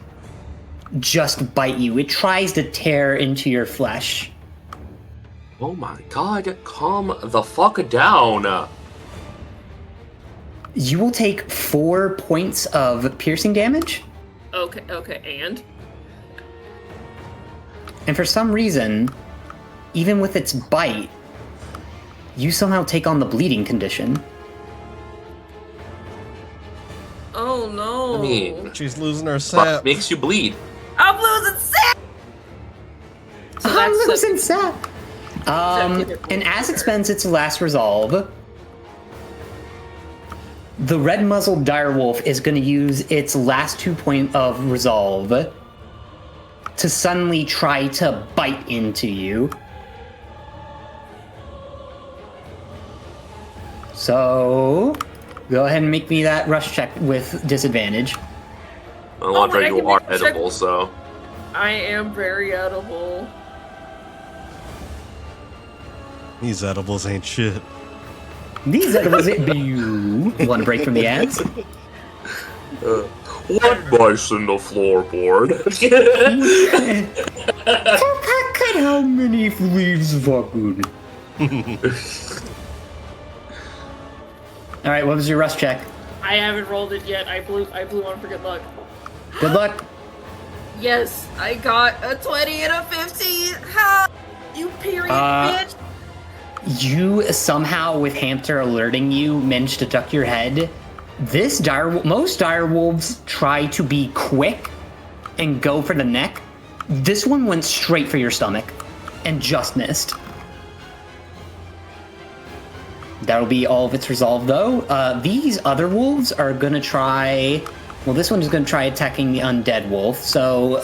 just bite you. It tries to tear into your flesh. Oh my god, calm the fuck down. You will take 4 points of piercing damage, Okay, and? and for some reason, even with its bite, you somehow take on the bleeding condition. Oh no. I mean, She's losing her what sap. makes you bleed? I'm losing sick! So I'm that's losing sap. And as it spends its last resolve, the red-muzzled direwolf is going to use its last 2 point of resolve to suddenly try to bite into you. So, go ahead and make me that rush check with disadvantage. Alondra, you are edible, so... I am very edible. These edibles ain't shit. These edibles you want to break from the ads? One mice in the floorboard. Cut how many leaves fucking. Alright, what was your rush check? I haven't rolled it yet. I blew one for good luck. Good luck. Yes, I got a 20 and a 15. Ha! You period bitch. You somehow, with Hamster alerting you, managed to duck your head. Most direwolves try to be quick and go for the neck. This one went straight for your stomach and just missed. That'll be all of its resolve, though. These other wolves are gonna try... Well, this one is gonna try attacking the undead wolf. So,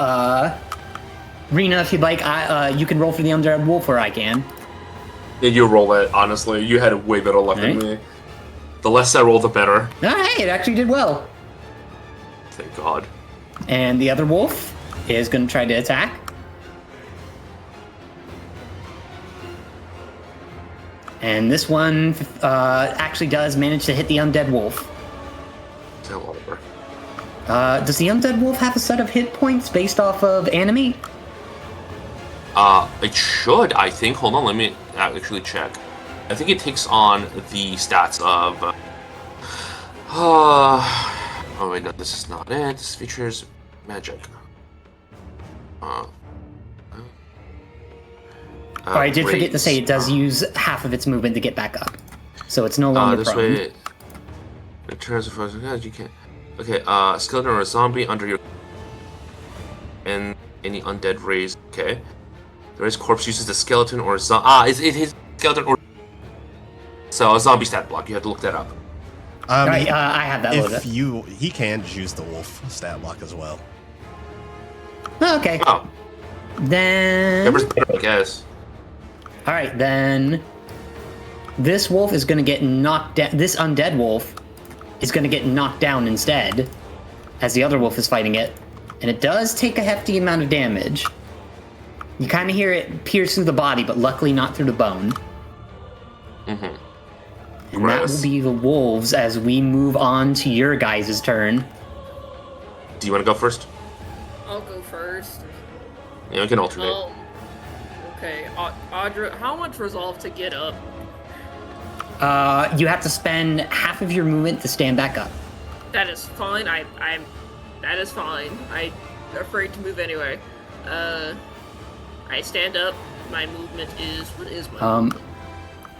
Rena, if you'd like, you can roll for the undead wolf, or I can. Yeah, you roll it, honestly. You had way better luck than me. The less I roll, the better. Alright, it actually did well. Thank God. And the other wolf is going to try to attack. And this one actually does manage to hit the undead wolf. Tell Oliver. Does the undead wolf have a set of hit points based off of enemy? It should, I think. Hold on, let me actually check. I think it takes on the stats of... oh wait, no, this is not it. This features magic. Oh, I did forget to say it does use half of its movement to get back up. So it's no longer this prone. way... In terms of... You can't... Okay, skeleton or a zombie under your... And any undead raise... Okay. The raised corpse uses the skeleton or zombie... it is skeleton or... So, a zombie stat block. You have to look that up. I have that loaded. He can just use the wolf stat block as well. Okay. Oh. Then... Whatever's better, I guess. Alright, then... This wolf is gonna get knocked down... This undead wolf is gonna get knocked down instead, as the other wolf is fighting it. And it does take a hefty amount of damage. You kind of hear it pierce through the body, but luckily not through the bone. Mm-hmm. And that will be the wolves as we move on to your guys' turn. Do you want to go first? I'll go first. Yeah, we can alternate. Okay, Audra, how much resolve to get up? You have to spend half of your movement to stand back up. That is fine. That is fine. I'm afraid to move anyway. I stand up. My movement is... What is my movement?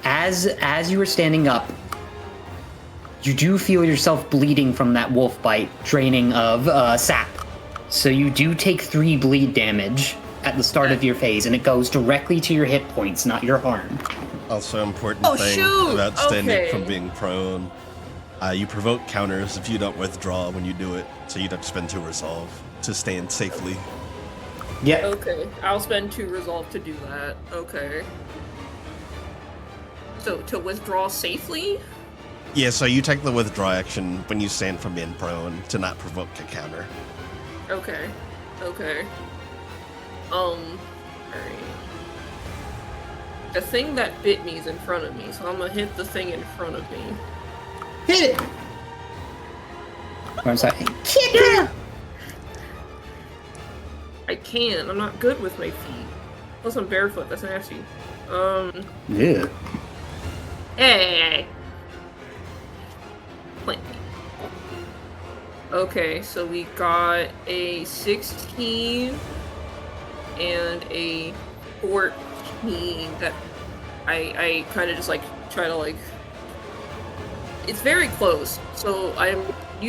As you are standing up, you do feel yourself bleeding from that wolf bite, draining of sap. So you do take 3 bleed damage at the start of your phase, and it goes directly to your hit points, not your harm. Also, important thing about standing from being prone. You provoke counters if you don't withdraw when you do it, so you'd have to spend 2 resolve to stand safely. Yep. Okay, I'll spend 2 resolve to do that. Okay. So, to withdraw safely? Yeah, so you take the withdraw action when you stand from being prone to not provoke a counter. Okay. Alright. The thing that bit me is in front of me, so I'm gonna hit the thing in front of me. Hit it! I'm sorry. Kick it! I can. I'm not good with my feet. Plus I'm barefoot. That's nasty. Yeah. Hey! Plant me. Okay, so we got a 16 and a 14 that I kind of just like try to like... It's very close, so I'm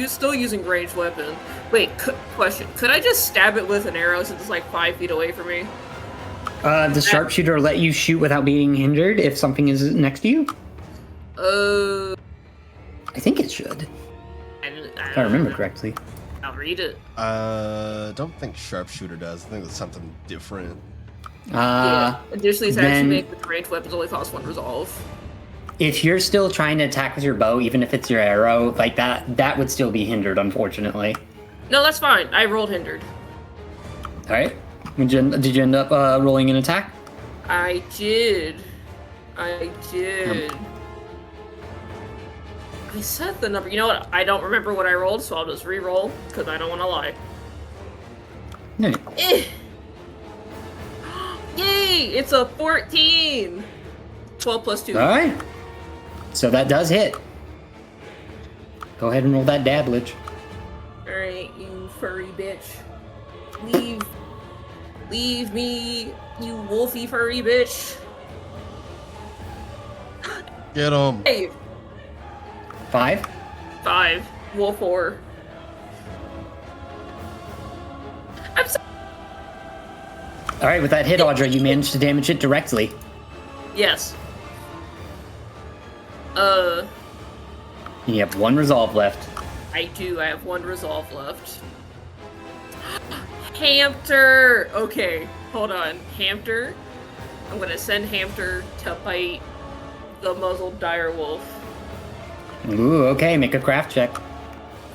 still using ranged weapon. Wait, question. Could I just stab it with an arrow since it's like 5 feet away from me? Does sharpshooter let you shoot without being hindered if something is next to you? I think it should. If I remember correctly. I'll read it. Don't think sharpshooter does. I think it's something different. Yeah. Additionally, attacks you make with ranged weapons only cost 1 resolve. If you're still trying to attack with your bow, even if it's your arrow, like that would still be hindered, unfortunately. No, that's fine. I rolled hindered. All right. Did you end up rolling an attack? I did. I set the number. You know what? I don't remember what I rolled, so I'll just re-roll because I don't want to lie. No. Yay! It's a 14. 12 plus 2. All right. So that does hit. Go ahead and roll that dabblage. Alright, you furry bitch. Leave me, you wolfy furry bitch. Get him. Hey. 5. 5. Wolf 4. I'm so All right, with that hit, Audra, you managed to damage it directly. Yes. You have 1 resolve left. I do. I have 1 resolve left. Hamter! Okay, hold on. Hamter. I'm gonna send Hamter to bite the muzzled direwolf. Ooh, okay, make a craft check.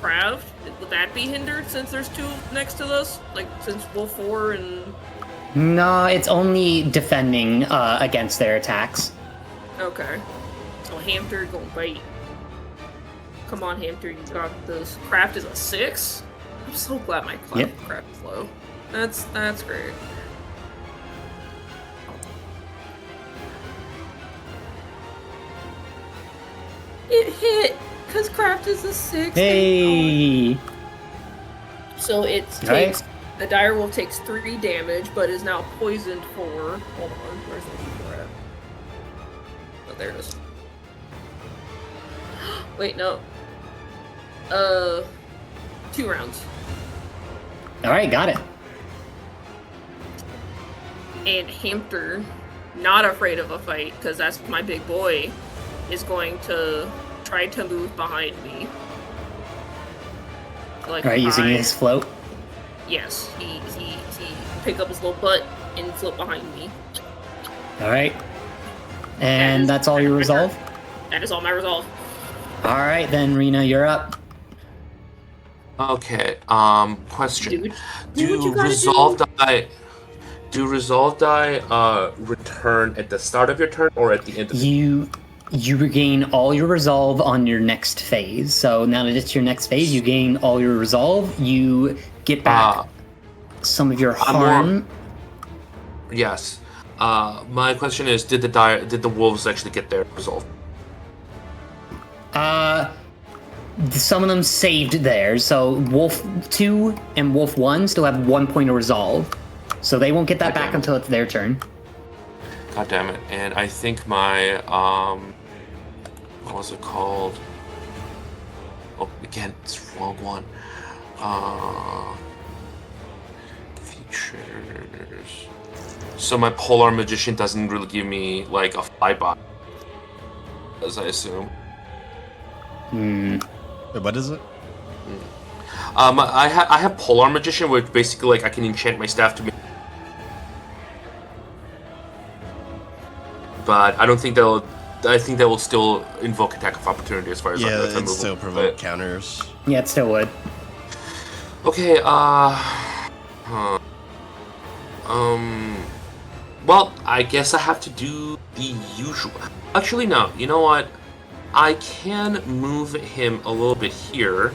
Craft? Would that be hindered since there's 2 next to us? Like, since Wolf 4 and... No, it's only defending against their attacks. Okay. So Hamter gonna bite. Come on, Hamter, you got this. Craft is a 6? I'm so glad my craft is low. That's great. It hit! Because craft is a 6. Hey! So it takes... The direwolf takes 3 damage, but is now poisoned for... Hold on, where's the D4 at? Oh, there it is. Wait, no. 2 rounds. Alright, got it. And Hamter, not afraid of a fight, because that's my big boy, is going to try to move behind me. Like, Alright, using his float? Yes, he pick up his little butt and float behind me. Alright. And that's all your resolve? That is all my resolve. Alright then, Rena, you're up. Okay, question. Do resolve die return at the start of your turn or at the end of You regain all your resolve on your next phase. So now that it's your next phase, you gain all your resolve. You get back some of your harm. Yes. My question is, did the wolves actually get their resolve? Some of them saved theirs. So Wolf 2 and Wolf 1 still have 1 point of resolve. So they won't get that back until it's their turn. God damn it. And I think my, what was it called? Oh, again, it's the wrong one. Features. So my Polar Magician doesn't really give me, like, a flyby, as I assume. Hmm. Wait, what is it? I have Polar Magician, which basically, like, I can enchant my staff to make... But I don't think they'll... I think that will still invoke attack of opportunity as far as... Yeah, it still provoke counters. Yeah, it still would. Okay, well, I guess I have to do the usual... Actually, no, you know what? I can move him a little bit here,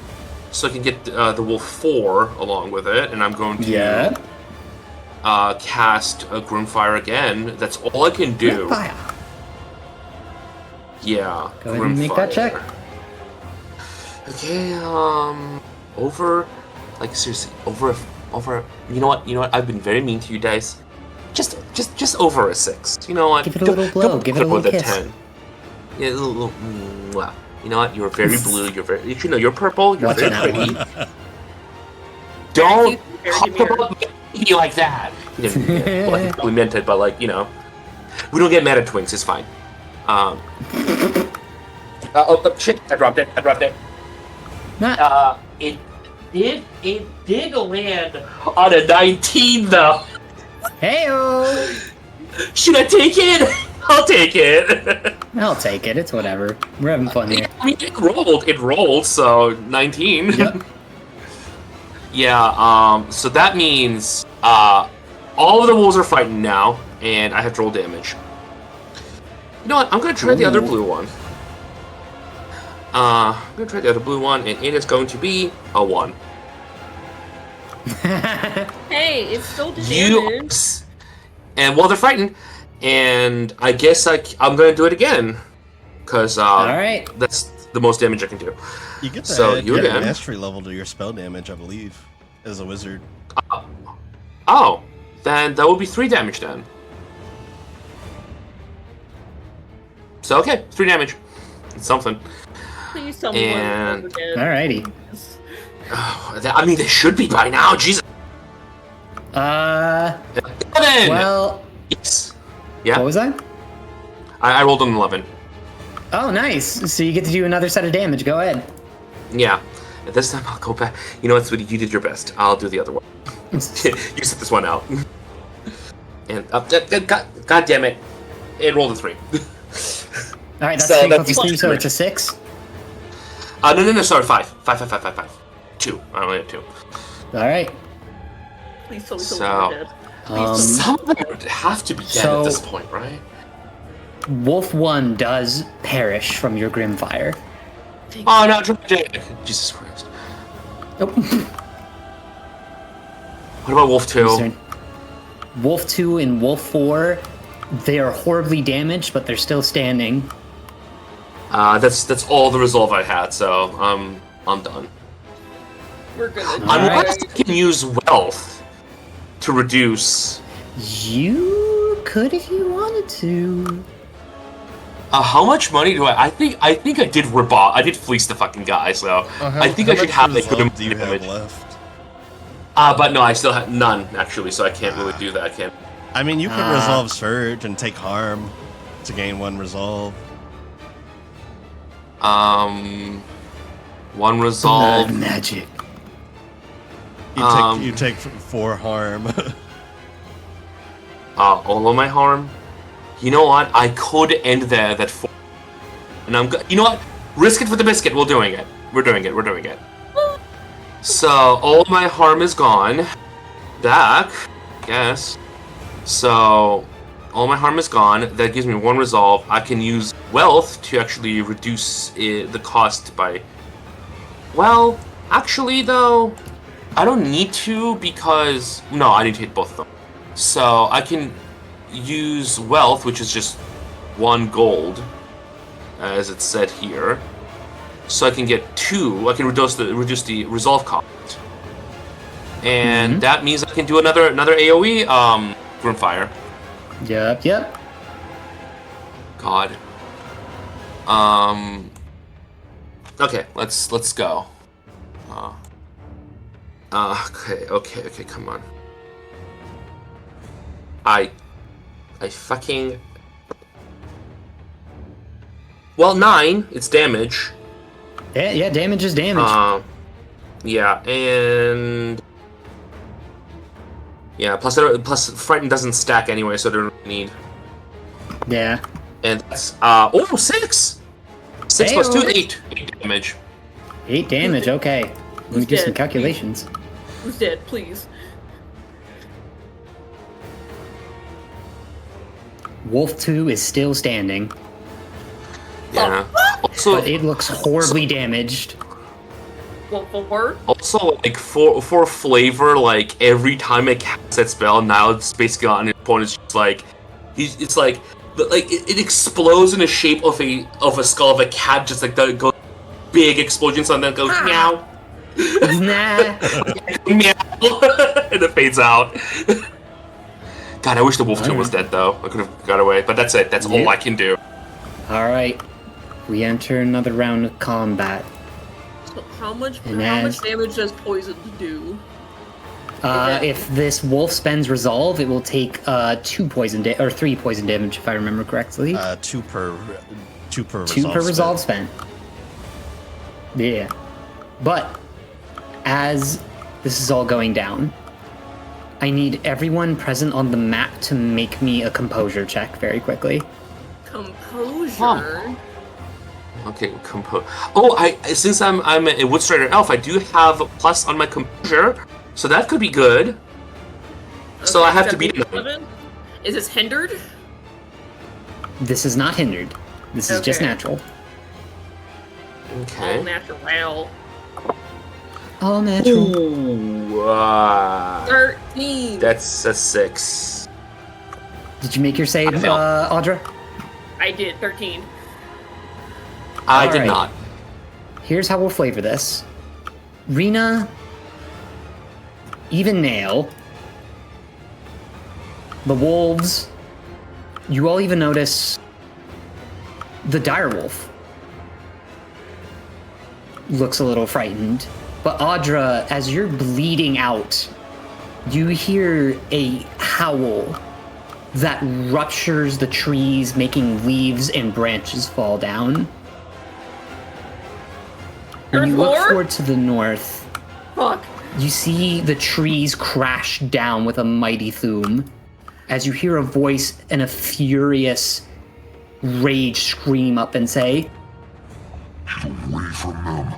so I can get the Wolf 4 along with it, and I'm going to cast a Grimfire again. That's all I can do. Grimfire. Yeah, Go ahead and make that check. Okay, over, like, seriously, over, you know what, I've been very mean to you guys. Just over a 6. You know what? Give it a little blow, give it a little kiss. 10. Yeah, a little, wow. You know what? You're very blue. You're very. You know, you're purple. You're very pretty. Don't talk about me like that. He didn't mean it. Well, he probably meant it, but like, you know, we don't get mad at twinks. It's fine. Shit! I dropped it. Not. It did land on a 19 though. Heyo! Should I take it? I'll take it. I'll take it. It's whatever. We're having fun here. I mean, it rolled, so 19. Yep. Yeah, so that means all of the wolves are fighting now, and I have to roll damage. You know what? I'm gonna try the other blue one. I'm gonna try the other blue one, and it is going to be a 1. Hey, it's still damage. And while they're fighting, and I guess I'm gonna do it again, because Alright. that's the most damage I can do. You get to So add you your again. mastery level to your spell damage, I believe, as a wizard. Oh, then that would be 3 damage then. So okay, 3 damage. It's something. Please tell me And- one again. Alrighty. I mean, they should be by now. Jesus. 11! Well, Yes. Yeah. what was that? I rolled an 11. Oh, nice. So you get to do another set of damage. Go ahead. Yeah. And this time I'll go back. You know what, sweetie? You did your best. I'll do the other one. You sit this one out. And God damn it! It rolled a 3. Alright, that's So 3 that's plus 3, so damage. it's a 6. No, sorry, 5. 5. 2. I only have 2. Alright. Please tell me So- someone dead. Some of them would have to be dead So- at this point, right? Wolf 1 does perish from your Grimfire. Oh no, tragic! Jesus Christ. Nope. What about Wolf 2? Wolf 2 and Wolf 4, they are horribly damaged, but they're still standing. That's all the resolve I had, so I'm done. We're gonna Unless I can use wealth to reduce. You could if you wanted to. How much money do I think I did rip off. I did fleece the fucking guy, so I think I should have like good do you have damage. left? But no, I still have none actually, so I can't really do that. I can't. I mean, you could resolve Surge and take harm to gain 1 resolve. 1 resolve. Magic. You take 4 harm. All of my harm. You know what? I could end there that 4. And you know what? Risk it for the biscuit. We're doing it. We're doing it. So all my harm is gone. Back, I guess. So all my harm is gone. That gives me 1 resolve. I can use wealth to actually reduce the cost by. Well, actually though, I don't need to because no, I need to hit both of them. So I can use wealth, which is just 1 gold, as it said here. So I can get 2. I can reduce the resolve cost, and that means I can do another AOE Grimfire. Yep. God. Okay, let's go. Okay, come on. I fucking. Well, 9. It's damage. Yeah, damage is damage. Yeah, and yeah. Plus, frightened doesn't stack anyway, so they don't really need. Yeah. And that's 6. 6 plus 2, 8. 8 damage. 8 damage, okay. Let me Who's do some dead? calculations. Who's dead, please? Wolf 2 is still standing, Yeah. Also, but it looks horribly damaged. Well, for Also, like for flavor, like every time it casts that spell, now it's basically on his opponent's just like it's like it explodes in the shape of a skull of a cat, just like the goes big explosions and then goes meow, Nah. meow, and it fades out. God, I wish the wolf 2 was dead though. I could have got away, but that's it. That's all I can do. Alright. We enter another round of combat. So how much And damage as- does poison do? If this wolf spends resolve, it will take 3 poison damage, if I remember correctly. 2 per resolve. 2 per resolve spent. Yeah. But as this is all going down, I need everyone present on the map to make me a composure check very quickly. Composure? Okay, since I'm a Woodstrider elf, I do have a plus on my composure, so that could be good. Okay, so I have to beat it. Is this hindered? This is not hindered. This is just natural. Okay. All natural. All natural. Ooh, 13. That's a 6. Did you make your save, Audra? I did, 13. I did not. Here's how we'll flavor this. Rena, even Nail, the wolves, you all even notice the direwolf looks a little frightened. But Audra, as you're bleeding out, you hear a howl that ruptures the trees, making leaves and branches fall down. When you look forward to the north, you see the trees crash down with a mighty thum as you hear a voice and a furious rage scream up and say, "Get away from them."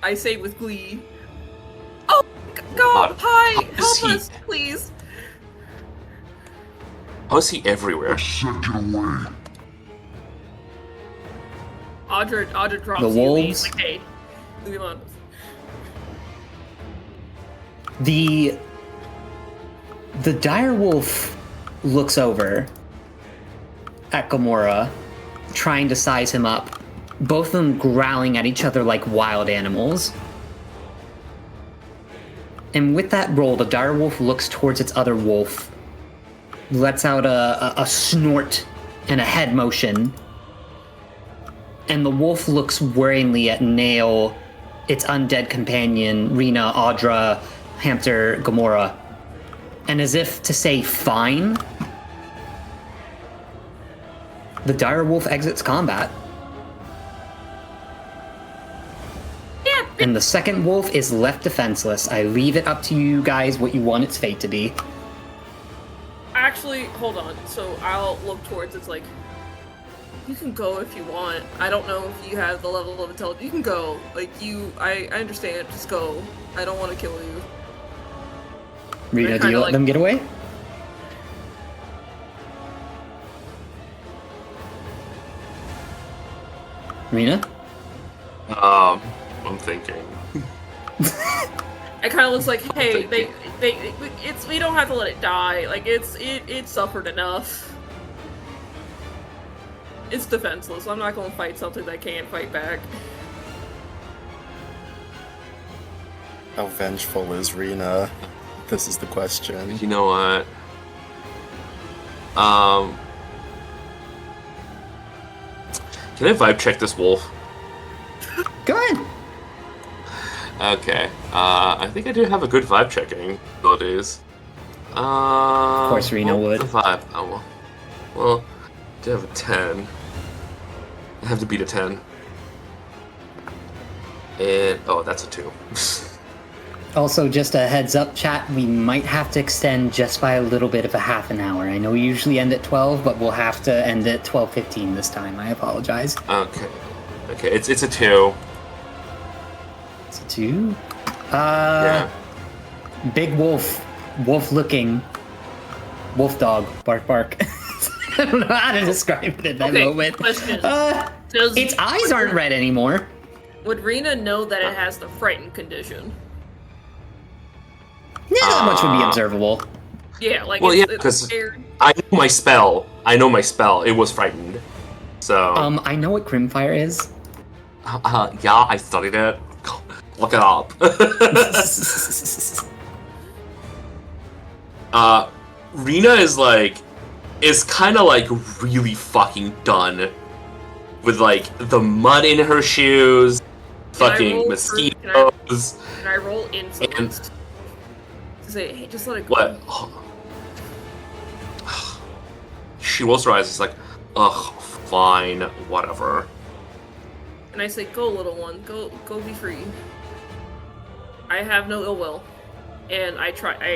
I say with glee, "Oh, God, hi, help us, please." How is he everywhere? Get away. Audra drops the wolves. Like, hey, leave me alone. The direwolf looks over at Gamora, trying to size him up. Both of them growling at each other like wild animals. And with that roll, the direwolf looks towards its other wolf, lets out a snort and a head motion, and the wolf looks worryingly at Nail, its undead companion, Rena, Audra, Hamter, Gamora, and as if to say fine, the direwolf exits combat. And the second wolf is left defenseless. I leave it up to you guys what you want its fate to be. Actually, hold on. So I'll look towards it's like, you can go if you want. I don't know if you have the level of intelligence. You can go. Like, I understand. Just go. I don't want to kill you. Rena, do you let them get away? Rena? I'm thinking. It kind of looks like, hey, we don't have to let it die. Like, it suffered enough. It's defenseless. I'm not going to fight something that can't fight back. How vengeful is Rena? This is the question. You know what? Can I vibe check this wolf? Go ahead. Okay. I think I do have a good vibe checking abilities. Of course, Rena would. The vibe. Oh, well, I do have a 10. I have to beat a 10. And that's a 2. Also, just a heads up, chat, we might have to extend just by a little bit of a half an hour. I know we usually end at 12, but we'll have to end at 12:15 this time. I apologize. Okay. Okay, it's a 2. It's a 2? Yeah. Big wolf. Wolf-looking. Wolf dog. Bark, bark. I don't know how to describe it at that moment. Question. Its eyes aren't red anymore. Would Rena know that it has the frightened condition? Yeah, that much would be observable. Yeah, like, well, yeah, because I know my spell. It was frightened. So. I know what Grimfire is. Yeah, I studied it. Look it up. Rena is kind of like really fucking done with like the mud in her shoes, fucking mosquitoes. Can I roll influence? To say, hey, just let it go. What? She rolls her eyes. It's like, ugh, fine, whatever. And I say, go, little one, go be free. I have no ill will. And I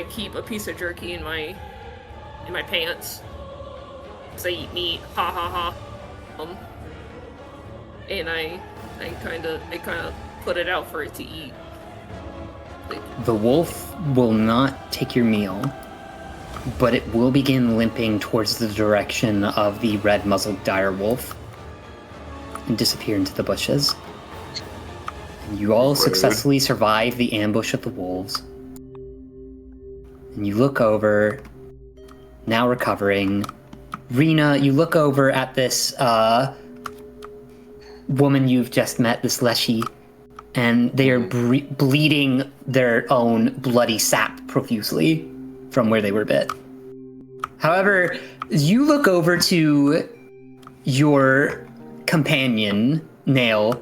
keep a piece of jerky in my pants. Cause I eat meat, ha ha ha. And I kind of put it out for it to eat. Like, the wolf will not take your meal, but it will begin limping towards the direction of the red-muzzled direwolf and disappear into the bushes. And you all successfully survive the ambush of the wolves. And you look over, now recovering. Rena, you look over at this woman you've just met, this Leshy, and they are bleeding their own bloody sap profusely from where they were bit. However, you look over to your companion, Nail,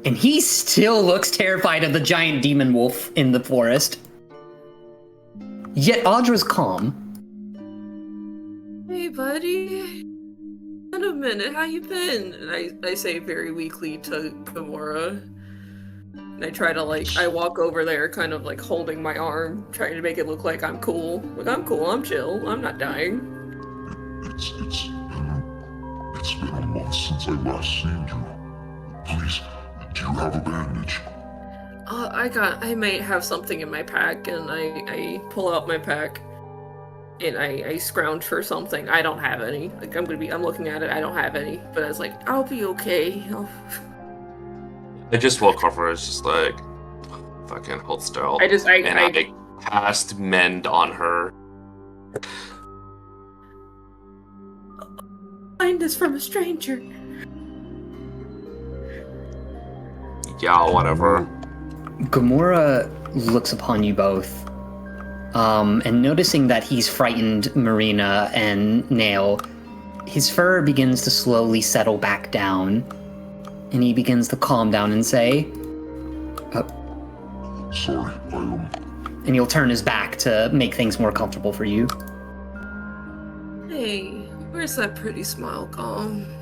and he still looks terrified of the giant demon wolf in the forest. Yet Audra's calm. Hey, buddy. In a minute, how you been? And I say very weakly to Gamora. And I try to, I walk over there kind of, holding my arm, trying to make it look like I'm cool. Like, I'm cool, I'm chill, I'm not dying. It's been a month since I last seen you. Please, do you have a bandage? I may have something in my pack, and I pull out my pack, and I scrounge for something. I don't have any. I'm looking at it, I don't have any. But I was like, I'll be okay. I just walk over, it's just like, fucking hold still. I cast mend on her. Find this from a stranger. Yeah, whatever. Gamora looks upon you both, and noticing that he's frightened Marina and Nail, his fur begins to slowly settle back down, and he begins to calm down and say, Sorry, and he'll turn his back to make things more comfortable for you. Hey, where's that pretty smile gone?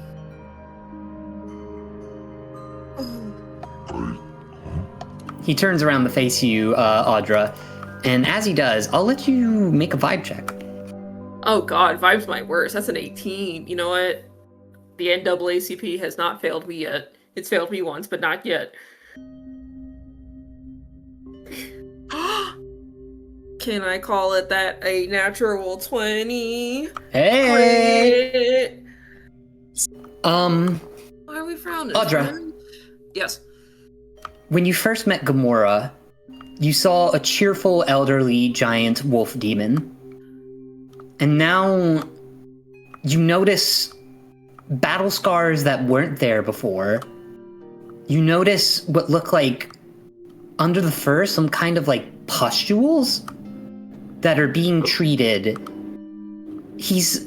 He turns around to face you, Audra, and as he does, I'll let you make a vibe check. Oh god, vibe's my worst. That's an 18. You know what? The NAACP has not failed me yet. It's failed me once, but not yet. Can I call it that a natural 20? Hey! Why are we frowning? Audra. Friend? Yes. When you first met Gamora, you saw a cheerful, elderly, giant wolf demon. And now you notice battle scars that weren't there before. You notice what look like, under the fur, some kind of pustules that are being treated. He's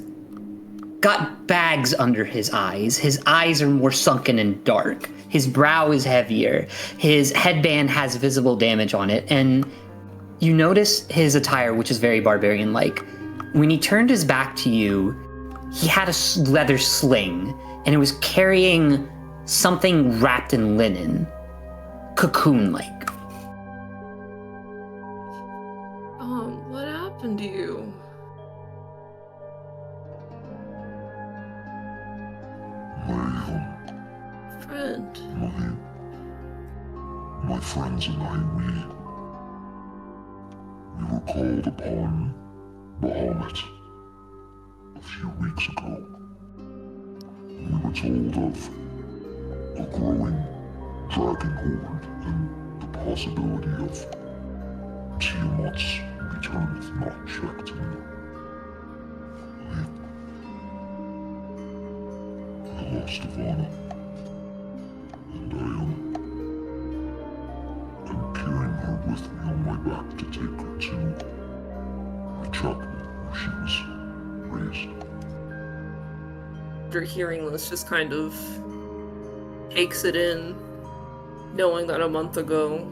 got bags under his eyes. His eyes are more sunken and dark. His brow is heavier. His headband has visible damage on it. And you notice his attire, which is very barbarian-like. When he turned his back to you, he had a leather sling, and it was carrying something wrapped in linen, cocoon-like. What happened to you? Friend. My friends and I, we were called upon Bahamut a few weeks ago. We were told of a growing dragon horde and the possibility of Tiamat's return if not checked in. I lost Ivana, and I'm carrying her with me on my back to take her to the chapel where she was raised. After hearing this, just kind of takes it in, knowing that a month ago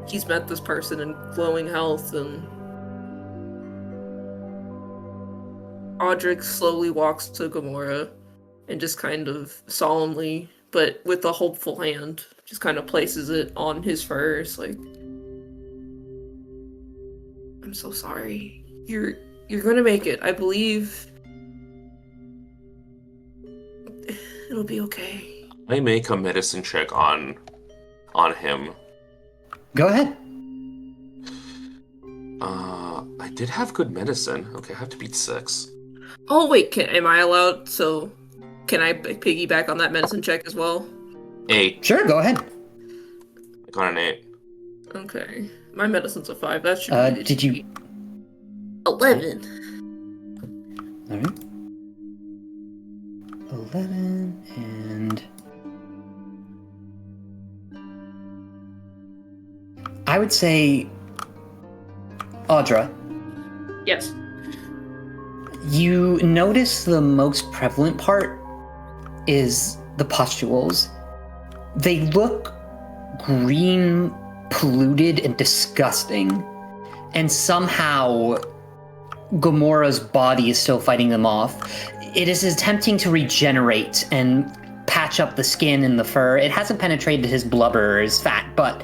he's met this person in glowing health, and Audric slowly walks to Gamora and just kind of solemnly, but with a hopeful hand, just kind of places it on his fur. It's like, I'm so sorry. You're gonna make it. I believe it'll be okay. I make a medicine check on him. Go ahead. I did have good medicine. Okay, I have to beat 6. Oh wait, am I allowed? So, can I piggyback on that medicine check as well? 8. Sure, go ahead. I got an 8. Okay, my medicine's a 5. That should be. Did you? 11. All right. 11 and I would say, Audra, Yes. you notice the most prevalent part is the pustules. They look green, polluted, and disgusting. And somehow, Gamora's body is still fighting them off. It is attempting to regenerate and patch up the skin and the fur. It hasn't penetrated his blubber or his fat, but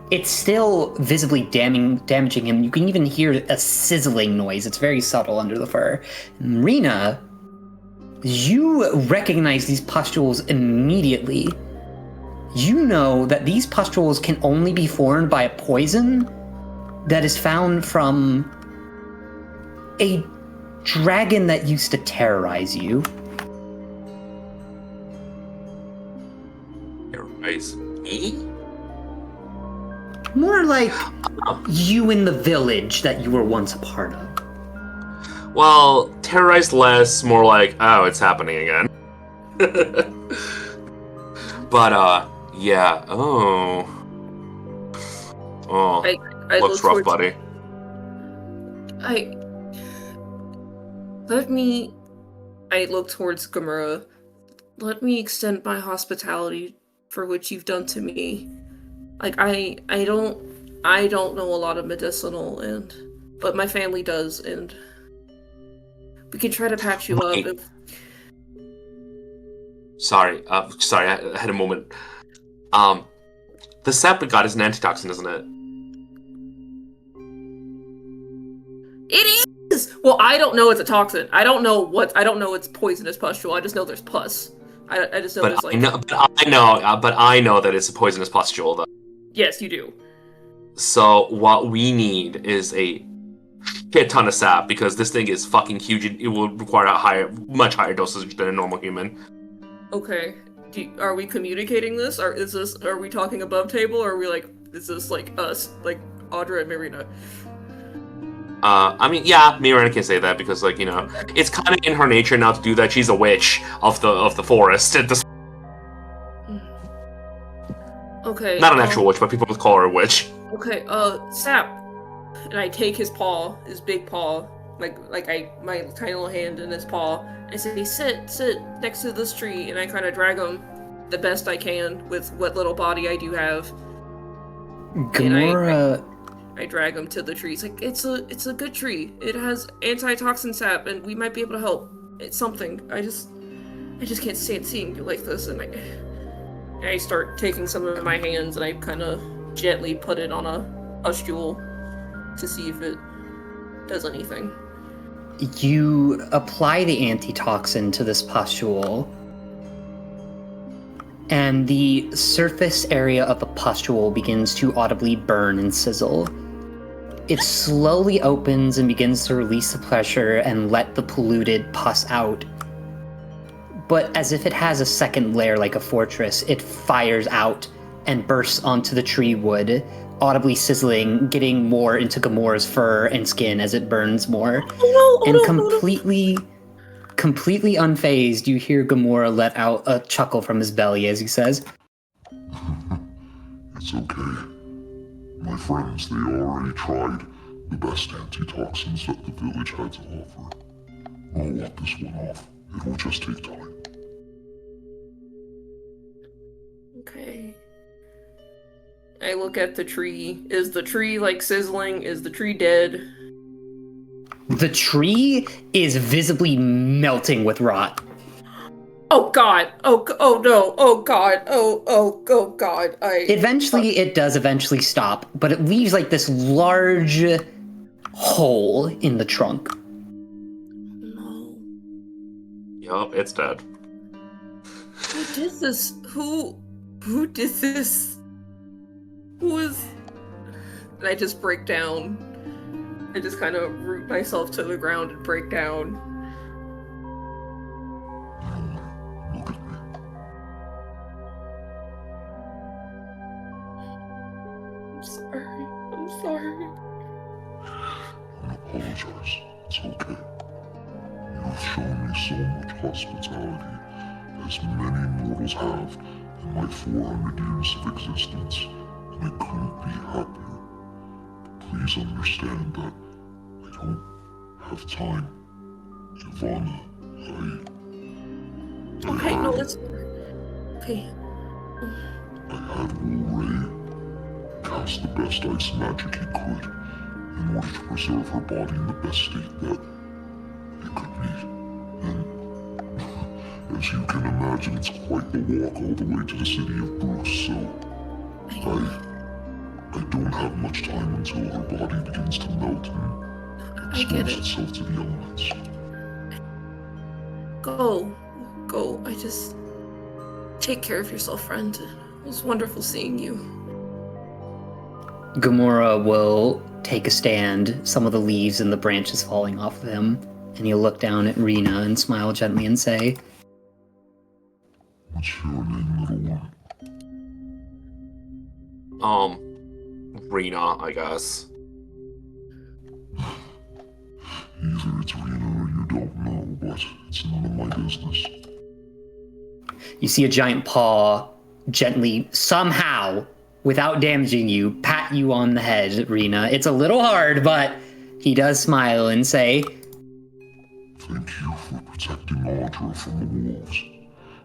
it's still visibly damaging him. You can even hear a sizzling noise. It's very subtle under the fur. Rena, you recognize these pustules immediately. You know that these pustules can only be formed by a poison that is found from a dragon that used to terrorize you. Terrorize me? More like you in the village that you were once a part of. Well, terrorized less, more like, oh, it's happening again. But, yeah, oh. Oh, I looks rough, buddy. I look towards Gamora. Let me extend my hospitality for what you've done to me. Like, I don't know a lot of medicinal, but my family does, and we can try to patch you up. Sorry, I had a moment. The sap we got is an antitoxin, isn't it? It is! Well, I don't know it's a toxin. I don't know it's poisonous pustule. I just know there's pus. I just know there's like... But I know that it's a poisonous pustule, though. Yes, you do. So what we need is a shit ton of sap, because this thing is fucking huge. It will require much higher dosage than a normal human. Okay. Are we communicating this? Are we talking above table, or are we like, is this like us, like Audra and Marina? I mean, yeah, Marina can say that because, like, you know, it's kind of in her nature now to do that. She's a witch of the forest at this. Okay. Not an actual witch, but people would call her a witch. Okay. Sap. And I take his paw, his big paw, my tiny little hand in his paw. I say, sit next to this tree, and I kind of drag him the best I can with what little body I do have. Gamora. I drag him to the tree. It's like, it's a good tree. It has antitoxin sap, and we might be able to help. It's something. I just can't stand seeing you like this. And I start taking some of my hands, and I kind of gently put it on a pustule to see if it does anything. You apply the antitoxin to this pustule, and the surface area of the pustule begins to audibly burn and sizzle. It slowly opens and begins to release the pressure and let the polluted pus out. But as if it has a second layer like a fortress, it fires out and bursts onto the tree wood, audibly sizzling, getting more into Gamora's fur and skin as it burns more. Completely unfazed, you hear Gamora let out a chuckle from his belly as he says, It's okay. My friends, they already tried the best antitoxins that the village had to offer. I'll walk this one off. It will just take time. Okay. I look at the tree. Is the tree, like, sizzling? Is the tree dead? The tree is visibly melting with rot. Oh god! Oh no! Oh god! Oh god! Eventually, it does stop, but it leaves like this large hole in the trunk. No. Yup, it's dead. Who did this? Who did this? Who is... And I just break down. I just kind of root myself to the ground and break down. Look at me. I'm sorry. Don't apologize. It's okay. You've shown me so much hospitality, as many mortals have in my 400 years of existence, and I couldn't be happier. But please understand that I don't have time. Ivana, Okay, no, let's... Okay. I had Ray cast the best ice magic he could in order to preserve her body in the best state that it could be. And as you can imagine, it's quite the walk all the way to the city of Bruce, so I don't have much time until her body begins to melt and expose itself to the elements. Go. I just... Take care of yourself, friend. It was wonderful seeing you. Gamora will take a stand, some of the leaves and the branches falling off of him, and he'll look down at Rena and smile gently and say, What's your name, little one? Rena, I guess. Either it's Rena or you don't know, but it's none of my business. you see a giant paw gently, somehow, without damaging you, pat you on the head, Rena. It's a little hard, but he does smile and say, Thank you for protecting Audra from the wolves.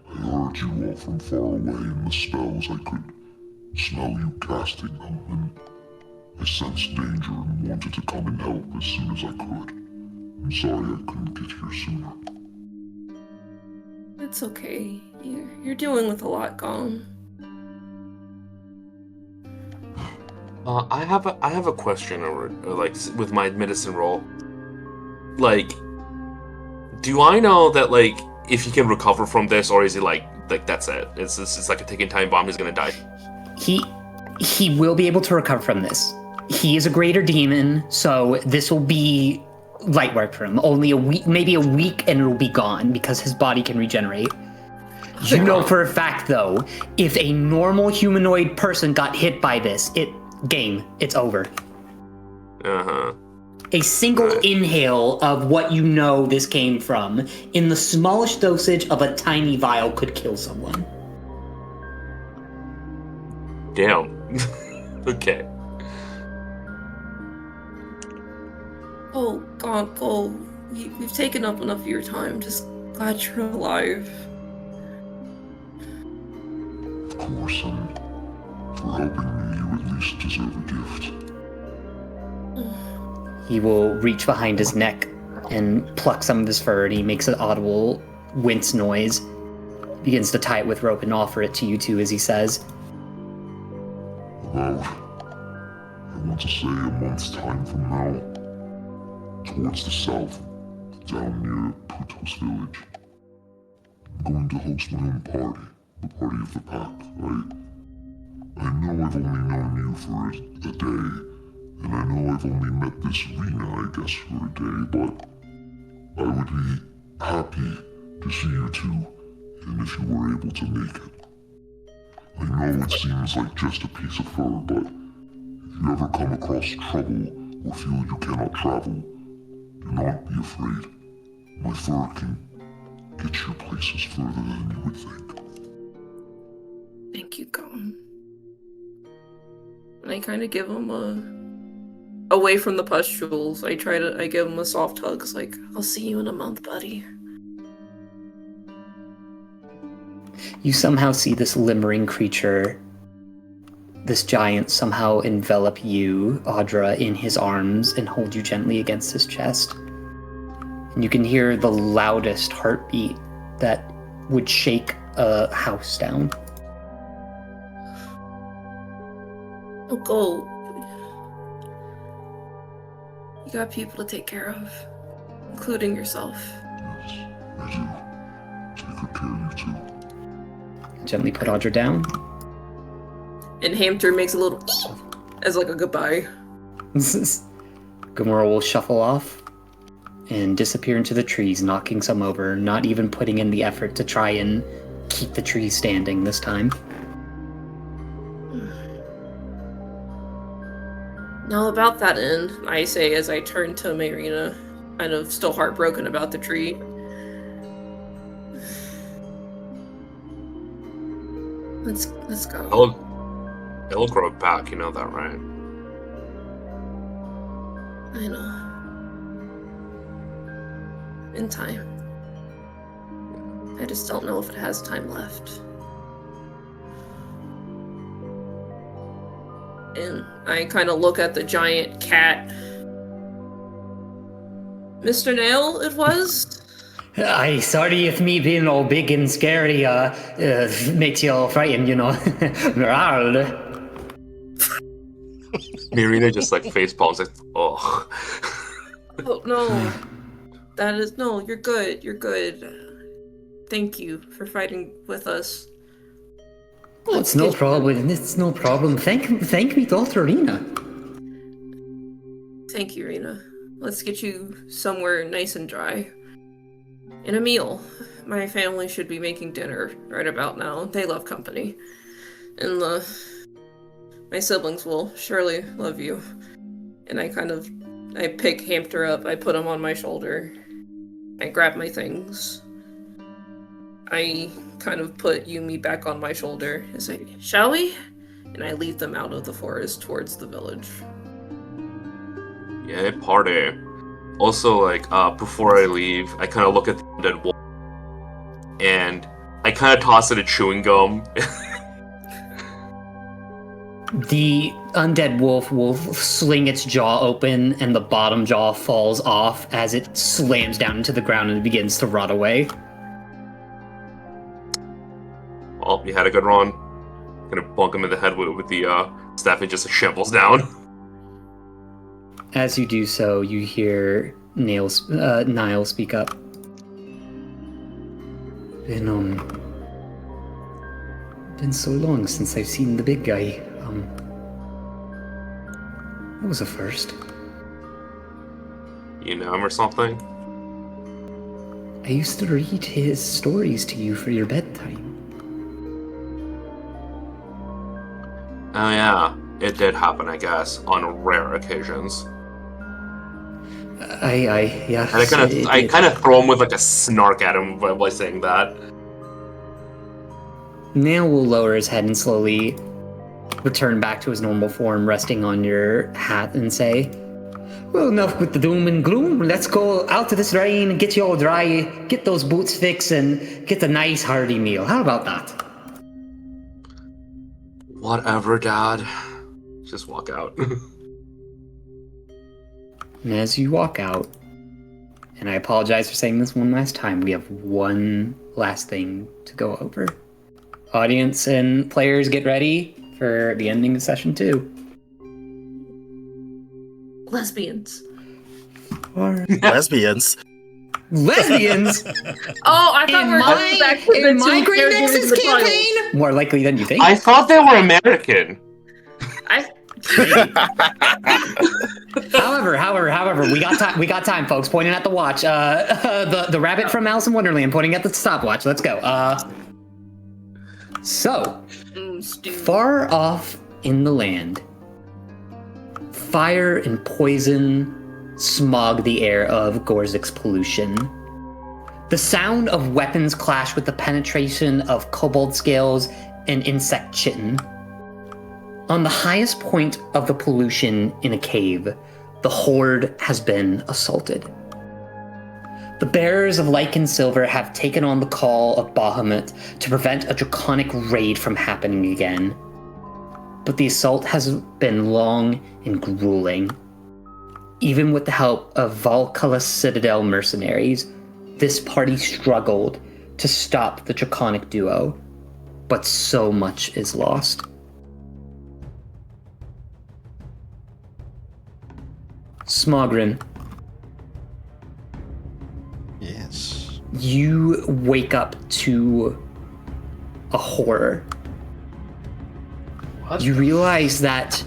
I heard you all from far away in the spells. I could smell you casting them, and I sensed danger and wanted to come and help as soon as I could. I'm sorry I couldn't get here sooner. It's okay. You're dealing with a lot, Gom. I have a question, or like with my medicine roll. Like, do I know that like if he can recover from this, or is he like that's it? It's like a ticking time bomb. He's gonna die. He will be able to recover from this. He is a greater demon, so this will be light work for him. Only a week, maybe a week, and it'll be gone because his body can regenerate. You know for a fact, though, if a normal humanoid person got hit by this, it's over. Uh-huh. A single inhale of what you know this came from, in the smallest dosage of a tiny vial, could kill someone. Damn. Okay. Oh, God, go. We've taken up enough of your time. Just glad you're alive. Of course, and for helping me, you at least deserve a gift. He will reach behind his neck and pluck some of his fur, and he makes an audible wince noise. Begins to tie it with rope and offer it to you two as he says, About, I want to say a month's time from now, towards the south, down near Putos village. I'm going to host my own party, the party of the pack. I know I've only known you for a day, and I know I've only met this Rena, I guess, for a day, but I would be happy to see you two, and if you were able to make it. I know it seems like just a piece of fur, but if you ever come across trouble or feel you cannot travel, do not be afraid. My fur can get you places further than you would think. Thank you, Gom. And I kind of give him away from the pustules. I give him a soft hug. It's like, I'll see you in a month, buddy. you somehow see this limbering creature this giant somehow envelop you, Audra, in his arms and hold you gently against his chest. And you can hear the loudest heartbeat that would shake a house down. Oh, go. You got people to take care of, including yourself. Yes, I do. Take good care of you too. Gently put Audra down. And Hamter makes a little as like a goodbye. Gamora will shuffle off and disappear into the trees, knocking some over, not even putting in the effort to try and keep the trees standing this time. Now about that end, I say as I turn to Marina, kind of still heartbroken about the tree. Let's go. It'll grow back, you know that, right? I know. In time. I just don't know if it has time left. And I kind of look at the giant cat. Mr. Nail, it was? Aye, sorry if me being all big and scary makes you all frightened, you know. Rawr. Marina just like face palms like, oh. Oh, no. No, you're good. You're good. Thank you for fighting with us. Oh, it's no problem. It's no problem. Thank me, Dr. Rena. Thank you, Rena. Let's get you somewhere nice and dry. And a meal. My family should be making dinner right about now. They love company. And my siblings will surely love you. And I pick Hamter up, I put him on my shoulder. I grab my things. I kind of put Yumi back on my shoulder and say, shall we? And I lead them out of the forest towards the village. Yeah, party. Also, like, before I leave, I kind of look at the undead wolf, and I kind of toss it a chewing gum. The undead wolf will sling its jaw open, and the bottom jaw falls off as it slams down into the ground and begins to rot away. Well, you had a good run. Gonna bonk him in the head with the staff and just shambles down. As you do so, you hear Niall speak up. Been so long since I've seen the big guy. That was a first. You know him or something? I used to read his stories to you for your bedtime. Oh yeah, it did happen, I guess, on rare occasions. Yeah. And I kind of throw him with like a snark at him by saying that. Nail will lower his head and slowly return back to his normal form, resting on your hat, and say, well, enough with the doom and gloom. Let's go out to this rain and get you all dry, get those boots fixed, and get a nice hearty meal. How about that? Whatever, Dad. Just walk out. And as you walk out, and I apologize for saying this one last time, we have one last thing to go over. Audience and players, get ready for the ending of session 2. Lesbians. Lesbians? Lesbians? Oh, I thought we were going back to the my Grey two Nexus campaign? More likely than you think. I thought they were American. However, we got time, folks. Pointing at the watch. The rabbit from Alice in Wonderland pointing at the stopwatch. Let's go. So, far off in the land, fire and poison smog the air of Gorzik's pollution. The sound of weapons clash with the penetration of kobold scales and insect chitin. On the highest point of the pollution in a cave, the Horde has been assaulted. The bearers of Lycan Silver have taken on the call of Bahamut to prevent a draconic raid from happening again. but the assault has been long and grueling. Even with the help of Valhalla Citadel mercenaries, this party struggled to stop the Draconic duo, but so much is lost. Smogren. Yes. You wake up to a horror. What? You realize that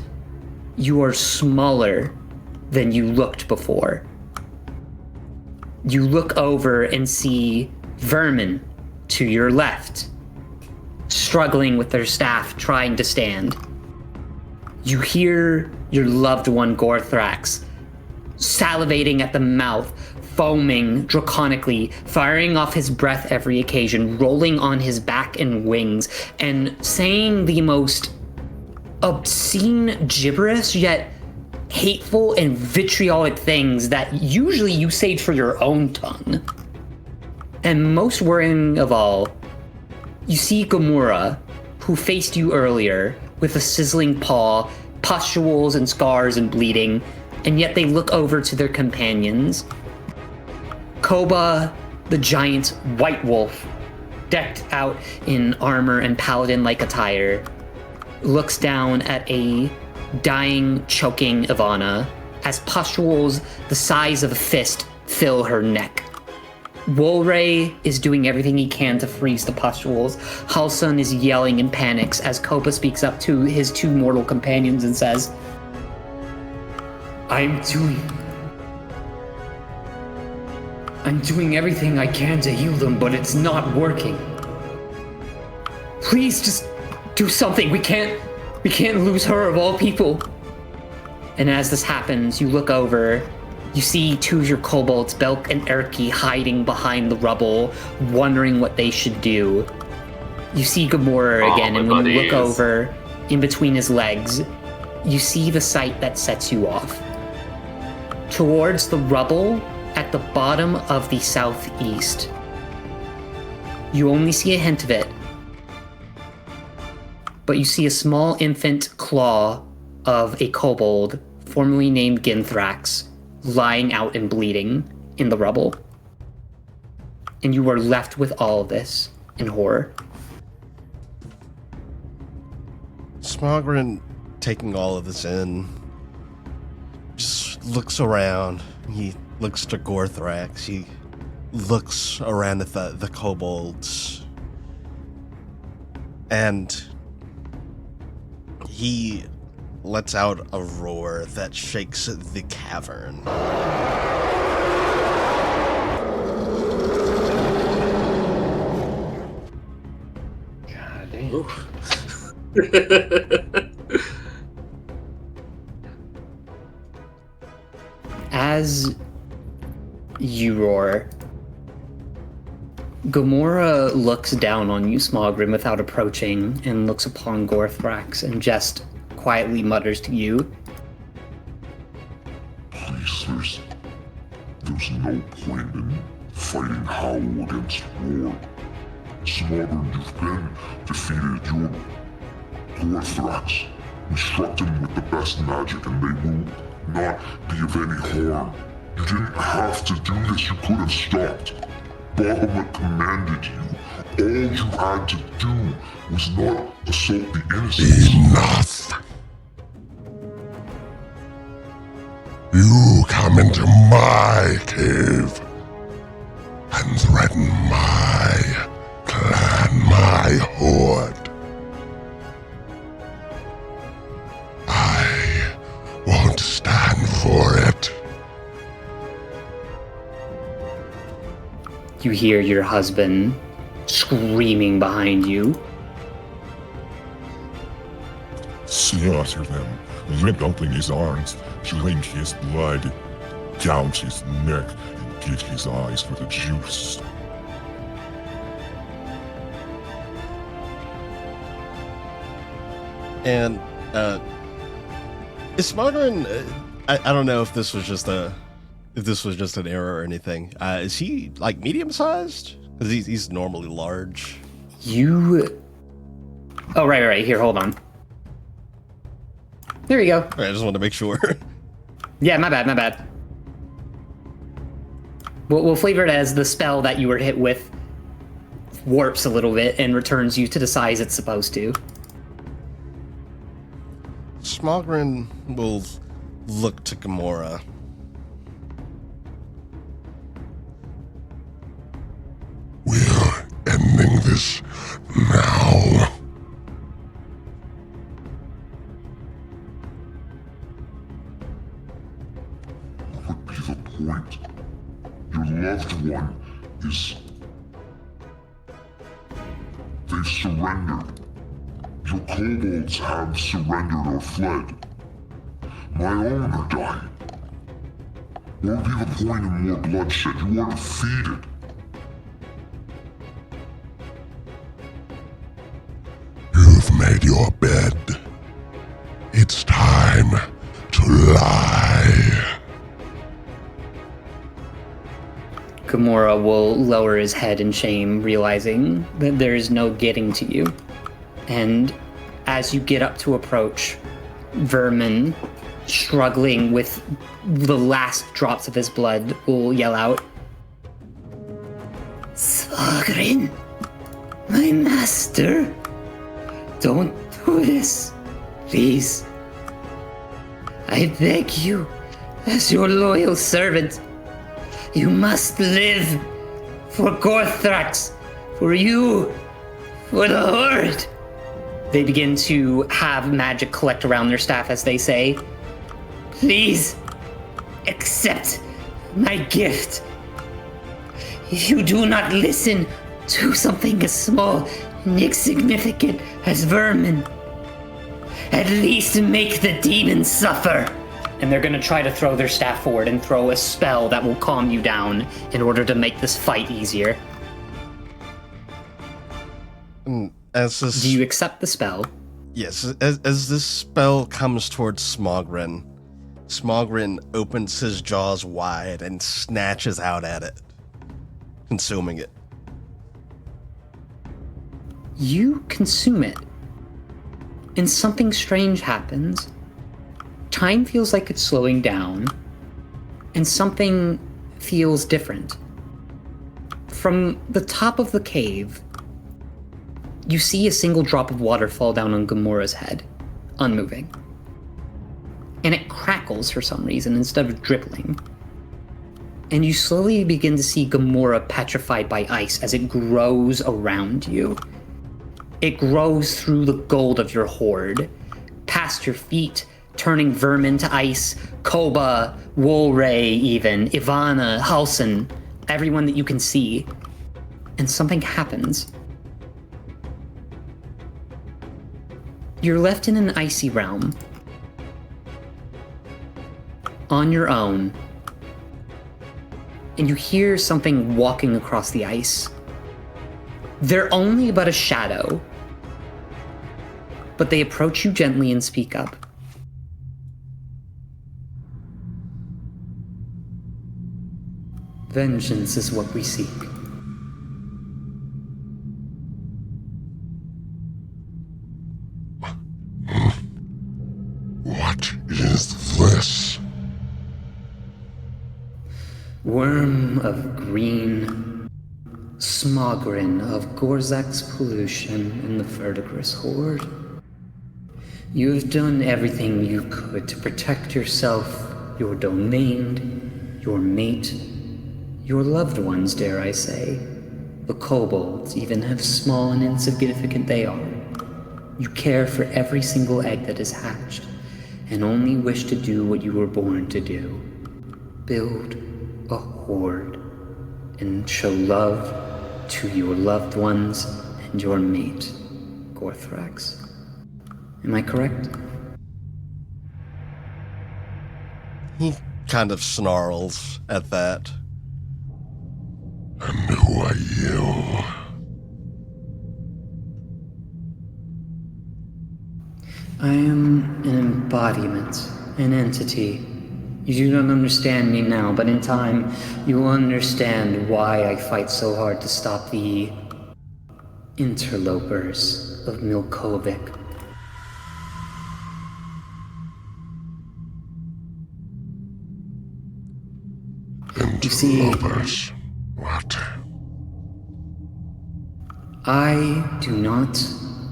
you are smaller than you looked before. You look over and see vermin to your left, struggling with their staff, trying to stand. You hear your loved one, Gorthrax, salivating at the mouth, foaming draconically, firing off his breath every occasion, rolling on his back and wings, and saying the most obscene gibberish, yet hateful and vitriolic things that usually you save for your own tongue. And most worrying of all, you see Gamora, who faced you earlier with a sizzling paw, pustules and scars and bleeding, and yet they look over to their companions. Koba, the giant white wolf, decked out in armor and paladin-like attire, looks down at a dying, choking Ivana as pustules the size of a fist fill her neck. Wolray is doing everything he can to freeze the pustules. Halson is yelling in panics as Koba speaks up to his two mortal companions and says, I'm doing everything I can to heal them, but it's not working. Please just do something. We can't lose her of all people. And as this happens, you look over, you see two of your kobolds, Belk and Erky, hiding behind the rubble, wondering what they should do. You see Gamora again, and when you look over, in between his legs, you see the sight that sets you off. Towards the rubble at the bottom of the southeast. You only see a hint of it, but you see a small infant claw of a kobold, formerly named Ginthrax, lying out and bleeding in the rubble. And you are left with all of this in horror. Smogren, taking all of this in, just looks around. He looks to Gorthrax. He looks around at the kobolds. And he lets out a roar that shakes the cavern. God damn. As you roar, Gamora looks down on you, Smogren, without approaching, and looks upon Gorthrax and just quietly mutters to you. Please, there's no point in fighting Howl against war. Smogren, you've been defeated. You're Gorthrax. Instruct him with the best magic and they will not be of any harm. You didn't have to do this. You could have stopped. Bahamut commanded you. All you had to do was not assault the innocents. Enough! You come into my cave and threaten my clan, my horde. I won't stand for it. You hear your husband screaming behind you. Slaughter them, rip open his arms, drink his blood, gouge his neck, and get his eyes for the juice. And, is Smogren, I don't know if this was just an error or anything. Is he like medium-sized? Because he's normally large. Oh, right. Here, hold on. There you go. All right, I just wanted to make sure. Yeah, my bad. We'll flavor it as the spell that you were hit with warps a little bit and returns you to the size it's supposed to. Smogren will look to Gamora. We're ending this now. What would be the point? Your loved one is... They've surrendered. Your kobolds have surrendered or fled. My own are dying. What would be the point in more bloodshed? You are defeated. You've made your bed. It's time to lie. Gamora will lower his head in shame, realizing that there is no getting to you. And as you get up to approach, Vermin, struggling with the last drops of his blood, will yell out, Smogren, my master, don't do this, please. I beg you, as your loyal servant, you must live for Gorthrax, for you, for the Horde. They begin to have magic collect around their staff as they say, please, accept my gift. If you do not listen to something as small and insignificant as vermin, at least make the demons suffer. And they're gonna try to throw their staff forward and throw a spell that will calm you down in order to make this fight easier. As this, Do you accept the spell? yes, as this spell comes towards Smogren, Smogren opens his jaws wide and snatches out at it, consuming it. You consume it, and something strange happens. Time feels like it's slowing down, and something feels different. From the top of the cave, you see a single drop of water fall down on Gamora's head, unmoving. And it crackles for some reason instead of dribbling. And you slowly begin to see Gamora petrified by ice as it grows around you. It grows through the gold of your horde, past your feet, turning vermin to ice, Koba, Woolray even, Ivana, Halson, everyone that you can see. And something happens. You're left in an icy realm, on your own, and you hear something walking across the ice. They're only but a shadow, but they approach you gently and speak up. Vengeance is what we seek. What is this? Worm of green, Smogren of Gorzak's pollution in the Verdigris Horde. You have done everything you could to protect yourself, your domain, your mate, your loved ones, dare I say. The kobolds, even how small and insignificant they are. You care for every single egg that is hatched, and only wish to do what you were born to do. Build a horde, and show love to your loved ones and your mate, Gorthrax. Am I correct? He kind of snarls at that. And who are you? I am an embodiment, an entity. You do not understand me now, but in time, you will understand why I fight so hard to stop the interlopers of Milkovic. see, Lovers. What? I do not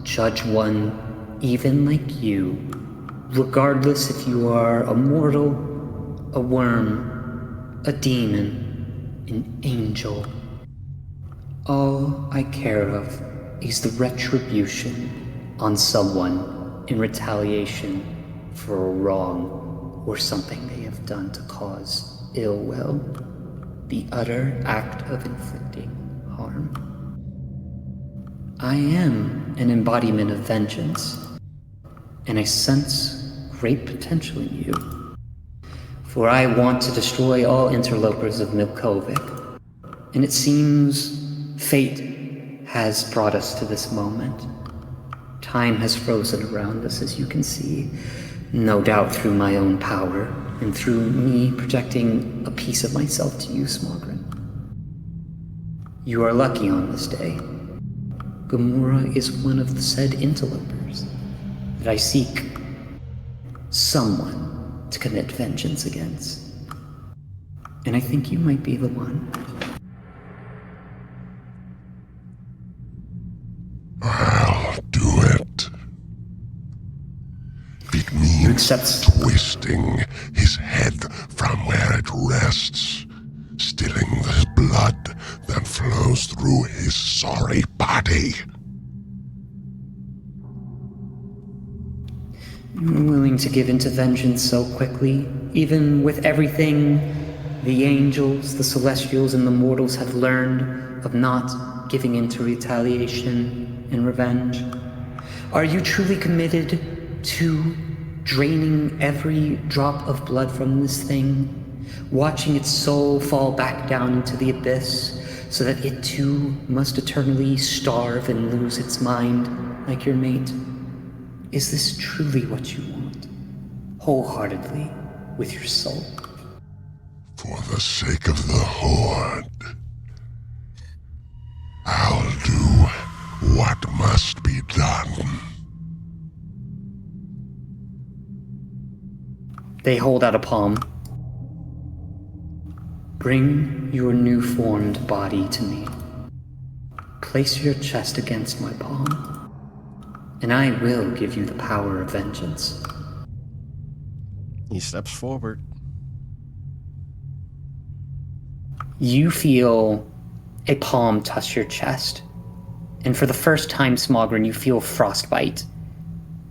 judge one even like you, regardless if you are a mortal, a worm, a demon, an angel. All I care of is the retribution on someone in retaliation for a wrong or something they have done to cause ill will, the utter act of inflicting harm. I am an embodiment of vengeance, and I sense great potential in you. For I want to destroy all interlopers of Milkovic, and it seems fate has brought us to this moment. Time has frozen around us, as you can see, no doubt through my own power, and through me projecting a piece of myself to you, Smogren. You are lucky on this day. Gamora is one of the said interlopers that I seek someone to commit vengeance against. And I think you might be the one. I'll do it. It means twisting his head from where it rests, stilling the blood that flows through his sorry body. You're willing to give into vengeance so quickly, even with everything the angels, the celestials, and the mortals have learned of not giving into retaliation and revenge? Are you truly committed to draining every drop of blood from this thing, watching its soul fall back down into the abyss, so that it too must eternally starve and lose its mind like your mate? Is this truly what you want, wholeheartedly, with your soul? For the sake of the Horde, I'll do what must be done. They hold out a palm. Bring your new formed body to me. Place your chest against my palm, and I will give you the power of vengeance. He steps forward. You feel a palm touch your chest, and for the first time, Smogren, you feel frostbite.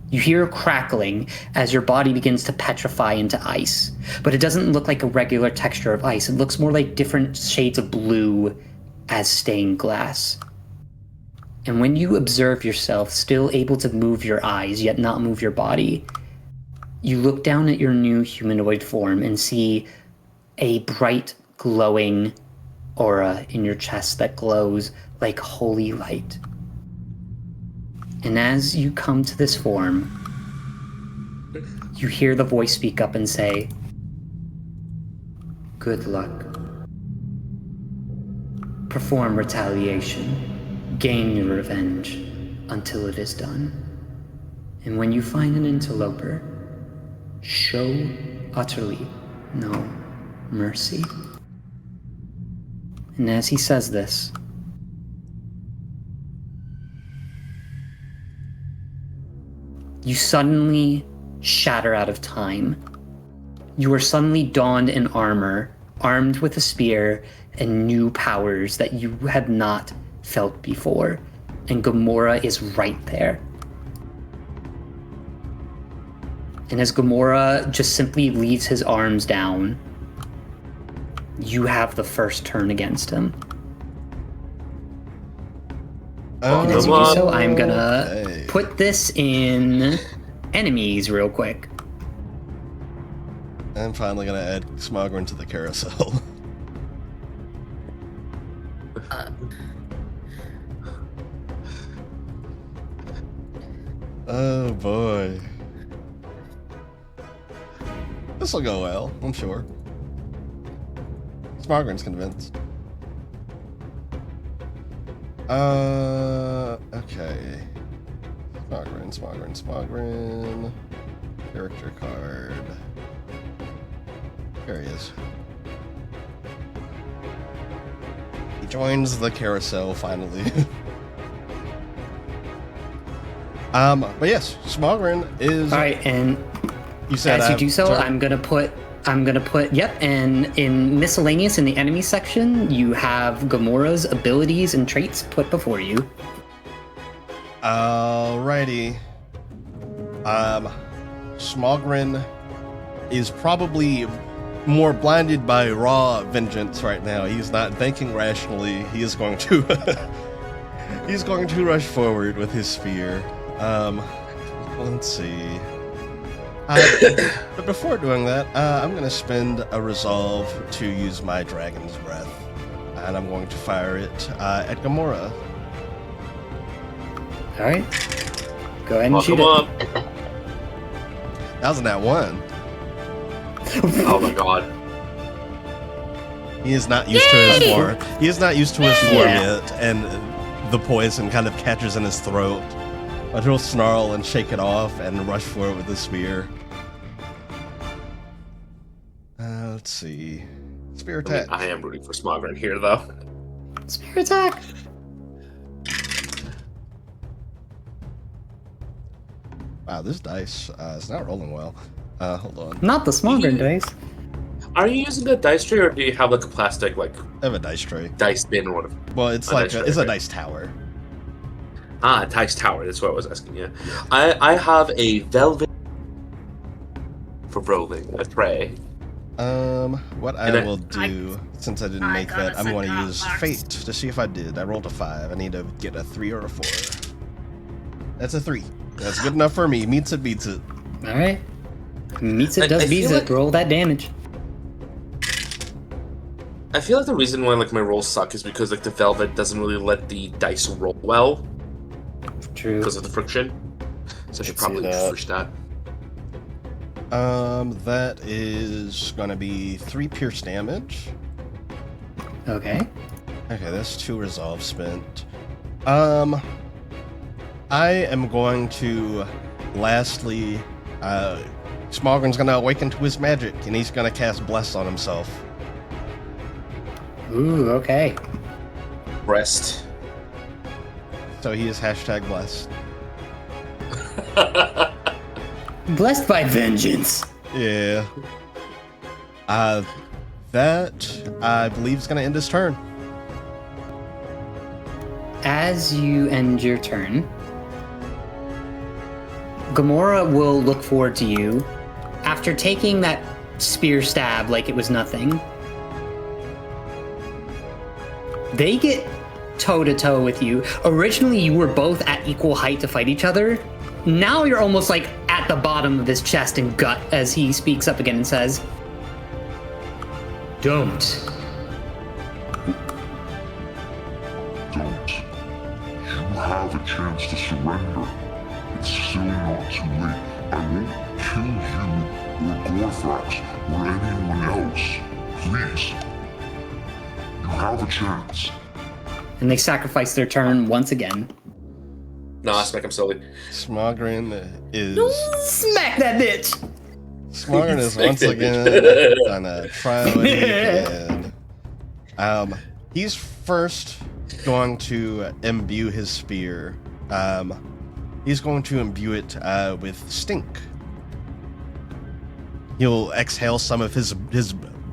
You hear a crackling as your body begins to petrify into ice, but it doesn't look like a regular texture of ice. It looks more like different shades of blue as stained glass. And when you observe yourself still able to move your eyes, yet not move your body, you look down at your new humanoid form and see a bright, glowing aura in your chest that glows like holy light. And as you come to this form, you hear the voice speak up and say, "Good luck. Perform retaliation. Gain your revenge until it is done. And when you find an interloper, show utterly no mercy." And as he says this, you suddenly shatter out of time. You are suddenly donned in armor, armed with a spear and new powers that you had not felt before. And Gamora is right there. And as Gamora just simply leaves his arms down, you have the first turn against him. And as you do so, I'm gonna put this in enemies real quick. I'm finally gonna add Smogren to the carousel. Oh boy. This'll go well, I'm sure. Smogren's convinced. Okay. Smogren. Character card. There he is. He joins the carousel finally. But yes, Smogren is. All right, and You said as you do so, sorry? I'm gonna put. Yep, and in miscellaneous in the enemy section, you have Gamora's abilities and traits put before you. Alrighty. Smogren is probably more blinded by raw vengeance right now. He's not thinking rationally. He is going to he's going to rush forward with his spear. Let's see. But before doing that, I'm going to spend a resolve to use my Dragon's Breath, and I'm going to fire it at Gamora. All right, go ahead and shoot Come it. up. That was that one. Oh my god. He is not used to his form. He is not used to his form Yeah. yet, and the poison kind of catches in his throat. But he'll snarl and shake it off and rush for it with the spear. Let's see. Spear I mean, attack. I am rooting for Smogren here, though. Spear attack. Wow, this dice is not rolling well. Hold on. Not the Smogren dice. Are you using a dice tray, or do you have like a plastic like I have a dice tray. dice bin or whatever? Well, it's A like dice tray, it's a okay. dice tower. Ah, dice tower. That's what I was asking. Yeah, I have a velvet for rolling a tray. What I And will do, since I didn't make that, I'm going to use Fate to see if I did. I rolled a 5. I need to get a 3 or a 4. That's a 3. That's good enough for me. Meets it, beats it. All right. Meets it, I does beats feel it. like- Roll that damage. I feel like the reason why like my rolls suck is because like the velvet doesn't really let the dice roll well True. because of the friction. So I should Could see probably that. switch that. That is going to be 3 pierce damage. Okay. Okay, that's 2 resolve spent. I am going to, lastly, Smogren's going to awaken to his magic, and he's going to cast Bless on himself. Ooh. Okay. Rest. So he is #blessed. Blessed by vengeance. Yeah. That, I believe, is going to end his turn. As you end your turn, Gamora will look forward to you. After taking that spear stab like it was nothing, they get toe-to-toe with you. Originally, you were both at equal height to fight each other. Now you're almost like at the bottom of his chest and gut as he speaks up again and says, "Don't." Don't. You have a chance to surrender. It's still not too late. I won't kill you or Gorthrax or anyone else. Please. You have a chance. And they sacrifice their turn once again. No, I smack him slowly. Smogren is... Smack that bitch! Smogren is once again gonna try what he can. He's first going to imbue his spear. He's going to imbue it with stink. He'll exhale some of his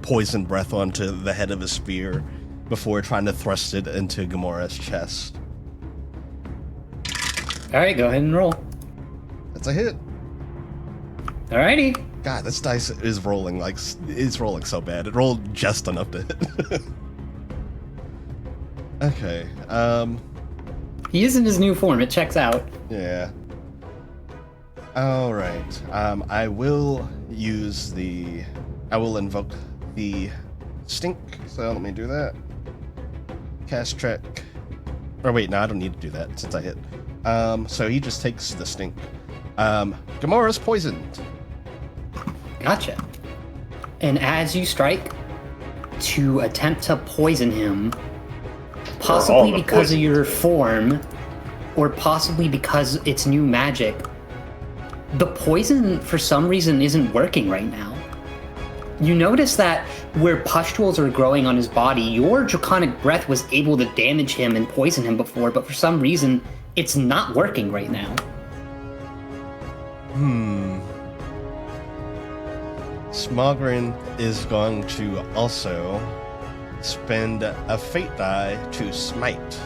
poison breath onto the head of his spear before trying to thrust it into Gamora's chest. Alright, go ahead and roll. That's a hit. Alrighty. God, this dice is rolling like it's rolling so bad. It rolled just enough to hit. Okay. He is in his new form. It checks out. Yeah. All right. I will invoke the stink. So let me do that. Cast check. Or wait, no, I don't need to do that since I hit. So he just takes the stink. Gamora's poisoned. Gotcha. And as you strike to attempt to poison him, possibly the because poison. of your form, or possibly because it's new magic, the poison for some reason isn't working right now. You notice that where pustules are growing on his body, your draconic breath was able to damage him and poison him before, but for some reason, it's not working right now. Smogren is going to also spend a fate die to smite.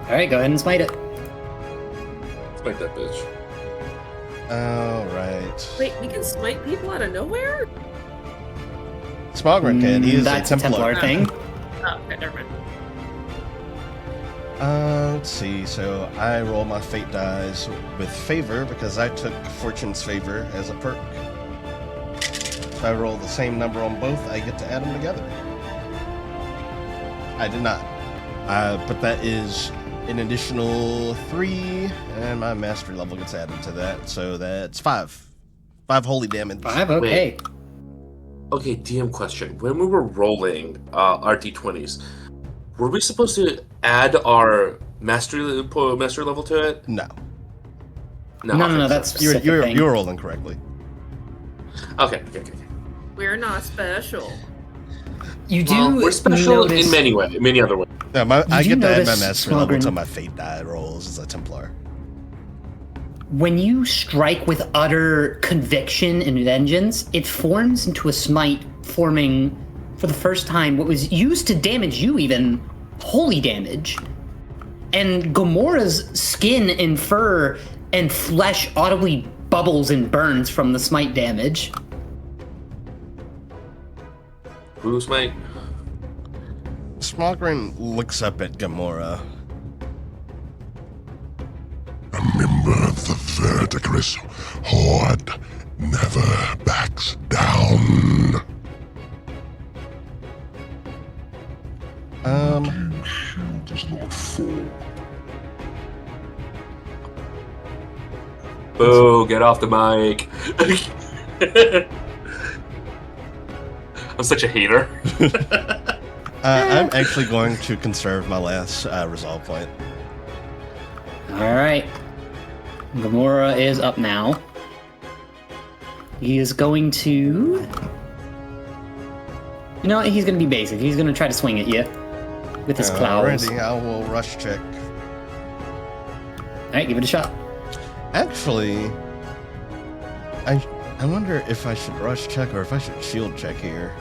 Alright, go ahead and smite it. Smite that bitch. Alright. Wait, we can smite people out of nowhere? Smogren can. He is That's a Templar. thing. Oh, okay, never mind. Let's see. So I roll my fate dies with favor because I took Fortune's favor as a perk. If I roll the same number on both, I get to add them together. I did not. But that is an additional 3, and my mastery level gets added to that, so that's 5. 5 holy damage. 5, okay. Wait. Okay, DM question. When we were rolling our d20s, were we supposed to add our mastery level to it? No. No, that's you're rolling correctly. Okay. We're not special. You do Well, we're special notice, in many other ways. No, I do get to add my notice, mastery level Smogren, to my fate die rolls as a Templar. when you strike with utter conviction and vengeance, it forms into a smite, forming for the first time what was used to damage you even holy damage. And Gamora's skin and fur and flesh audibly bubbles and burns from the smite damage. Who's mate? Smogren looks up at Gamora. Remember the verdigris horde never backs down. Shield does not fall. Boo, get off the mic. I'm such a hater. I'm actually going to conserve my last resolve point. Alright. Gamora is up now. He is going to... You know what? He's going to be basic. He's going to try to swing at you with his claws. Alrighty, I will rush check. Alright, give it a shot. Actually, I wonder if I should rush check or if I should shield check here.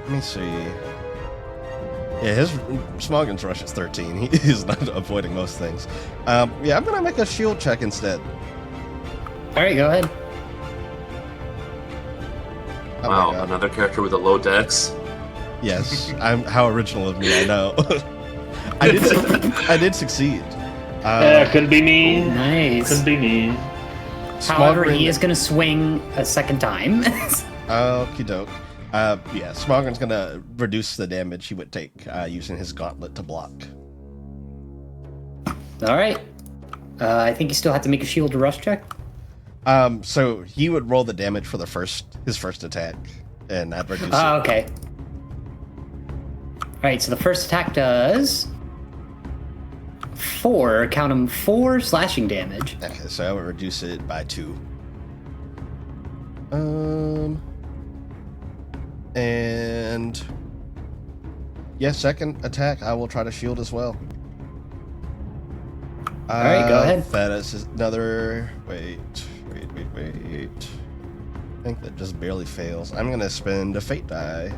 Let me see. Yeah, his Smoggen's rush is 13. He is not avoiding most things. Yeah, I'm gonna make a shield check instead. Alright, go ahead. Oh my Wow, God. another character with a low dex. Yes, I'm how original of me, I know. I did succeed. Couldn't be me. Nice. Couldn't be me. However, he Smogren- is going to swing a second time. Okie doke. Yeah, Smogren's gonna reduce the damage he would take using his gauntlet to block. Alright. I think you still have to make a shield to rush check. So he would roll the damage for his first attack, and I'd reduce it. Okay. Alright, so the first attack does 4, count them, 4 slashing damage. Okay, so I would reduce it by 2. And yeah, second attack, I will try to shield as well. Alright, go ahead. That is another. Wait. I think that just barely fails. I'm gonna spend a fate die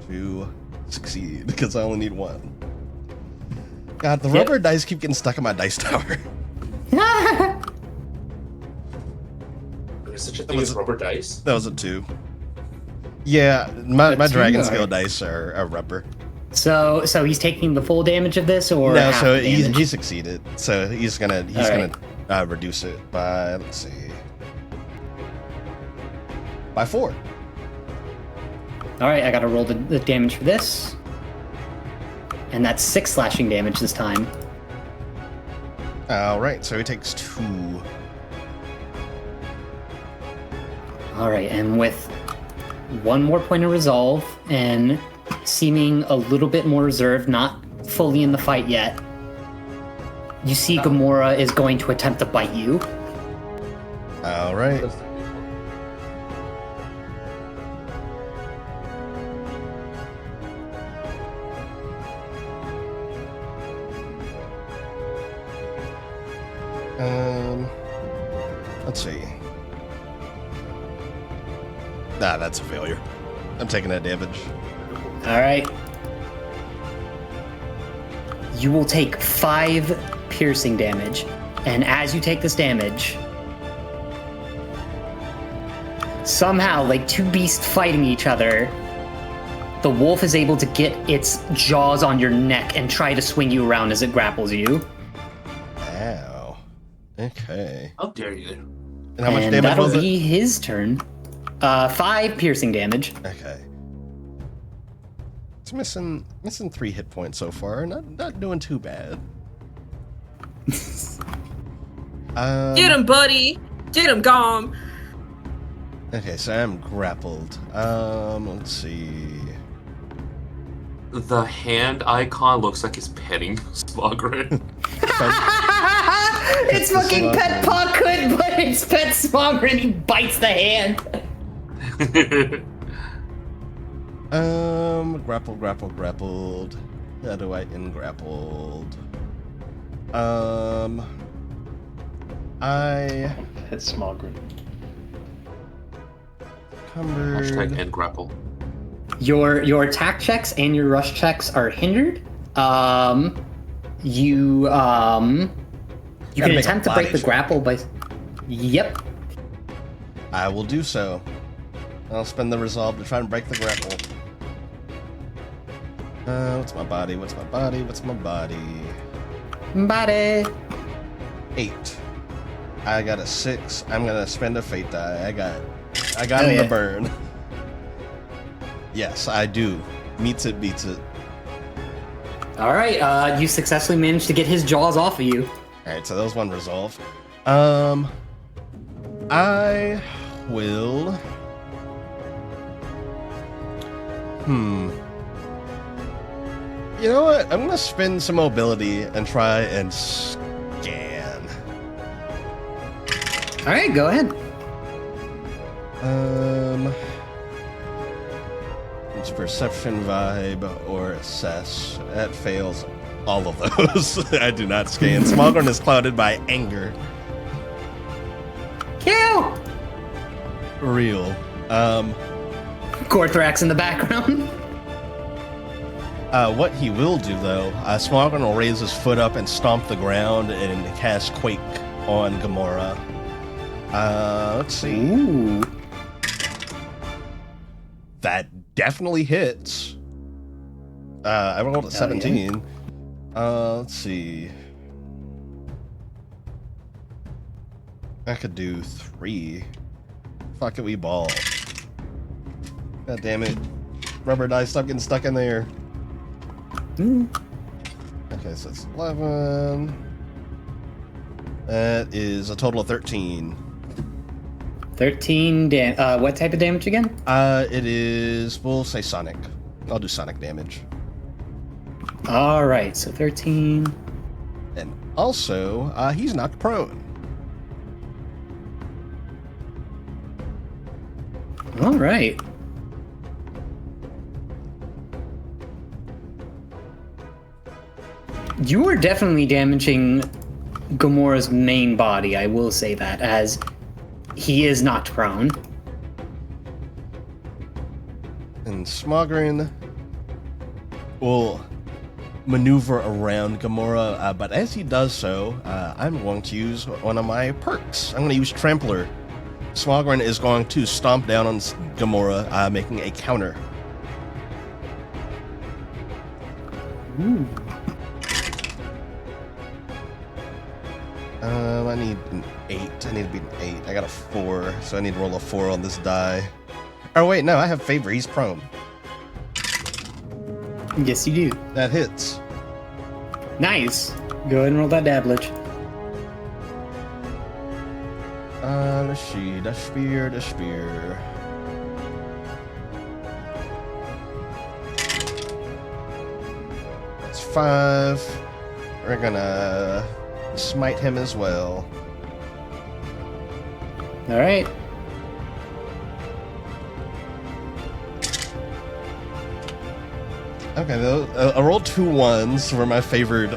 to succeed because I only need 1. God, the rubber dice keep getting stuck in my dice tower. There's such a thing as rubber dice. That was a 2. Yeah, my A 2, dragon scale alright. dice are rubber. So he's taking the full damage of this, or No, half so the damage? he succeeded. So he's gonna Alright. reduce it by, let's see, by 4. Alright, I gotta roll the damage for this. And that's 6 slashing damage this time. All right, so he takes 2. Alright, and with 1 more point of resolve, and seeming a little bit more reserved, not fully in the fight yet, you see Gamora is going to attempt to bite you. All right. Let's see. Nah, that's a failure. I'm taking that damage. All right. You will take 5 piercing damage, and as you take this damage, somehow, like 2 beasts fighting each other, the wolf is able to get its jaws on your neck and try to swing you around as it grapples you. Ow. Okay. How dare you? And how much And damage that'll was it? be his turn. 5 piercing damage. Okay. It's missing 3 hit points so far. Not doing too bad. Get him, buddy! Get him, Gom! Okay, so I'm grappled. Let's see. The hand icon looks like it's petting Smogren. It's fucking Pet Pocket, but it's Pet Smogger and he bites the hand. Grappled. How do I end grappled? It's Smogren. Cumbered. Hashtag end grapple. Your attack checks and your rush checks are hindered. You can make a attempt to break body the check. grapple by. Yep. I will do so. I'll spend the resolve to try and break the grapple. What's my body? Body. 8. I got a 6. I'm gonna spend a fate die. I got Oh, him yeah. to burn. Yes, I do. Meets it, beats it. All right. You successfully managed to get his jaws off of you. Alright, so that was one resolve. I will... You know what? I'm gonna spend some mobility and try and scan. All right. Go ahead. It's perception, vibe, or assess. That fails all of those. I do not scan. Smogren is clouded by anger. Kill. Real. Gorthrax in the background. What he will do, though, Smogren will raise his foot up and stomp the ground and cast Quake on Gamora. Let's see. Ooh. That definitely hits. I rolled a 17. Let's see. I could do 3. Fuck it, we ball. God damn it. Rubber dice, stop getting stuck in there. Okay, so it's 11. That is a total of 13. 13 what type of damage again? It is, we'll say sonic. I'll do sonic damage. All right, so 13. And also, he's knocked prone. All right. You are definitely damaging Gamora's main body, I will say that, as he is knocked prone. And Smogren will maneuver around Gamora, but as he does so, I'm going to use one of my perks. I'm going to use Trampler. Smogren is going to stomp down on Gamora, making a counter. Ooh. I need an 8. I need to beat an 8. I got a 4, so I need to roll a 4 on this die. Oh wait, no, I have favor. He's prone. Yes, you do. That hits. Nice. Go ahead and roll that dabblage. Let's see. The spear. That's 5. We're gonna smite him as well. All right. Okay, I rolled 2 1s for my favorite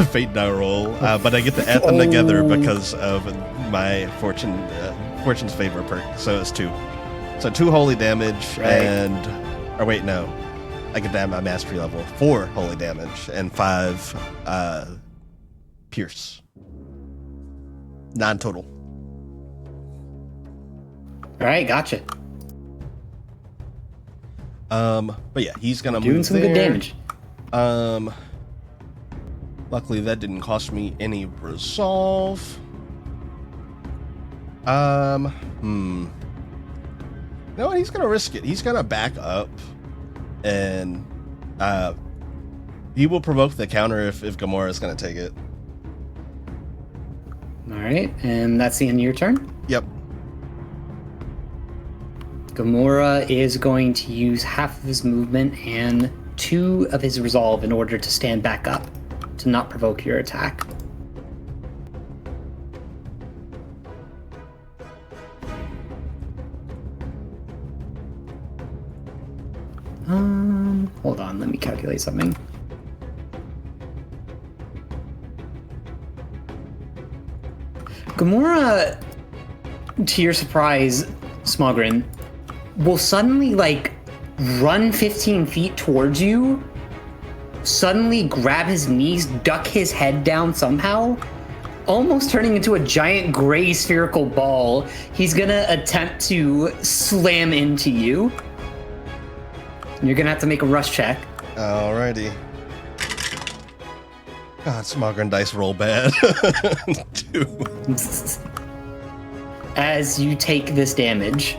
fate die roll, but I get to add them together because of my fortune's favor perk. So it's 2. So 2 holy damage or wait, no, I get to add my mastery level 4 holy damage and 5 pierce. 9 total. All right, gotcha. But yeah, he's gonna Doing move some there. good damage. Luckily that didn't cost me any resolve. No, he's gonna risk it. He's gonna back up, and he will provoke the counter if Gamora is gonna take it. All right, and that's the end of your turn. Yep. Gamora is going to use half of his movement and 2 of his resolve in order to stand back up, to not provoke your attack. Hold on, let me calculate something. Gamora, to your surprise, Smogren, will suddenly, run 15 feet towards you, suddenly grab his knees, duck his head down somehow, almost turning into a giant gray spherical ball. He's gonna attempt to slam into you. You're gonna have to make a rush check. Alrighty. God, Smogren dice roll bad. 2. As you take this damage,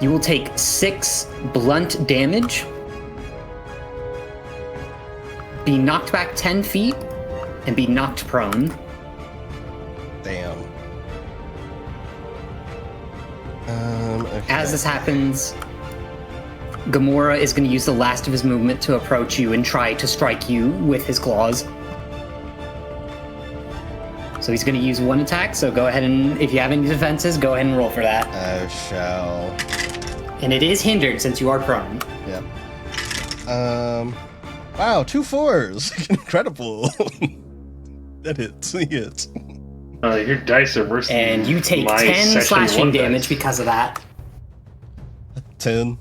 you will take 6 blunt damage, be knocked back 10 feet, and be knocked prone. Damn. Okay. As this happens, Gamora is going to use the last of his movement to approach you and try to strike you with his claws. So he's going to use 1 attack, so go ahead and, if you have any defenses, go ahead and roll for that. I shall. And it is hindered since you are prone. Yep. Wow, 2 4s. Incredible. That hits. He hits. Your dice are worse And than you take my 10 session slashing 1 damage dice. because of that. 10.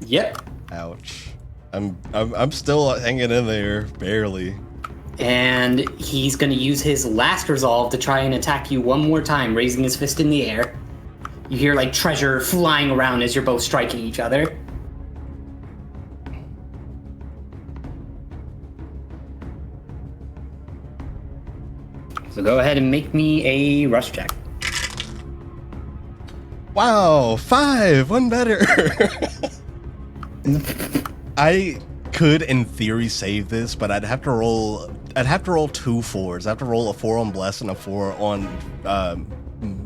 Yep. Ouch. I'm still hanging in there, barely. And he's going to use his last resolve to try and attack you one more time, raising his fist in the air. You hear treasure flying around as you're both striking each other. So go ahead and make me a rush check. Wow, 5, 1 better. I could, in theory, save this, but I'd have to roll 2 4s. I have to roll a 4 on Bless and a 4 on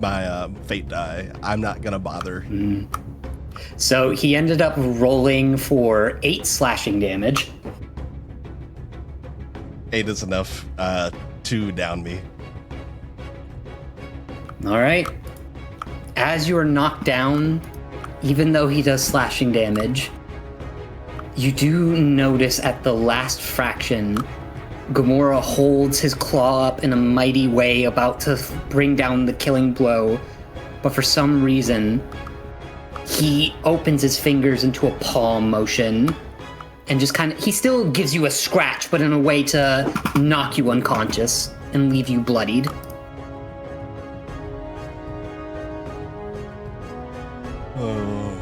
my Fate die. I'm not gonna bother. So he ended up rolling for 8 slashing damage. 8 is enough to down me. All right. As you are knocked down, even though he does slashing damage, you do notice at the last fraction, Gamora holds his claw up in a mighty way, about to bring down the killing blow, but for some reason, he opens his fingers into a palm motion and just he still gives you a scratch, but in a way to knock you unconscious and leave you bloodied. Oh.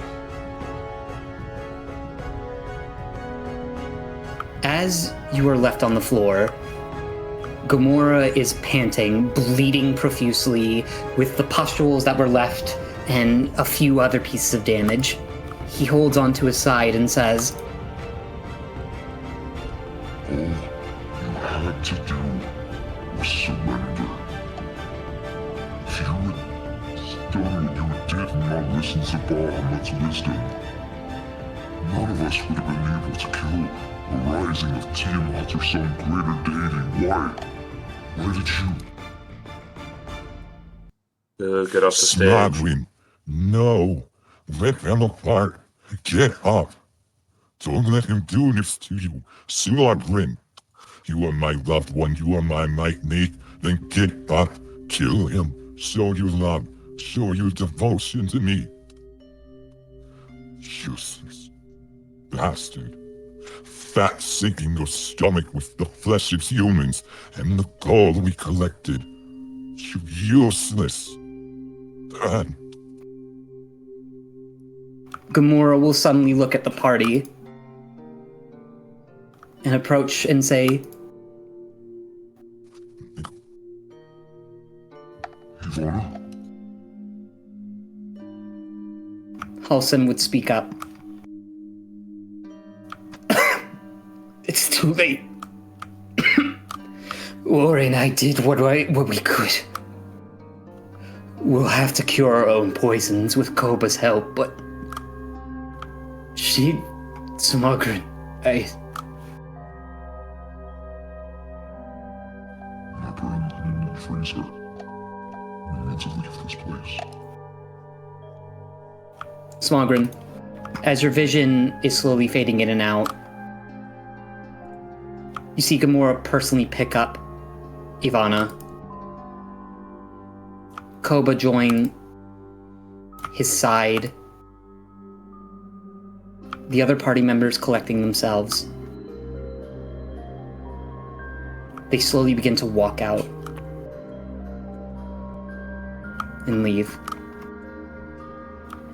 As you are left on the floor, Gamora is panting, bleeding profusely, with the pustules that were left and a few other pieces of damage. He holds onto his side and says, All you had to do was surrender. If you had done what you did and not listened to Bahamut's wisdom, none of us would have been able to kill the rising of Tiamat or some greater deity. Why did you? Get off the stage. Smogrin, no. Let them apart. Get up. Don't let him do this to you. Smogrin. You are my loved one. You are my mate. Then get up. Kill him. Show your love. Show your devotion to me. Useless bastard. Fat sinking your stomach with the flesh of humans and the gold we collected. You useless. Gamora will suddenly look at the party and approach and say, Ivana? Halsin would speak up. It's too late. Lori and I did what we could. We'll have to cure our own poisons with Koba's help, but... Smogrin, Pepper in the freezer. We need to leave this place. Smogrin, as your vision is slowly fading in and out, you see Gamora personally pick up Ivana. Koba join his side. The other party members collecting themselves. They slowly begin to walk out and leave.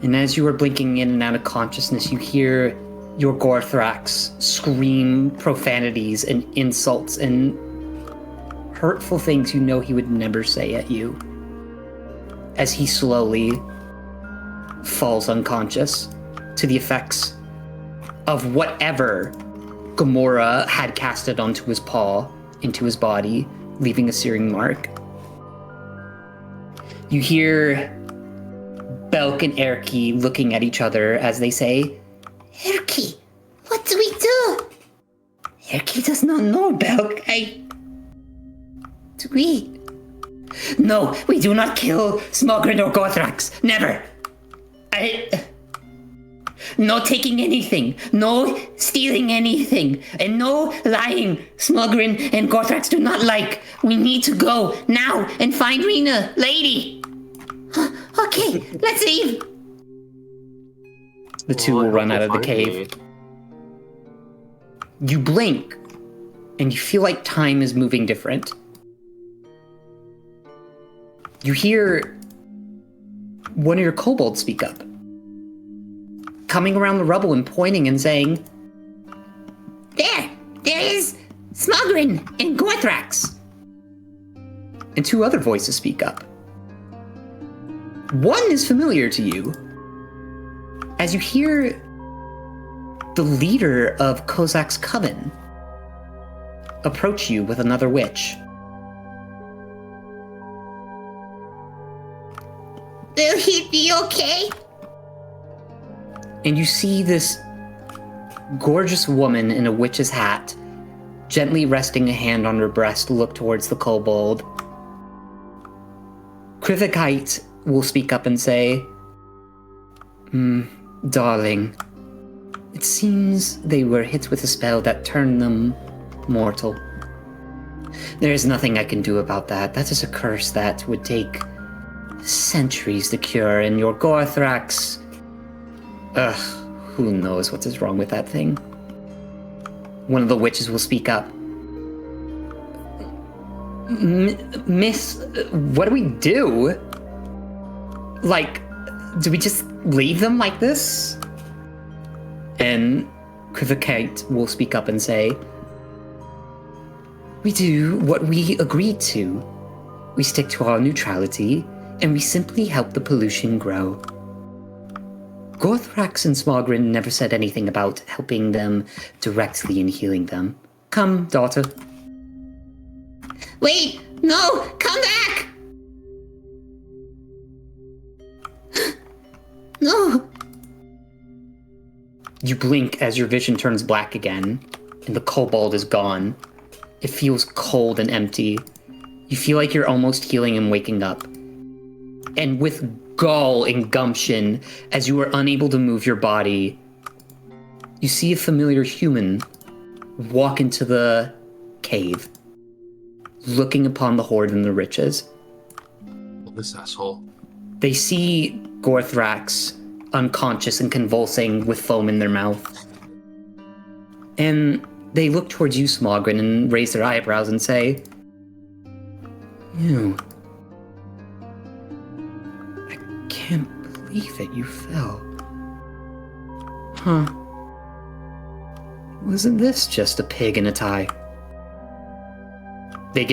And as you are blinking in and out of consciousness, you hear your Gorthrax scream profanities and insults and hurtful things you know he would never say at you, as he slowly falls unconscious to the effects of whatever Gamora had casted onto his paw, into his body, leaving a searing mark. You hear Belk and Erky looking at each other as they say, Erky, what do we do? Erky does not know, Belk. Do we? No, we do not kill Smogrin or Gorthrax. Never. No taking anything. No stealing anything. And no lying. Smogrin and Gorthrax do not like. We need to go now and find Rena. Lady. Okay, let's leave. The two will run out of the cave. You blink, and you feel like time is moving different. You hear one of your kobolds speak up, coming around the rubble and pointing and saying, There is Smogrin and Gorthrax. And two other voices speak up. One is familiar to you, as you hear the leader of Kozak's coven approach you with another witch. Will he be okay? And you see this gorgeous woman in a witch's hat, gently resting a hand on her breast, look towards the kobold. Krivikite will speak up and say, Darling, it seems they were hit with a spell that turned them mortal. There is nothing I can do about that. That is a curse that would take centuries to cure, and your Gorthrax... who knows what is wrong with that thing? One of the witches will speak up. Miss, what do we do? Like, do we just leave them like this? And Krivikite will speak up and say, We do what we agreed to. We stick to our neutrality, and we simply help the pollution grow. Gorthrax and Smogrin never said anything about helping them directly and healing them. Come, daughter. Wait! No! Come back! No! You blink as your vision turns black again, and the kobold is gone. It feels cold and empty. You feel like you're almost healing and waking up. And with gall and gumption, as you are unable to move your body, you see a familiar human walk into the cave, looking upon the hoard and the riches. This asshole. They see Gorthrax unconscious and convulsing with foam in their mouth. And they look towards you, Smogren, and raise their eyebrows and say, "You. I can't believe that you fell. Huh. Wasn't this just a pig in a tie?" They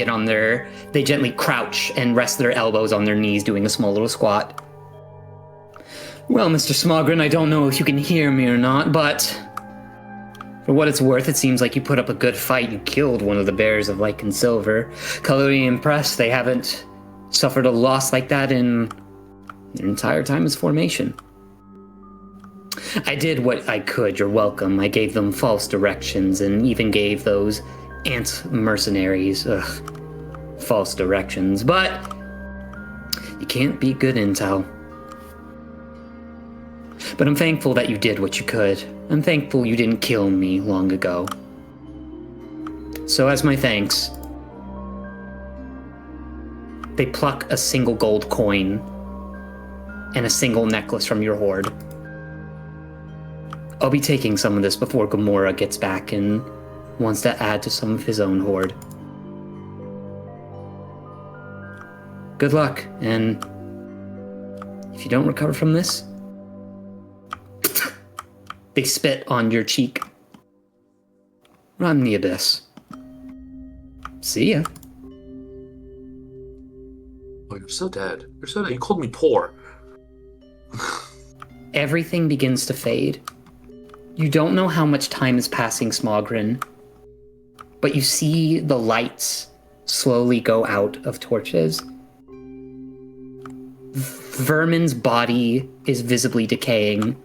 gently crouch and rest their elbows on their knees, doing a small little squat. "Well, Mr. Smogren, I don't know if you can hear me or not, but for what it's worth, it seems like you put up a good fight. You killed one of the bears of Light and Silver. Colorly impressed, they haven't suffered a loss like that in their entire time as formation. I did what I could, you're welcome. I gave them false directions and even gave those ant mercenaries false directions, but you can't beat good intel. But I'm thankful that you did what you could. I'm thankful you didn't kill me long ago. So as my thanks, they pluck a single gold coin and a single necklace from your hoard. I'll be taking some of this before Gamora gets back and wants to add to some of his own hoard. Good luck, and if you don't recover from this, they spit on your cheek. Run the abyss. See ya. Oh, you're so dead. You're so dead. You called me poor. Everything begins to fade. You don't know how much time is passing, Smogren, but you see the lights slowly go out of torches. Vermin's body is visibly decaying.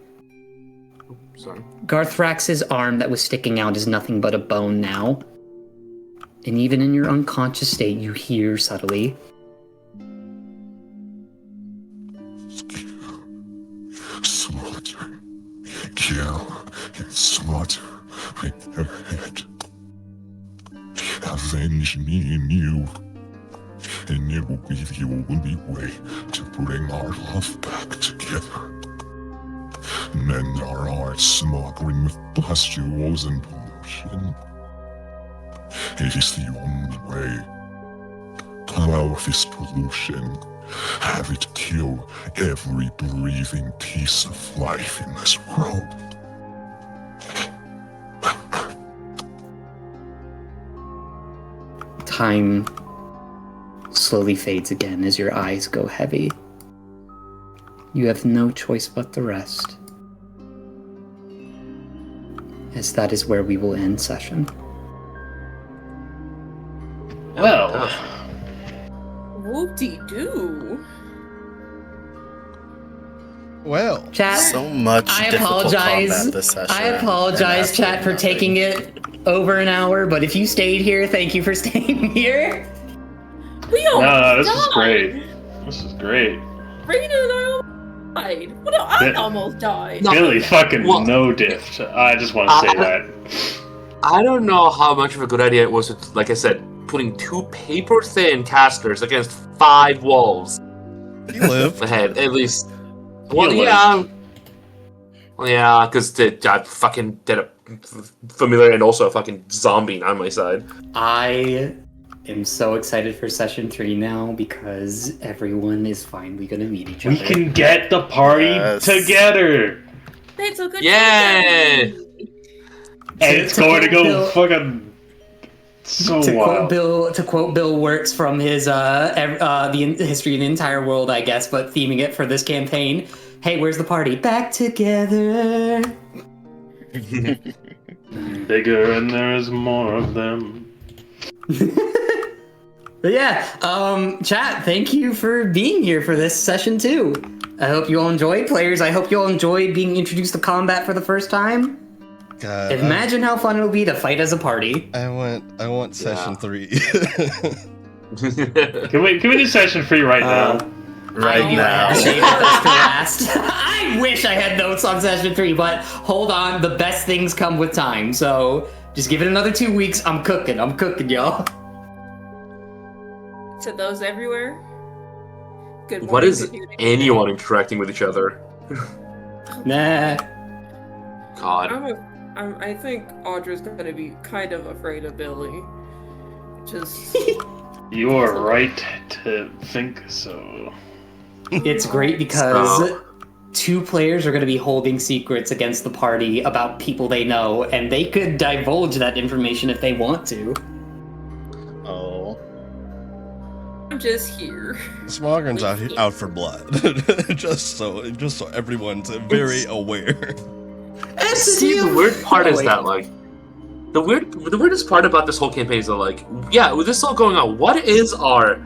Sorry. Garthrax's arm that was sticking out is nothing but a bone now. And even in your unconscious state, you hear subtly, Slaughter, kill, and slaughter with your head. Avenge me and you, and it will be the only way to bring our love back together. Mend our hearts, smothering with pustules and pollution. It is the only way. Plow this pollution. Have it kill every breathing piece of life in this world. time slowly fades again as your eyes go heavy. You have no choice but to rest, as that is where we will end session. Well, whoop-de-doo. Well, Chat, So much I difficult apologize. combat this session. I apologize, and chat, for absolutely taking nothing. it over an hour, but if you stayed here, thank you for staying here. We almost no, this is died. great. This is great. Raina and I almost died. What? I Yeah. almost died. No. Billy fucking Well- no diffed. I just want to say that. I don't know how much of a good idea it was, to, like I said, putting 2 paper-thin casters against 5 wolves he lived. ahead, at least. Well, You yeah. Well, yeah, because I fucking did a familiar and also a fucking zombie on my side. I am so excited for session 3 now because everyone is finally going to meet each We other. can get the party Yes. together. It's a good Yay! time. And it's going to go Bill- fucking so wild. To quote Bill Works from his the history of the entire world, I guess, but theming it for this campaign. Hey, where's the party? Back together. Bigger and there's more of them. But yeah, chat, thank you for being here for this session too. I hope you all enjoyed, players. I hope you all enjoyed being introduced to combat for the first time. God, Imagine how fun it'll be to fight as a party. I want session 3. Can we do session 3 right now? right now. Save those to last. I wish I had notes on session 3, but hold on, the best things come with time. So just give it another 2 weeks. I'm cooking, y'all. To those everywhere, good morning. What is good evening, anyone interacting with each other? Nah. God. I think Audra's gonna be kind of afraid of Billy. Just. You are right to think so. It's great because 2 players are going to be holding secrets against the party about people they know, and they could divulge that information if they want to. Oh. I'm just here. Smogren's out for blood. just so everyone's very aware. See, the weird part is that, like, the weirdest part about this whole campaign is that, like, yeah, with this all going on, what is our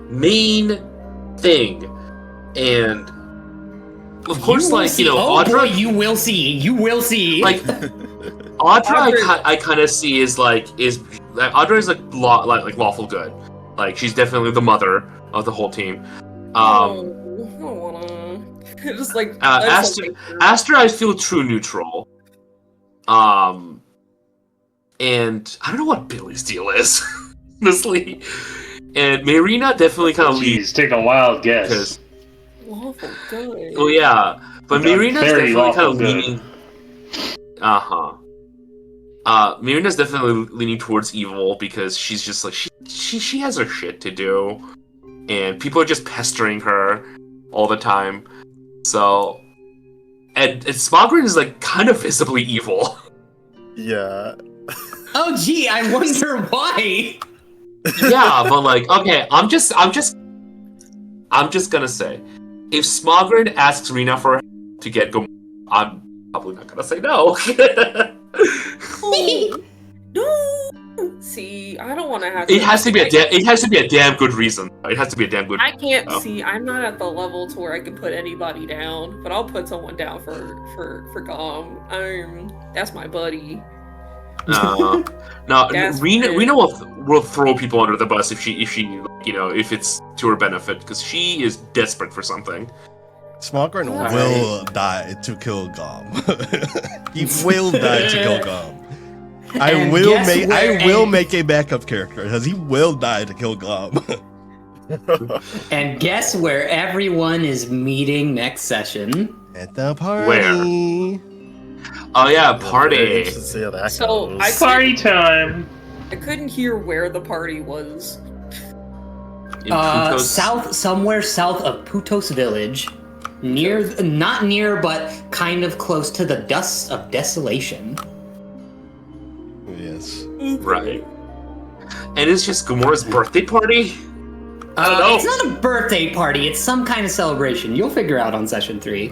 main thing? And of course, like, you know, Audra, boy, you will see. like, Audra, I kind of see is Audra is like lawful good. Like, she's definitely the mother of the whole team. I don't wanna. Just like Aster, I feel true neutral. And I don't know what Billy's deal is, honestly. And Marina definitely kind of leads. Take a wild guess. Lawful good. Well, yeah, but Marina's very definitely kind of lawful good. leaning. Marina's definitely leaning towards evil because she's just like she has her shit to do, and people are just pestering her all the time. So, and Smogren is like kind of visibly evil. Yeah. Oh, gee, I wonder why. Yeah, but like, okay, I'm just gonna say, if Smogren asks Rena for to get go, I'm probably not gonna say no. No. See, I don't want to have. It has to be a damn good reason. It has to be a damn good. I can't see. I'm not at the level to where I can put anybody down, but I'll put someone down for Gom. That's my buddy. No, Rena will throw people under the bus if she if it's to her benefit, because she is desperate for something. Smogren will die to kill Gom. He will die to kill Gom. I will make a backup character because he will die to kill Gom. And guess where everyone is meeting next session? At the party. Where? Oh yeah, party. So Party time. I couldn't hear where the party was. Somewhere south of Putos Village, not near, but kind of close to the Dust of Desolation. Yes. Right. And it's just Gamora's birthday party? It's not a birthday party, it's some kind of celebration. You'll figure out on session 3.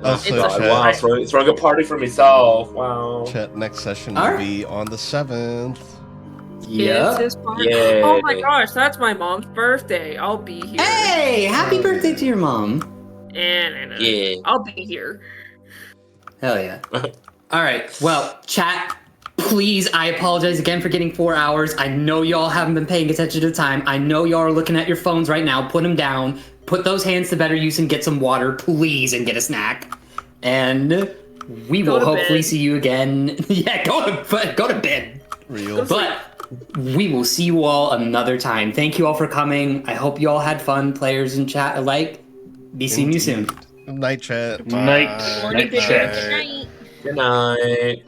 Wow, throwing a party for myself. Wow. Chat, next session will be on the 7th. Yeah. Yeah. Oh my gosh, that's my mom's birthday. I'll be here. Hey, happy birthday to your mom. Yeah. I'll be here. Hell yeah. Alright, well, chat, please, I apologize again for getting 4 hours. I know y'all haven't been paying attention to time. I know y'all are looking at your phones right now. Put them down. Put those hands to better use and get some water, please, and get a snack. And we will hopefully see you again. Yeah, go to bed. Real. But we will see you all another time. Thank you all for coming. I hope you all had fun, players and chat alike. Be seeing you soon. Night chat. Night chat. Good night. Good night.